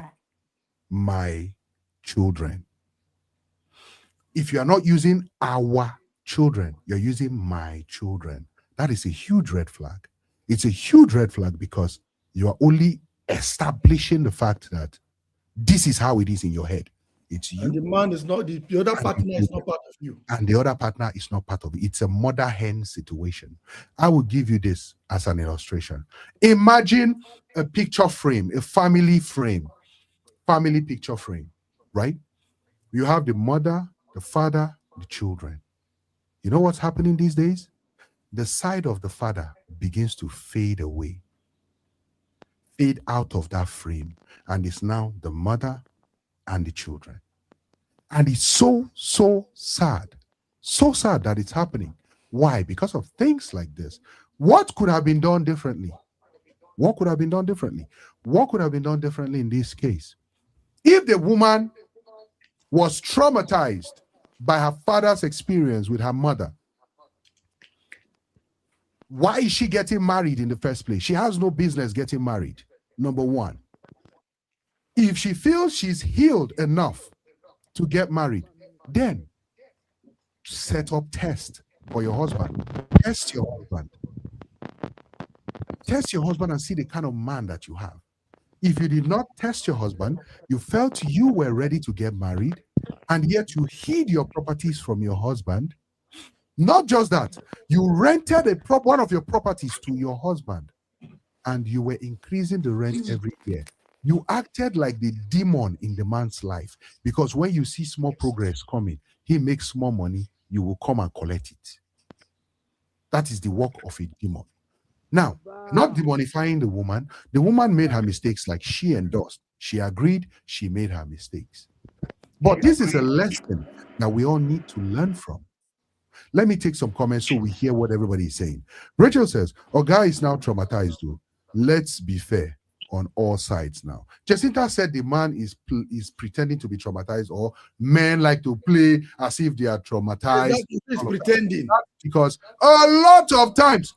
My children. If you are not using our children, you're using my children. That is a huge red flag. It's a huge red flag because you are only establishing the fact that this is how it is in your head. It's you. And the man is not, the other partner is not part of you. And the other partner is not part of it. It's a mother-hen situation. I will give you this as an illustration. Imagine a picture frame, a family picture frame, right? You have the mother, the father, the children. You know what's happening these days? The side of the father begins to fade away, fade out of that frame, and it's now the mother and the children. And it's so sad that it's happening. Why? Because of things like this. What could have been done differently? What could have been done differently? What could have been done differently in this case? If the woman was traumatized by her father's experience with her mother, why is she getting married in the first place? She has no business getting married, number one. If she feels she's healed enough to get married, then set up tests for your husband. Test your husband. Test your husband and see the kind of man that you have. If you did not test your husband, you felt you were ready to get married, and yet you hid your properties from your husband. Not just that, you rented one of your properties to your husband, and you were increasing the rent every year. You acted like the demon in the man's life, because when you see small progress coming, he makes more money, you will come and collect it. That is the work of a demon. Now, not demonifying the woman. The woman made her mistakes like she endorsed. She agreed, she made her mistakes. But this is a lesson that we all need to learn from. Let me take some comments so we hear what everybody is saying. Rachel says, Oga is now traumatized, though. let's be fair on all sides now. Jacinta said the man is pretending to be traumatized, or men like to play as if they are traumatized. He's pretending. Because a lot of times,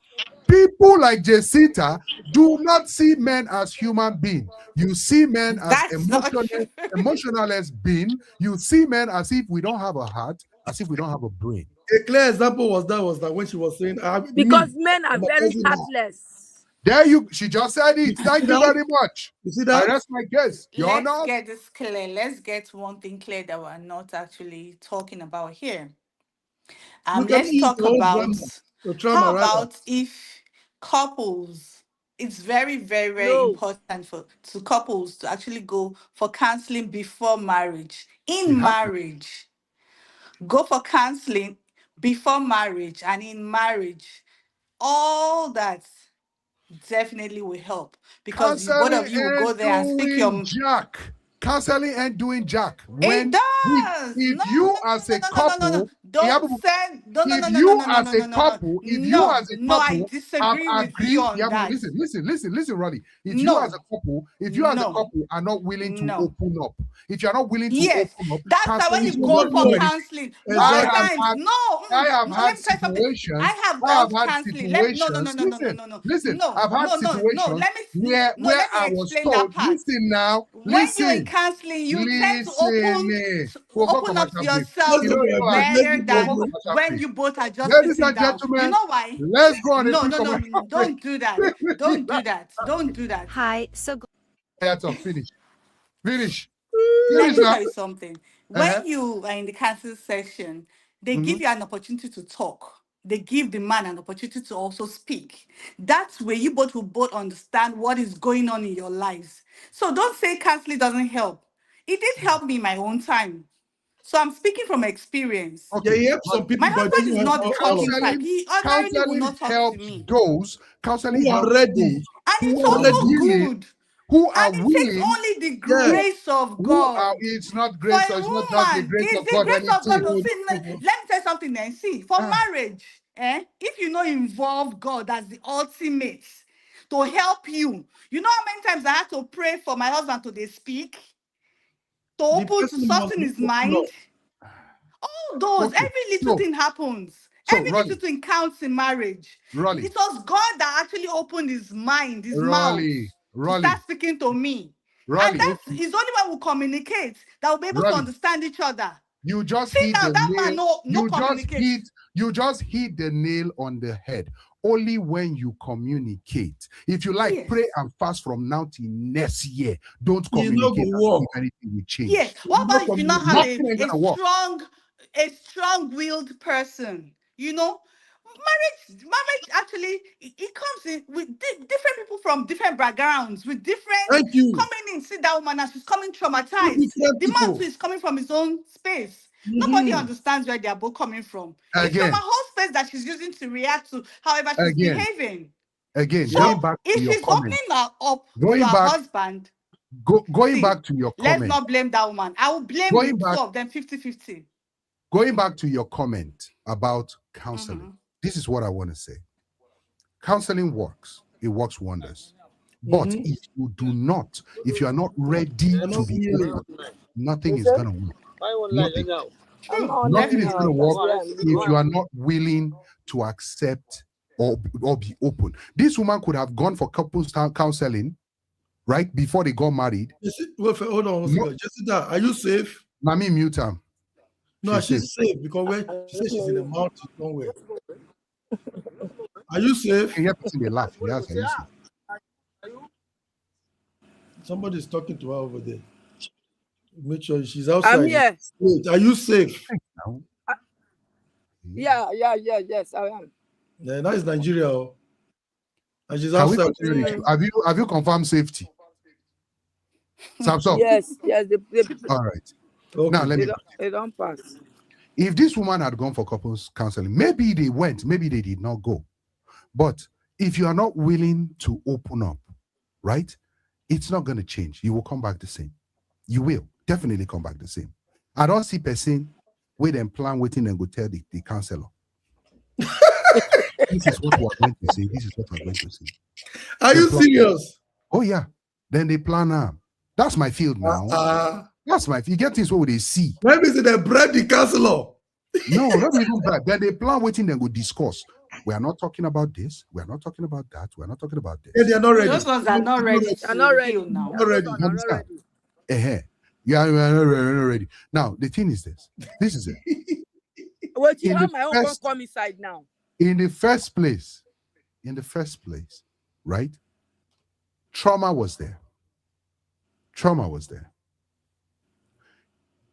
people like Jacinta do not see men as human beings. You see men as emotionless being. You see men as if we don't have a heart, as if we don't have a brain. A clear example was that when she was saying, because men are very heartless. There she just said it. Thank you very much. You see that? I rest my case. Let's get this clear. Let's get one thing clear that we're not actually talking about here. Let's talk about how about if couples, it's very, very, very important to couples to actually go for counseling before marriage. In marriage, go for counseling before marriage, and in marriage, all that definitely will help, because both of you will go there and speak your counseling and doing jack. When it does. If you as a couple, I disagree with you on that. Listen, Ronnie. If you as a couple are not willing to open up, if you're not willing to open up, that's why when you go for counseling, most times, I have had situations. I have counseling. Listen, I've had situations where I was told, listen now, when you're in counseling, you tend to open up yourself better than when you both are just sitting down. You know why? Let's go on. No, don't do that. Don't do that. Hi, so finish. Let me tell you something. When you are in the counseling session, they give you an opportunity to talk. They give the man an opportunity to also speak. That's where you both will understand what is going on in your lives. So don't say counseling doesn't help. It did help me in my own time. So I'm speaking from experience. Okay. Yeah, some people, my husband is not the talking type. He ordinarily will not talk to me. Counseling are ready. And it's also good. It takes only the grace of God. It's not grace, for a it's woman, not the grace it's of the God. Grace of God. Let me tell you something then. See, for marriage, if you not involve God as the ultimate to help you, you know how many times I had to pray for my husband to speak, to open to soften his mind. All those, every little thing happens. Every little thing counts in marriage. It was God that actually opened his mind, his mouth, to start speaking to me. And that's his only way we communicate, that we'll be able to understand each other. You just see now that man no communicate. You just hit the nail on the head. Only when you communicate. If you like, pray and fast from now till next year. Don't communicate. Anything will change. Yes. What about if you not have a strong-willed person? You know, marriage actually it comes in with different people from different backgrounds, with different coming in. See that woman as she's coming traumatized. The man too is coming from his own space. Nobody understands where they are both coming from. It's from her whole space that she's using to react to however she's behaving. So going back to your she's comment, opening her up to her husband. Going back to your comment. Let's not blame that woman. I will blame the two of them 50-50. Going back to your comment about counseling, this is what I want to say. Counseling works. It works wonders. But if you are not ready to be open, nothing is going to work. Nothing is going to work if you are not willing to accept or be open. This woman could have gone for couples counseling, right, before they got married. Hold on. Jessica, are you safe? Let me mute her. No, she's safe because when she says she's in the mountain somewhere. Are you safe? You have to see the laugh. Yes, are you safe? Somebody's talking to her over there. Make sure she's outside. I'm here. Wait, are you safe? Yes, I am. Yeah, that is Nigeria. And she's outside. Have you confirmed safety? Samsung? Yes. All right. Okay. Now let me. They don't pass. If this woman had gone for couples counseling, maybe they went, maybe they did not go. But if you are not willing to open up, right, it's not going to change. You will come back the same. You will definitely come back the same. I don't see person wait and plan waiting and go tell the counselor. This is what we're going to say. This is what we're going to say. Are you serious? Oh yeah. Then they plan. That's my field now. That's my. You get things what they see. Maybe it's the bread the counselor. No, not even that. Then they plan waiting. Then we discuss. We are not talking about this. We are not talking about that. We are not talking about this. Yeah, they are not ready. Those ones are not ready. They're not ready now. Not ready. Yeah, we are not ready. Now the thing is this. This is it. Wait, you have my own come inside now. In the first place, right? Trauma was there.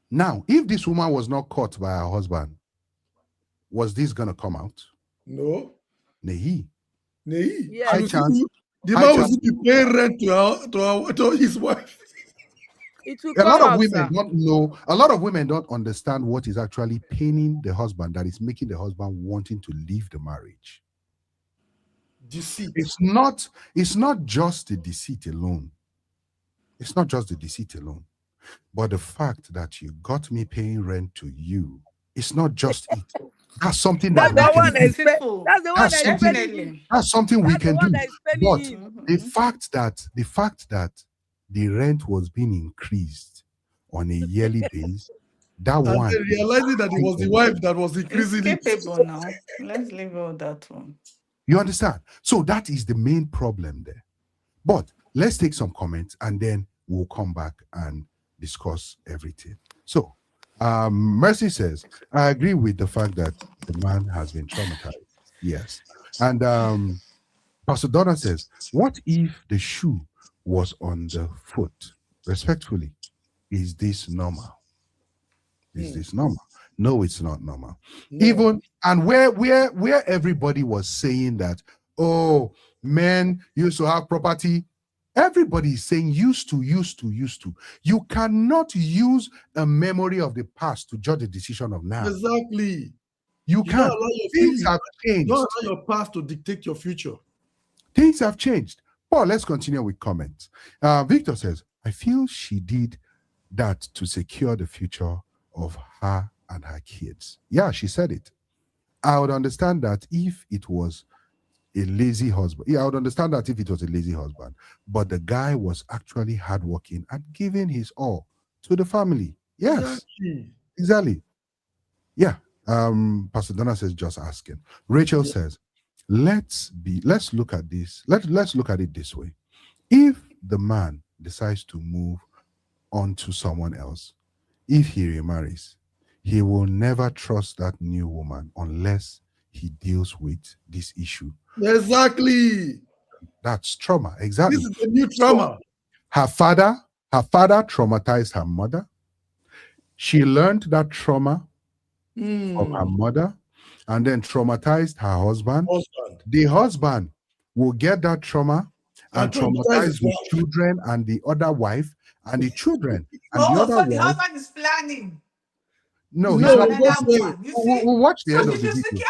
Now, if this woman was not caught by her husband, was this gonna come out? No. Nahi. Yeah. The man was paying rent to his wife. A lot of women don't know. A lot of women don't understand what is actually paining the husband, that is making the husband wanting to leave the marriage. Deceit. It's not just the deceit alone. It's not just the deceit alone, but the fact that you got me paying rent to you. It's not just it. That's something that's that the one we can do. That's something we can do. But the fact that the rent was being increased on a yearly basis, that and one. then realizing that it was the wife that was increasing it. Capable now. Let's leave all that one. You understand? So that is the main problem there. But let's take some comments and then we'll come back and discuss everything. So Mercy says, I agree with the fact that the man has been traumatized. Yes. And Pastor Donna says, what if the shoe was on the foot? Respectfully, is this normal? Is this normal? No, it's not normal. No. Even and where everybody was saying that, oh, men used to have property. Everybody is saying used to. You cannot use a memory of the past to judge the decision of now. Exactly. You can't. Things have changed. Don't allow your past to dictate your future. Things have changed. Paul, let's continue with comments. Victor says, I feel she did that to secure the future of her and her kids. Yeah, she said it. I would understand that if it was a lazy husband. Yeah, I would understand that if it was a lazy husband. But the guy was actually hardworking and giving his all to the family. Yes, exactly. Yeah. Pastor Donna says, just asking. Rachel says, let's look at this. Let's look at it this way. If the man decides to move on to someone else, if he remarries, he will never trust that new woman unless he deals with this issue. Exactly. That's trauma. Exactly. This is the new trauma. Her father traumatized her mother. She learned that trauma from her mother and then traumatized her husband. The husband will get that trauma and traumatize the children and the other wife and the children and the other wife. The husband is planning. No, he's not. We'll watch the end of the video.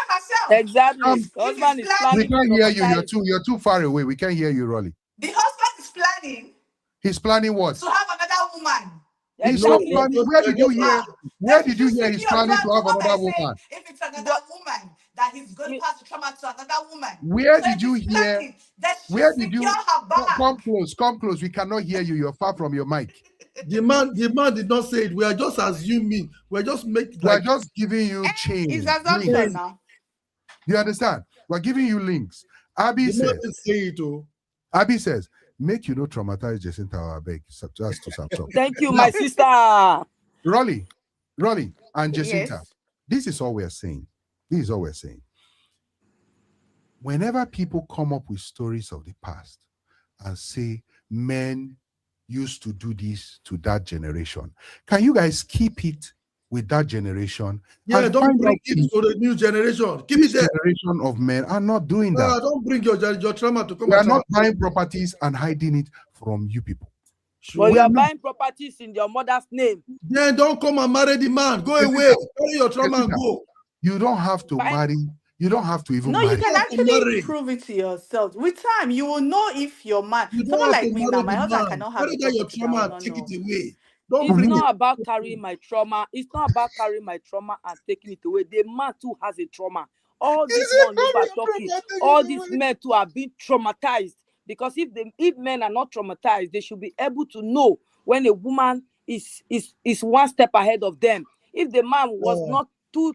Exactly. The husband is planning. We can't hear you. You're too far away. We can't hear you, Rolly. The husband is planning. He's planning what? To have another woman. He's not planning. Where did you hear? Where did you hear he's planning to have another woman? If it's another woman, that he's going to pass the trauma to another woman. Where did you hear? Where did you? Come close. We cannot hear you. You're far from your mic. The man did not say it. We are just assuming. We're just making. We're just giving you change. It's assumption now. You understand? We're giving you links. Abby says, make you no traumatize Jacinta or beg. Just to some talk. Thank you, my sister. Rolly, and Jacinta. Yes. This is all we're saying. Whenever people come up with stories of the past and say men used to do this to that generation, can you guys keep it with that generation? Yeah, don't bring it to the new generation. Keep it there. Generation of men are not doing that. Don't bring your trauma to come. We are not buying properties and hiding it from you people. But you are buying properties in your mother's name. Then don't come and marry the man. Go away. Carry your trauma and go. You don't have to marry. You don't have to even marry. You can actually prove it to yourself. With time, you will know if your man. Someone like me now, my husband cannot have your trauma and take it away. It's not about carrying my trauma. It's not about carrying my trauma and taking it away. The man too has a trauma. all this one over talking, all these men too have been traumatized. Because if men are not traumatized, they should be able to know when a woman is one step ahead of them. If the man was not too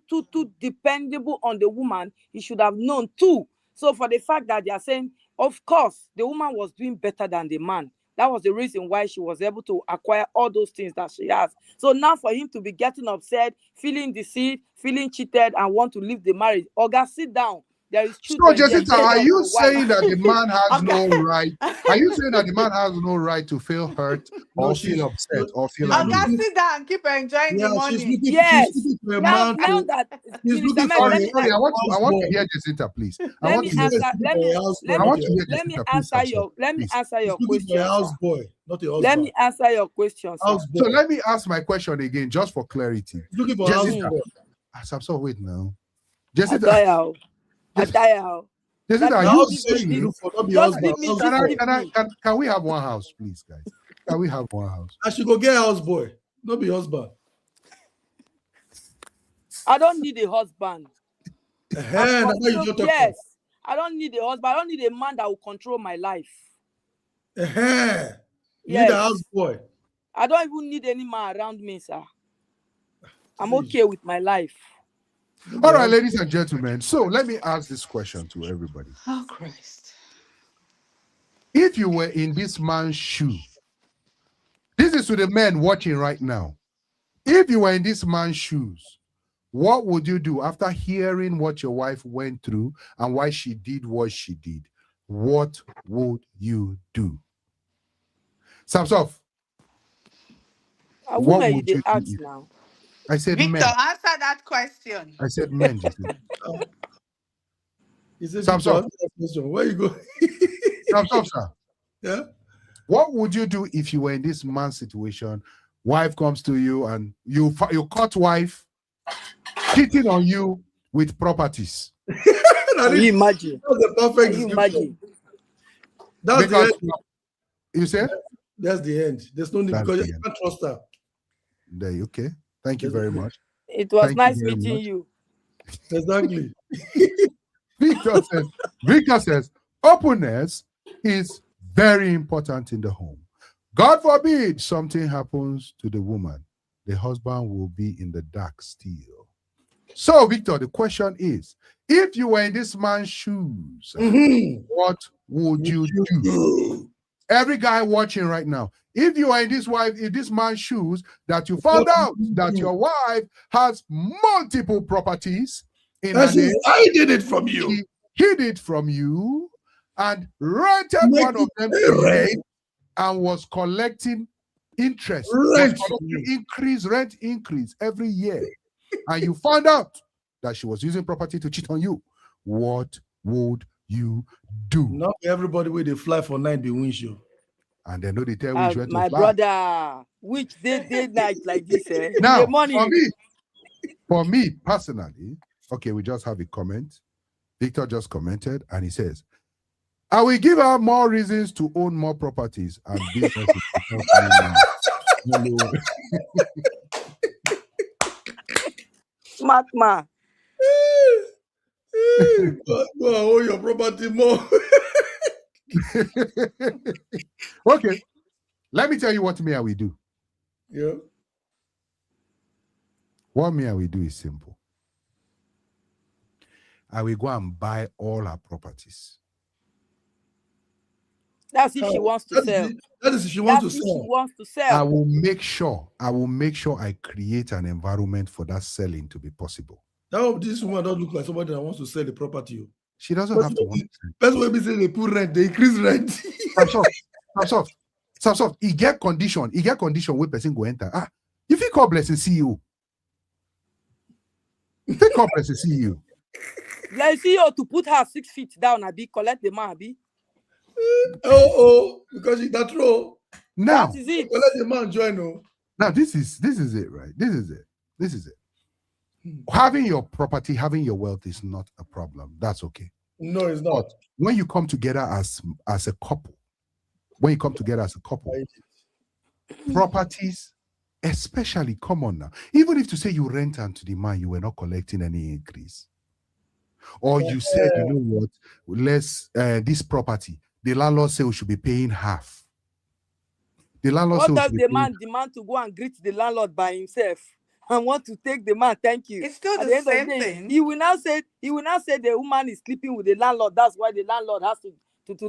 dependable on the woman, he should have known too. So for the fact that they are saying, of course, the woman was doing better than the man. That was the reason why she was able to acquire all those things that she has. So now for him to be getting upset, feeling deceived, feeling cheated, and want to leave the marriage, Oga, sit down. There is So, children. Jessica, are you saying that the man has no right? Are you saying that the man has no right to feel hurt or feel upset or feel angry? Oga, sit down, keep enjoying the money. Yes. Now that Minister Meg, Sorry, I want to hear Jacinta, please. Let me answer your question. Houseboy, not a husband. Let me answer your question, sir. So let me ask my question again, just for clarity. Looking for Jessica, houseboy. so wait now. Jessica, Jessica, are you saying? Can we have one house, please, guys? Can we have one house? I should go get a houseboy, not be husband. I don't need a husband. Yes, I don't need a husband. I don't need a man that will control my life. You need a houseboy. I don't even need any man around me, sir. I'm okay with my life. All right, ladies and gentlemen. So let me ask this question to everybody. Oh, Christ. If you were in this man's shoe, this is to the men watching right now. If you were in this man's shoes, what would you do after hearing what your wife went through and why she did what she did? What would you do? Samsov. What would you ask now? I said Victor, men. answer that question. I said men. Samsov. Where you go? Samsov, sir. Yeah. What would you do if you were in this man's situation? Wife comes to you and you caught wife cheating on you with properties. Can you imagine? That's the perfect description. That's the end. You say? That's the end. There's no need because you can't trust her. There you okay. Thank you very much. It was nice meeting you. Exactly. Victor says, openness is very important in the home. God forbid something happens to the woman. The husband will be in the dark still. So, Victor, the question is, if you were in this man's shoes, what would you do? Every guy watching right now, if you are in this man's shoes, that you found out that your wife has multiple properties in her name, I did it from you. She hid it from you and rented one of them and was collecting interest, rent increase every year, and you found out that she was using property to cheat on you. What would you do? Not everybody where they fly for night be win you. And they know they tell which way to my fly. Brother, which day night like this? Now, the morning. For me personally, okay, we just have a comment. Victor just commented and he says, I will give her more reasons to own more properties and businesses. Smart man. Go own your property more. Okay, let me tell you what me I will do. Yeah. What me I will do is simple. I will go and buy all her properties. That's if she wants to sell. That is if she wants to sell. She wants to sell. I will make sure I create an environment for that selling to be possible. Now, this woman doesn't look like somebody that wants to sell the property. She doesn't have to want to. That's why we say they put rent, they increase rent. Samsov, he get condition where person go enter. If he call blessing CEO. If he call blessing CEO. Like CEO to put her 6 feet down, Abi, collect the man, Abi. Because that's true. Now, that is it. Let the man join. Now, this is it, right? This is it. Having your property, having your wealth is not a problem. That's okay. No, it's not. But when you come together as a couple, properties, especially, come on now. Even if to say you rent unto the man, you were not collecting any increase. Or you said, you know what, let's this property, the landlord said we should be paying half. The landlord said What we if should be the paying. man demand to go and greet the landlord by himself and want to take the man? Thank you. It's still At the the end of the same day, thing. he will now say the woman is sleeping with the landlord. That's why the landlord has to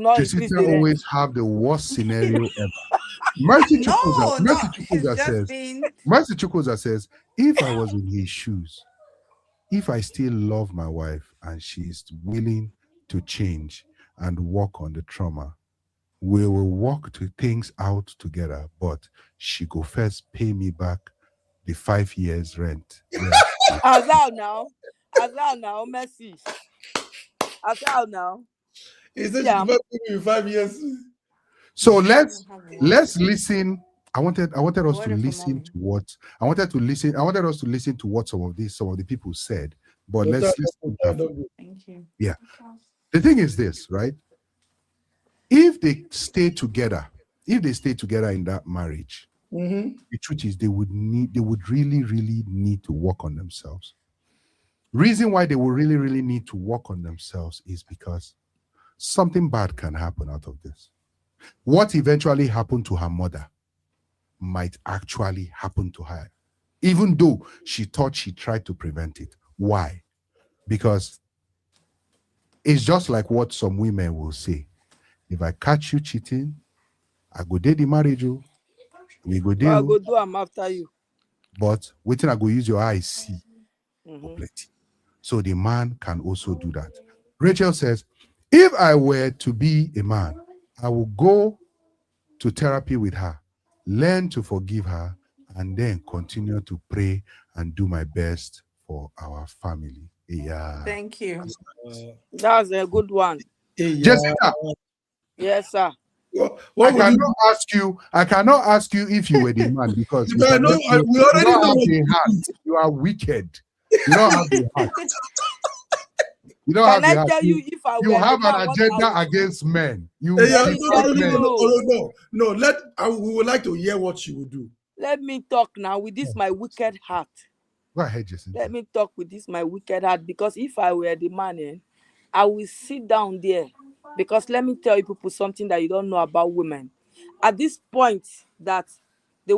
not increase Jessica the rent. always have the worst scenario ever. Mercy No, it's Chukwuza just says, being. Mercy Chukwuza says, if I was in his shoes, if I still love my wife and she is willing to change and work on the trauma, we will work to things out together, but she go first pay me back the 5 years rent. Yeah. Azal now, Mercy. Azal now. He You said see, she first give you 5 years. So let's listen. I wanted us to Order for listen mommy. to what I wanted us to listen to what some of the people said, but No, let's thank listen you, carefully. thank you. Thank you. Yeah. The thing is this, right? If they stay together in that marriage, the truth is they would really, really need to work on themselves. Reason why they will really, really need to work on themselves is because something bad can happen out of this. What eventually happened to her mother might actually happen to her, even though she thought she tried to prevent it. Why? Because it's just like what some women will say. If I catch you cheating, I go date the marriage, we go I deal, go do am after you. but waiting I go use your eyes see Mhm. plenty. So the man can also do that. Rachel says, if I were to be a man, I will go to therapy with her, learn to forgive her, and then continue to pray and do my best for our family. Yeah. Thank you. That's a good one. Jessica, Yes, sir. What would you I cannot ask you if you were the man because we already know what the heart. You are wicked. You don't have the heart. You don't Can have the I heart. tell you if I You were have the man, an what I agenda would do? against men. You Let me detest tell men. you. No. We would like to hear what you would do. Let me talk now with this my wicked heart. Go ahead, Jacinta. Let me talk with this my wicked heart, because if I were the man, I will sit down there. Because let me tell you people something that you don't know about women. At this point that the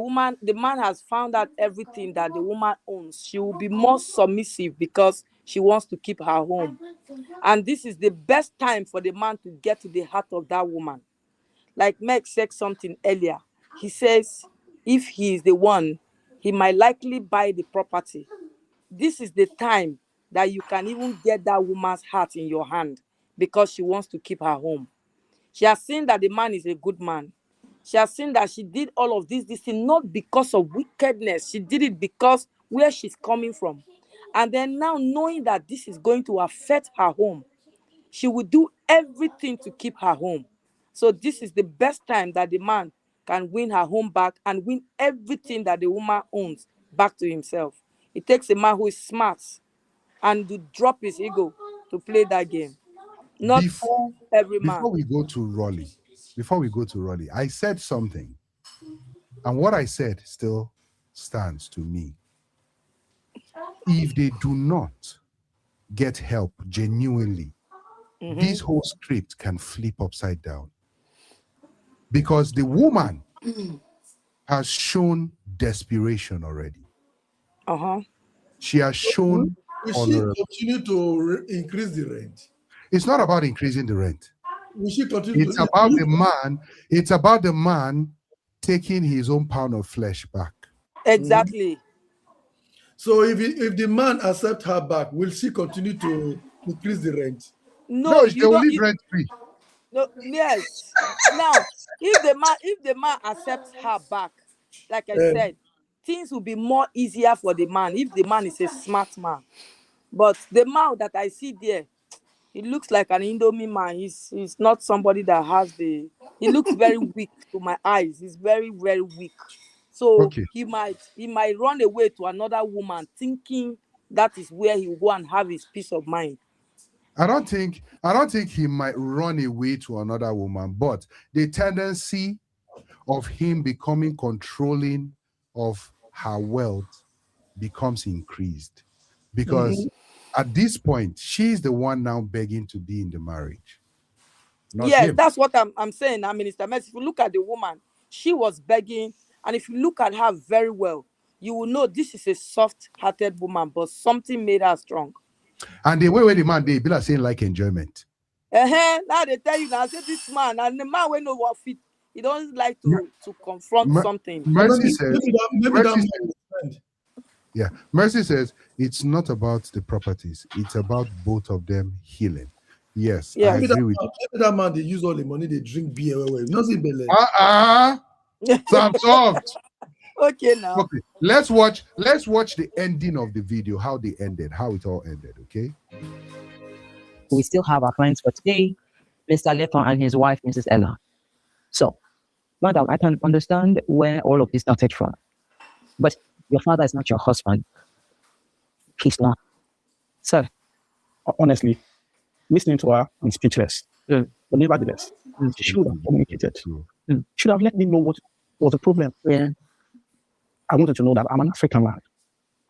man has found out everything that the woman owns, she will be more submissive because she wants to keep her home. And this is the best time for the man to get to the heart of that woman. Like Meg said something earlier. He says if he is the one, he might likely buy the property. This is the time that you can even get that woman's heart in your hand because she wants to keep her home. She has seen that the man is a good man. She has seen that she did all of this thing not because of wickedness. She did it because where she's coming from. And then now knowing that this is going to affect her home, she will do everything to keep her home. So this is the best time that the man can win her home back and win everything that the woman owns back to himself. It takes a man who is smart and to drop his ego to play that game. Not every man. Before we go to Raleigh, I said something, and what I said still stands to me. If they do not get help genuinely, this whole script can flip upside down. Because the woman has shown desperation already. She has shown Will she continue to increase the rent? It's not about increasing the rent. Will she continue It's about the man taking his own pound of flesh back. Exactly. So if the man accepts her back, will she continue to increase the rent? No, they will leave rent free. No, yes. Now, if the man accepts her back, like I said, things will be more easier for the man if the man is a smart man. But the man that I see there, he looks like an Indomie man. He's not somebody that has he looks very weak to my eyes. He's very, very weak. So he might run away to another woman thinking that is where he will go and have his peace of mind. I don't think he might run away to another woman, but the tendency of him becoming controlling of her wealth becomes increased. Because at this point, she's the one now begging to be in the marriage. Yes, him. that's what I'm saying now, Minister Mercy. If you look at the woman, she was begging, and if you look at her very well, you will know this is a soft-hearted woman, but something made her strong. And the way where the man they be like saying like enjoyment. Now they tell you now, say this man, and the man will know what fit. He don't like to confront something. Mercy says, maybe that man is friend. Yeah, Mercy says it's not about the properties; it's about both of them healing. Yes, I agree with you. Maybe that man they use all the money they drink beer. Nothing belle. Some soft. Okay, now. Okay, let's watch the ending of the video, how they ended, how it all ended. Okay. We still have our clients for today, Mr. Leton and his wife, Mrs. Ella. So, madam, I can understand where all of this started from, but your father is not your husband. He's not. Sir, honestly, listening to her, I'm speechless. But nevertheless, she should have communicated. Should have let me know what was the problem. Yeah. I wanted to know that I'm an African man.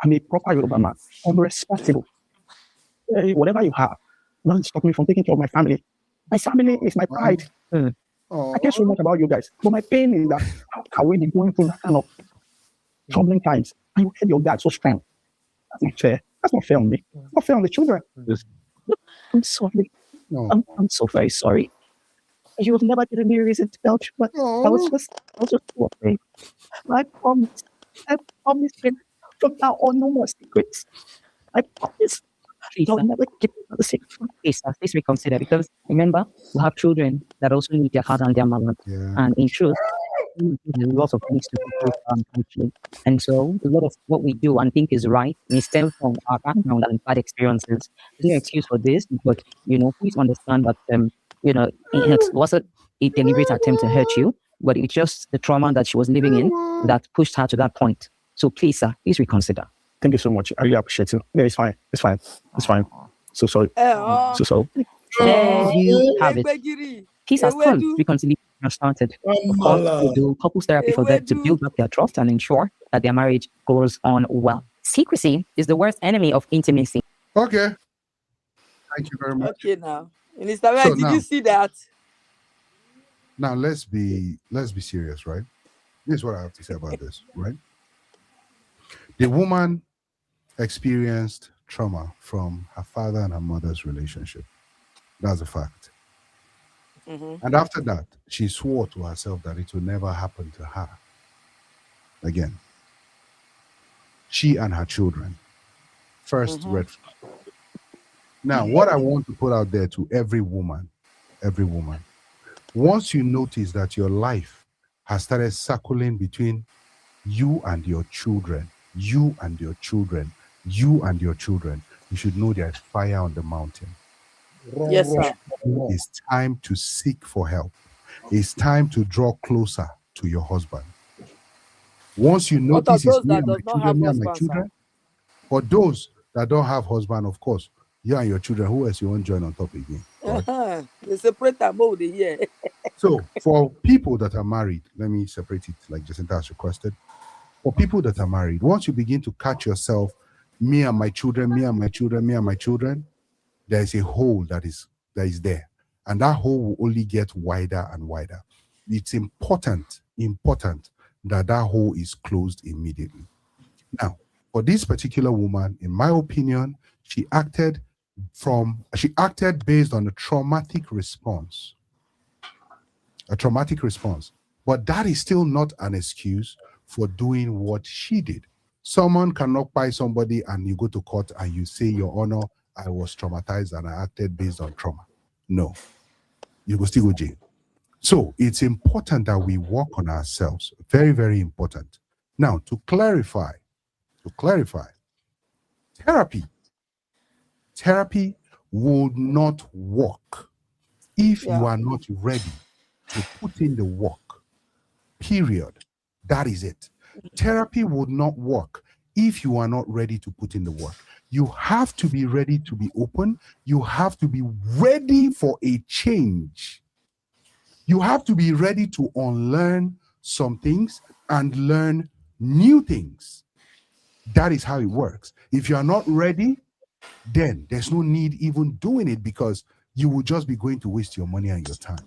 I'm a proper Yoruba man. I'm responsible. Whatever you have, doesn't stop me from taking care of my family. My family is my pride. I care so much about you guys. But my pain is that how can we be going through that kind of troubling times? And you had your dad so strong. That's not fair. That's not fair on me. It's not fair on the children. I'm sorry. I'm so very sorry. You have never given me a reason to tell you, but I was just so afraid. I promise from now on, no more secrets. I promise. I'll never give you another secret. Please reconsider, because remember, we have children that also need their father and their mother. Yeah. And in truth, there's lots of things to do country. And so a lot of what we do and think is right may stem from our background and bad experiences. There's no excuse for this, but please understand that it wasn't a deliberate attempt to hurt you, but it's just the trauma that she was living in that pushed her to that point. So please, sir, please reconsider. Thank you so much. I really appreciate it. Yeah, it's fine. It's fine. It's fine. So sorry. So sorry. There you have it. Peace has come. Reconciliation has started. Of course, we do couples therapy for them to build up their trust and ensure that their marriage goes on well. Secrecy is the worst enemy of intimacy. Okay. Thank you very much. Okay, now. Minister, did you see that? Now let's be serious, right? This is what I have to say about this, right? The woman experienced trauma from her father and her mother's relationship. That's a fact. And after that, she swore to herself that it will never happen to her again. She and her children. First red flag. Now, what I want to put out there to every woman, once you notice that your life has started circling between you and your children, you should know there's fire on the mountain. Yes, sir. It's time to seek for help. It's time to draw closer to your husband. Once you notice it's me and my children, for those that don't have husband, of course, you and your children, who else you want to join on top again? Right? They separate them over the year. So for people that are married, let me separate it like Jacinta has requested. For people that are married, once you begin to catch yourself, me and my children, there is a hole that is there. And that hole will only get wider and wider. It's important that hole is closed immediately. Now, for this particular woman, in my opinion, she acted based on a traumatic response. But that is still not an excuse for doing what she did. Someone cannot buy somebody and you go to court and you say, Your Honor, I was traumatized and I acted based on trauma. No, you will still go jail. So it's important that we work on ourselves. Very, very important. Now, to clarify, therapy will not work if you are not ready to put in the work. Period. That is it. Therapy would not work if you are not ready to put in the work. You have to be ready to be open. You have to be ready for a change. You have to be ready to unlearn some things and learn new things. That is how it works. If you are not ready, then there's no need even doing it, because you will just be going to waste your money and your time.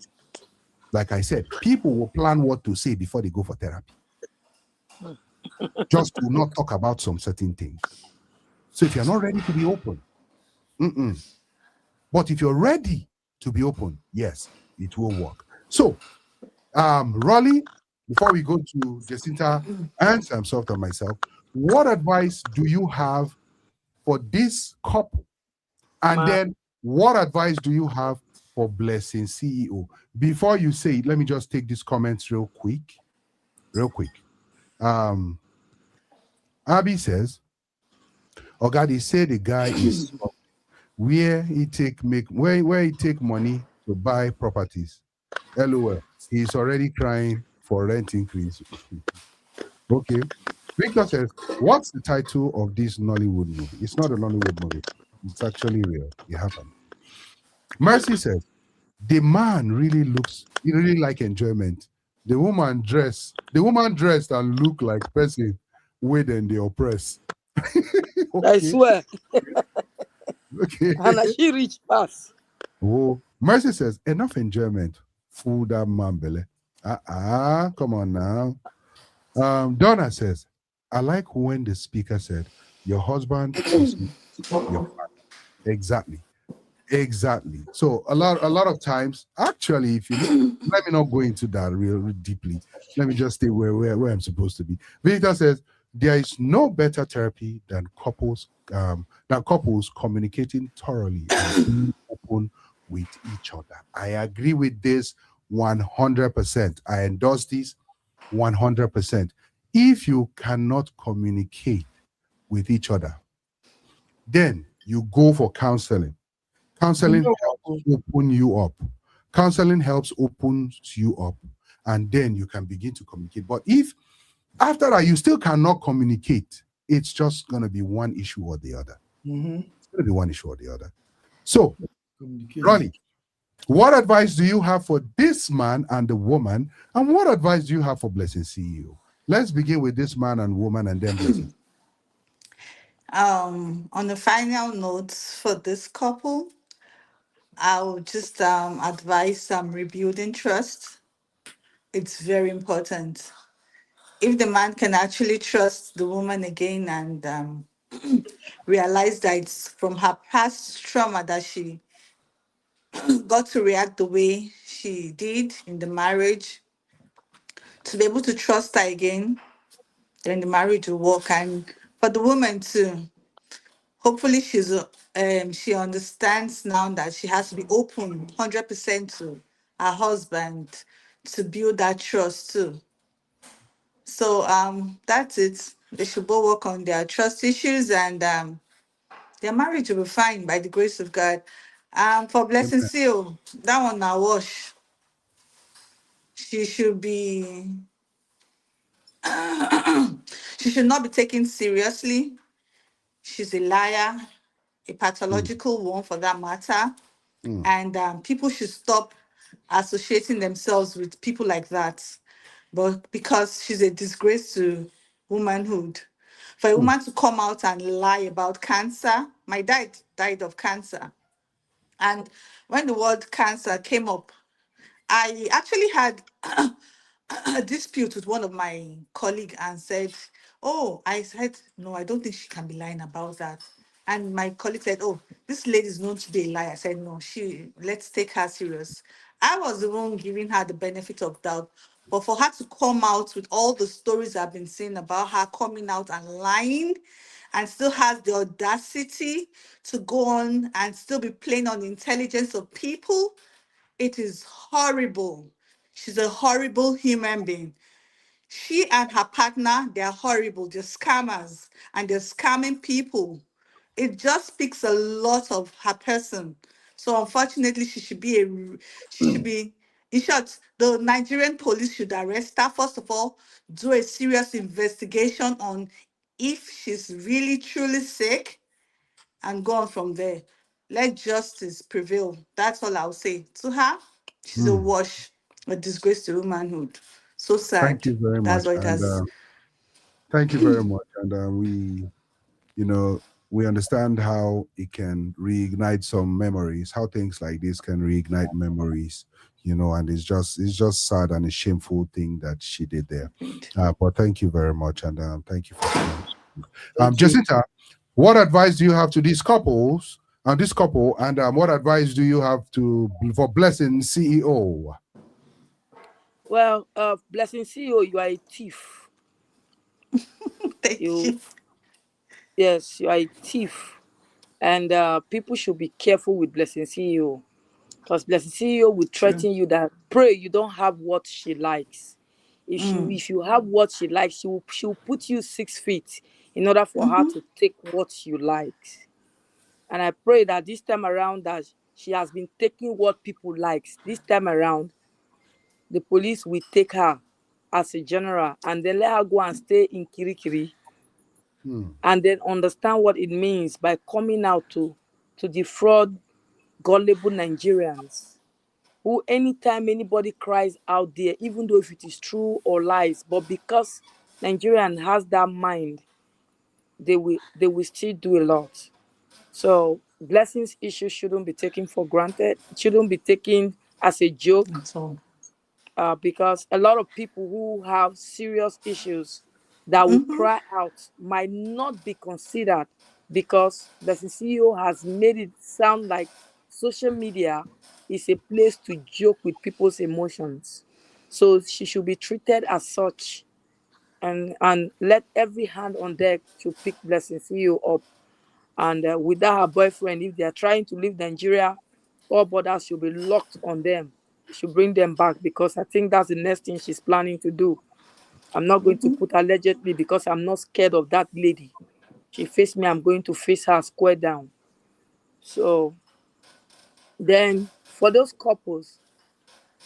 Like I said, people will plan what to say before they go for therapy, just to not talk about some certain things. So if you're not ready to be open, but if you're ready to be open, yes, it will work. So, Raleigh, before we go to Jacinta and Samsoft and myself, what advice do you have for this couple? And then what advice do you have for Blessing CEO? Before you say it, let me just take these comments real quick. Abby says, Oga, they say the guy is where he take money to buy properties. LOL, he's already crying for rent increase. Okay. Victor says, what's the title of this Nollywood movie? It's not a Nollywood movie. It's actually real. It happened. Mercy says, the man really like enjoyment. The woman dressed and look like person where then they oppress. Okay. I swear. Okay. And she reach pass. Oh, Mercy says, enough enjoyment. Fool that man belly. Come on now. Donna says, I like when the speaker said, your husband is your father. Exactly. So a lot of times, actually, if you let me not go into that real deeply. Let me just stay where I'm supposed to be. Victor says, there is no better therapy than couples communicating thoroughly and being open with each other. I agree with this 100%. I endorse this 100%. If you cannot communicate with each other, then you go for counseling. Counseling helps open you up. Counseling helps opens you up, and then you can begin to communicate. But if after that you still cannot communicate, it's just going to be one issue or the other. It's going to be one issue or the other. So, Ronnie, what advice do you have for this man and the woman? And what advice do you have for Blessing CEO? Let's begin with this man and woman and then Blessing. On the final notes for this couple, I would just advise rebuilding trust. It's very important. If the man can actually trust the woman again and realize that it's from her past trauma that she got to react the way she did in the marriage, to be able to trust her again, then the marriage will work. And for the woman too, hopefully she understands now that she has to be open 100% to her husband to build that trust too. So that's it. They should both work on their trust issues, and their marriage will be fine by the grace of God. For Blessing Seal, that one now wash. She should be she should not be taken seriously. She's a liar, a pathological one for that matter. And people should stop associating themselves with people like that. But because she's a disgrace to womanhood. For a woman to come out and lie about cancer, my dad died of cancer. And when the word cancer came up, I actually had a dispute with one of my colleagues and said, I said, no, I don't think she can be lying about that. And my colleague said, this lady is known to be a liar. I said, no, let's take her serious. I was the one giving her the benefit of doubt. But for her to come out with all the stories I've been saying about her coming out and lying, and still has the audacity to go on and still be playing on the intelligence of people, it is horrible. She's a horrible human being. She and her partner, they're horrible. They're scammers and they're scamming people. It just speaks a lot of her person. So unfortunately, she should be in short, the Nigerian police should arrest her. First of all, do a serious investigation on if she's really truly sick and go on from there. Let justice prevail. That's all I'll say. To her, she's a wash, a disgrace to womanhood. So sad. Thank you very That's much. what it has. Thank you very much. And we we understand how it can reignite some memories, how things like this can reignite memories, you know, and it's just sad and a shameful thing that she did there. But thank you very much, and thank you for sharing. Jacinta, what advice do you have to these couples and this couple, and what advice do you have for Blessing CEO? Well, Blessing CEO, you are a thief. Thank you. Yes, you are a thief. And people should be careful with Blessing CEO. Because Blessing CEO will threaten you that pray you don't have what she likes. If you have what she likes, she'll put you 6 feet in order for her to take what you like. And I pray that this time around that she has been taking what people likes. This time around, the police will take her as a general and then let her go and stay in Kirikiri and then understand what it means by coming out to defraud gullible Nigerians who anytime anybody cries out there, even though if it is true or lies, but because Nigerian has that mind, they will still do a lot. So Blessings issue shouldn't be taken for granted. It shouldn't be taken as a joke. Because a lot of people who have serious issues that will cry out might not be considered because the CEO has made it sound like social media is a place to joke with people's emotions. So she should be treated as such, and let every hand on deck to pick Blessing CEO up. And without her boyfriend, if they are trying to leave Nigeria, all borders should be locked on them. Should bring them back, because I think that's the next thing she's planning to do. I'm not going to put allegedly because I'm not scared of that lady. She faced me, I'm going to face her square down. So then for those couples,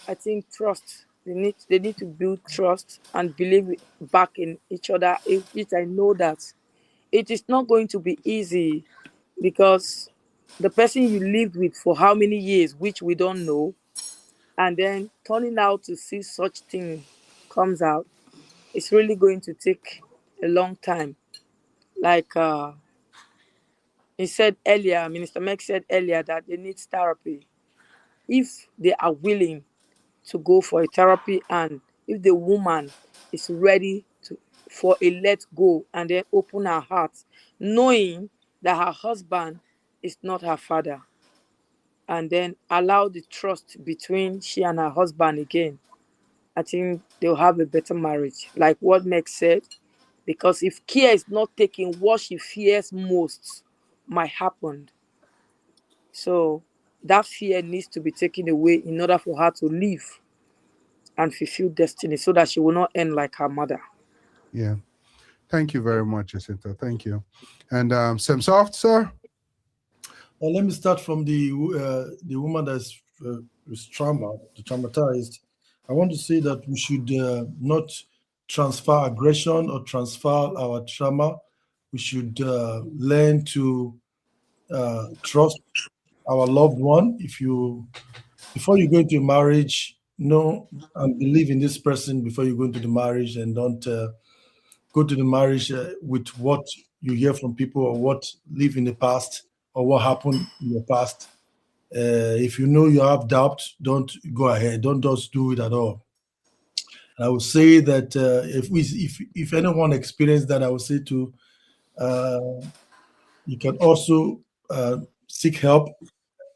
I think trust. They need to build trust and believe back in each other. Which I know that it is not going to be easy, because the person you lived with for how many years, which we don't know, and then turning out to see such thing comes out, it's really going to take a long time. Like he said earlier, Minister Meg said earlier that they need therapy. If they are willing to go for a therapy, and if the woman is ready for a let go and then open her heart, knowing that her husband is not her father, and then allow the trust between she and her husband again, I think they'll have a better marriage. Like what Meg said, because if care is not taken, what she fears most might happen. So that fear needs to be taken away in order for her to live and fulfill destiny, so that she will not end like her mother. Yeah. Thank you very much, Jacinta. Thank you. And Semsoft, sir? Let me start from the woman that's traumatized. I want to say that we should not transfer aggression or transfer our trauma. We should learn to trust our loved one. Before you go into a marriage, know and believe in this person before you go into the marriage, and don't go to the marriage with what you hear from people or what live in the past or what happened in your past. If you know you have doubt, don't go ahead. Don't just do it at all. And I would say that if anyone experienced that, I would say to you can also seek help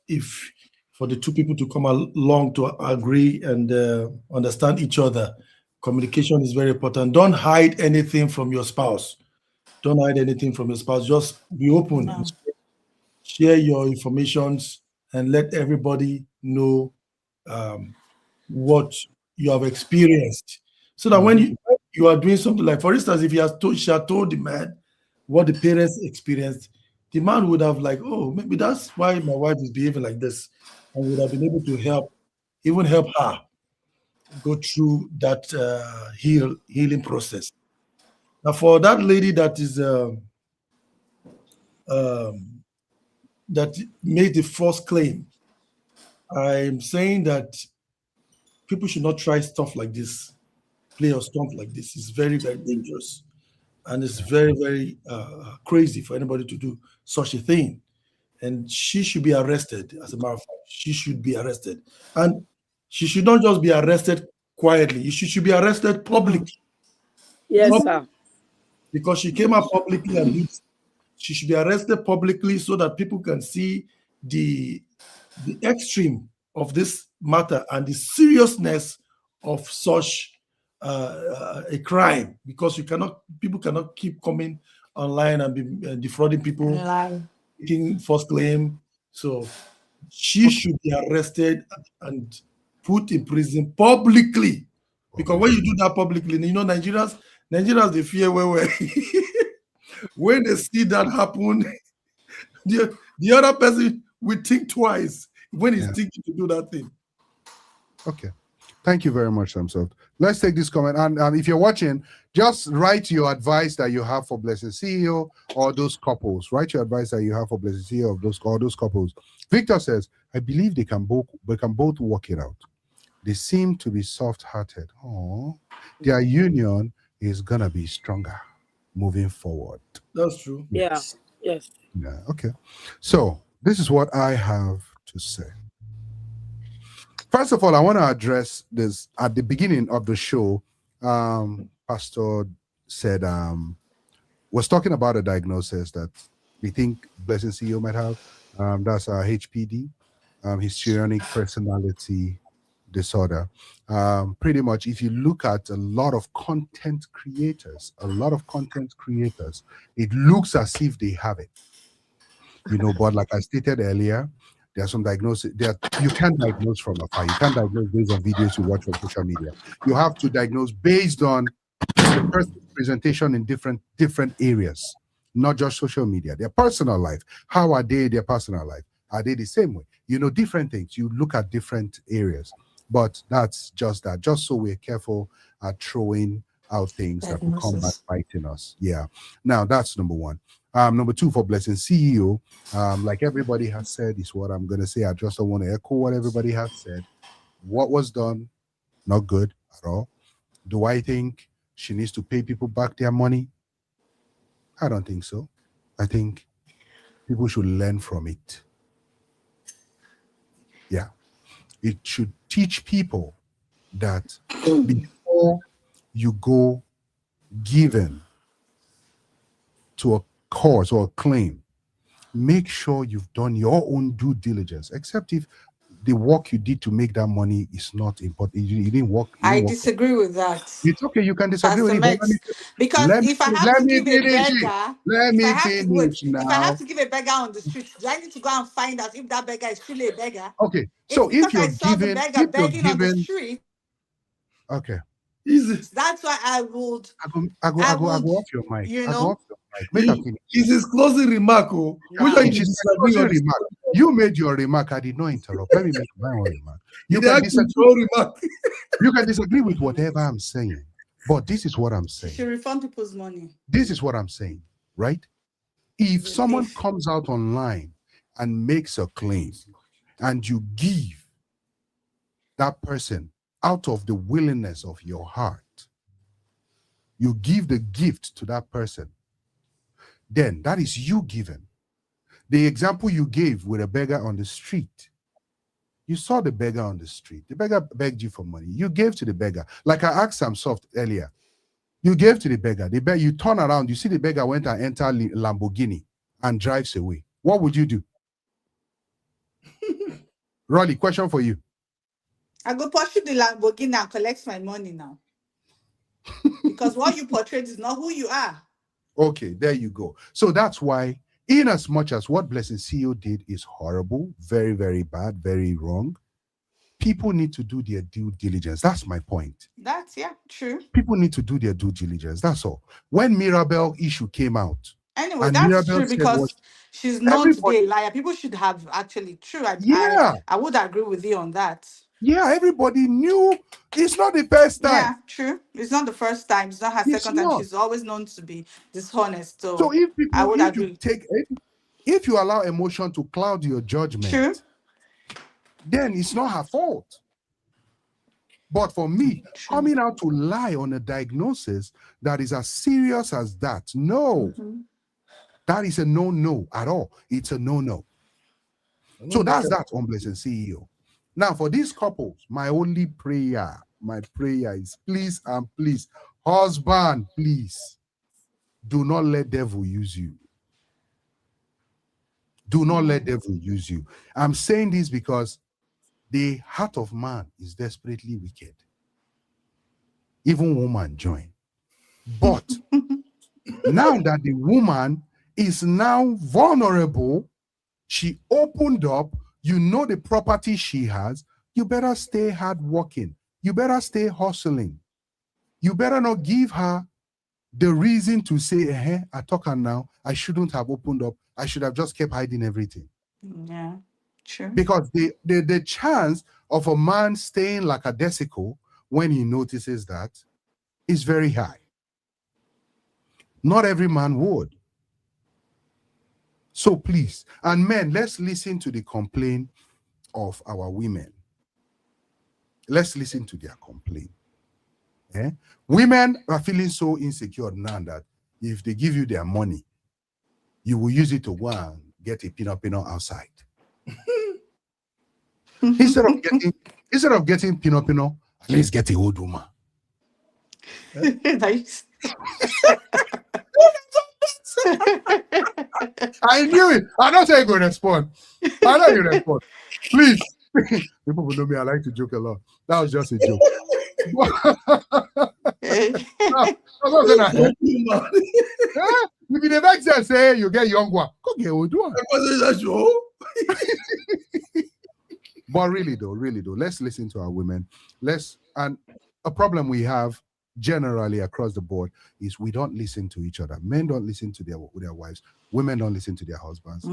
if for the two people to come along to agree and understand each other. Communication is very important. Don't hide anything from your spouse. Don't hide anything from your spouse. Just be open. No. Share your informations and let everybody know what you have experienced. So that when you are doing something, like for instance, if she had told the man what the parents experienced, the man would have like, oh, maybe that's why my wife is behaving like this, and would have been able to help her go through that healing process. Now, for that lady that is that made the first claim, I'm saying that people should not try stuff like this, play or stuff like this. It's very, very dangerous. And it's very, very crazy for anybody to do such a thing. And she should be arrested, as a matter of fact. She should be arrested. And she should not just be arrested quietly. She should be arrested publicly. Yes, sir. Because she came out publicly and did. She should be arrested publicly so that people can see the extreme of this matter and the seriousness of such a crime. Because people cannot keep coming online and be defrauding people, making false claim. So she should be arrested and put in prison publicly. Because when you do that publicly, Nigerians they fear where when they see that happen, the other person will think twice when he's thinking to do that thing. Okay. Thank you very much, Samsung. Let's take this comment. And if you're watching, just write your advice that you have for Blessing CEO or those couples. Write your advice that you have for Blessing CEO of those couples. Victor says, I believe they can both work it out. They seem to be soft-hearted. Oh, their union is gonna be stronger moving forward. That's true. Yes. Yeah. Okay. So this is what I have to say. First of all, I want to address this at the beginning of the show. Pastor said was talking about a diagnosis that we think Blessing CEO might have. That's HPD, histrionic personality disorder. Pretty much, if you look at a lot of content creators, it looks as if they have it. But like I stated earlier, there are some diagnoses. You can't diagnose from afar. You can't diagnose based on videos you watch on social media. You have to diagnose based on the person's presentation in different areas, not just social media. Their personal life. How are they? Their personal life. Are they the same way? Different things. You look at different areas. But that's just that. Just so we're careful at throwing out things that will come back biting us. Yeah. Now that's number one. Number two, for Blessing CEO, like everybody has said, is what I'm gonna say. I just don't want to echo what everybody has said. What was done, not good at all. Do I think she needs to pay people back their money? I don't think so. I think people should learn from it. Yeah. It should teach people that before you go giving to a cause or a claim, make sure you've done your own due diligence, except if the work you did to make that money is not important. You didn't work. I disagree with that. It's okay. You can disagree with it. Because if I have to give a beggar, now. If I have to give a beggar on the street, do I need to go and find out if that beggar is truly a beggar? Okay. So if you're giving, on the street, okay. Easy. That's why I would. I go off your mic. It's his closing remark. You made your remark. I did not interrupt. Let me make my own remark. You can disagree with whatever I'm saying, but this is what I'm saying. You should refund people's money. This is what I'm saying, right? If someone comes out online and makes a claim, and you give that person out of the willingness of your heart, you give the gift to that person, then that is you giving. The example you gave with a beggar on the street, you saw the beggar on the street. The beggar begged you for money. You gave to the beggar. Like I asked Sam Soft earlier, you gave to the beggar. You turn around, you see the beggar went and enter Lamborghini and drives away. What would you do? Rolly, question for you. I go pursue the Lamborghini and collect my money now. Because what you portrayed is not who you are. Okay, there you go. So that's why, in as much as what Blessing CEO did is horrible, very, very bad, very wrong, people need to do their due diligence. That's my point. That's, true. People need to do their due diligence. That's all. When Mirabel issue came out, anyway, that's Mirabel true, because she's known to be a liar. People should have actually, true. I would agree with you on that. Yeah, everybody knew. It's not the first time. Yeah, true. It's not the first time. It's not her second time. She's always known to be dishonest. So if people, I would agree. If you allow emotion to cloud your judgment, true, then it's not her fault. But for me, coming out to lie on a diagnosis that is as serious as that, no. That is a no at all. It's a no. So that's that on Blessing CEO. Now, for these couples, my only prayer, is please and please, husband, please, do not let devil use you. Do not let devil use you. I'm saying this because the heart of man is desperately wicked. Even woman join. But now that the woman is now vulnerable, she opened up, you know the property she has, you better stay hardworking. You better stay hustling. You better not give her the reason to say, I talk her now, I shouldn't have opened up. I should have just kept hiding everything. Yeah, true. Because the chance of a man staying like a desicle when he notices that is very high. Not every man would. So please, and men, let's listen to the complaint of our women. Let's listen to their complaint. Women are feeling so insecure now that if they give you their money, you will use it to go and get a peanut outside. Instead of getting peanut, at least get a old woman. Nice. I knew it. I don't say you're going to respond. I know you respond. Please. People will know me. I like to joke a lot. That was just a joke. If you never say you get young one, go get old one. But really though, let's listen to our women. And a problem we have generally across the board is we don't listen to each other. Men don't listen to their wives. Women don't listen to their husbands.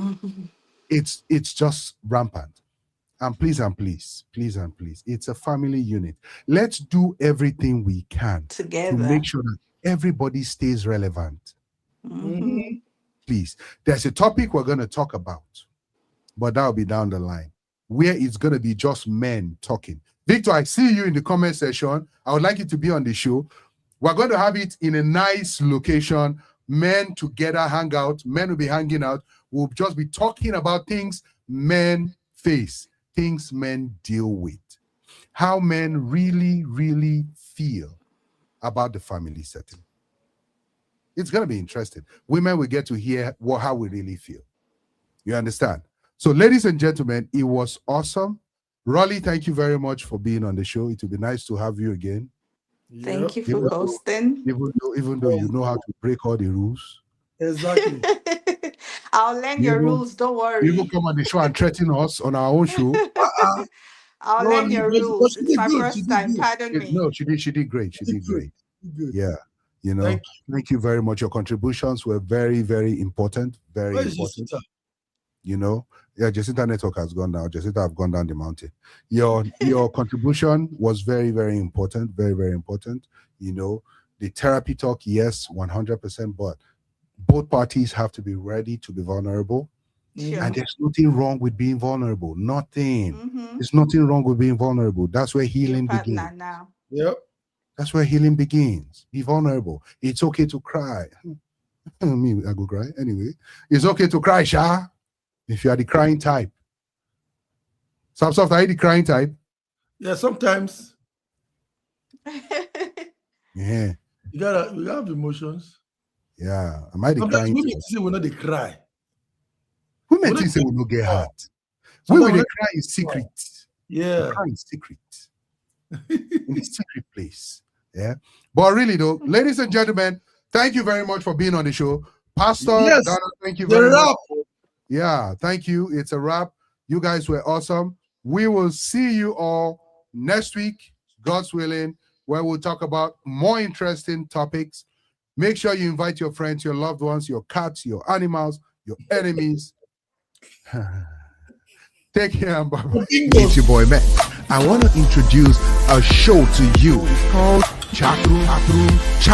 It's just rampant. And please, it's a family unit. Let's do everything we can together to make sure that everybody stays relevant. Please. There's a topic we're going to talk about, but that'll be down the line, where it's going to be just men talking. Victor, I see you in the comment section. I would like you to be on the show. We're going to have it in a nice location. Men together hang out. Men will be hanging out. We'll just be talking about things men face, things men deal with, how men really, really feel about the family setting. It's going to be interesting. Women will get to hear how we really feel. You understand? So, ladies and gentlemen, it was awesome. Rolly, thank you very much for being on the show. It will be nice to have you again. Thank you for hosting. Even though you know how to break all the rules. Exactly. I'll learn your rules, don't worry. You will come on the show and threaten us on our own show. I'll learn your rules. It's my first time, pardon me. No, she did great. She did great. Yeah. You know, thank you very much. Your contributions were very, very important. Very important. You know, yeah, Jacinta network has gone down. Jacinta have gone down the mountain. Your contribution was very, very important. Very, very important. You know, the therapy talk, yes, 100%, but both parties have to be ready to be vulnerable. Sure. And there's nothing wrong with being vulnerable. Nothing. There's nothing wrong with being vulnerable. That's where healing begins. Now. Yep. That's where healing begins. Be vulnerable. It's okay to cry. Me, I go cry. Anyway, it's okay to cry, Sha. If you are the crying type. Soft, are you the crying type? Yeah, sometimes. Yeah. You have emotions. Yeah. Am I the Sometimes crying women type? say we know they cry. Women think say we no get heart. Women they cry in secret. Yeah. They cry in secret. In a secret place. Yeah. But really though, ladies and gentlemen, thank you very much for being on the show. Pastor Donna, thank you very much. Yeah, thank you. It's a wrap. You guys were awesome. We will see you all next week, God's willing, where we'll talk about more interesting topics. Make sure you invite your friends, your loved ones, your cats, your animals, your enemies. Take care and bye-bye. It's your boy, Matt. I want to introduce a show to you. It's called Chat Room.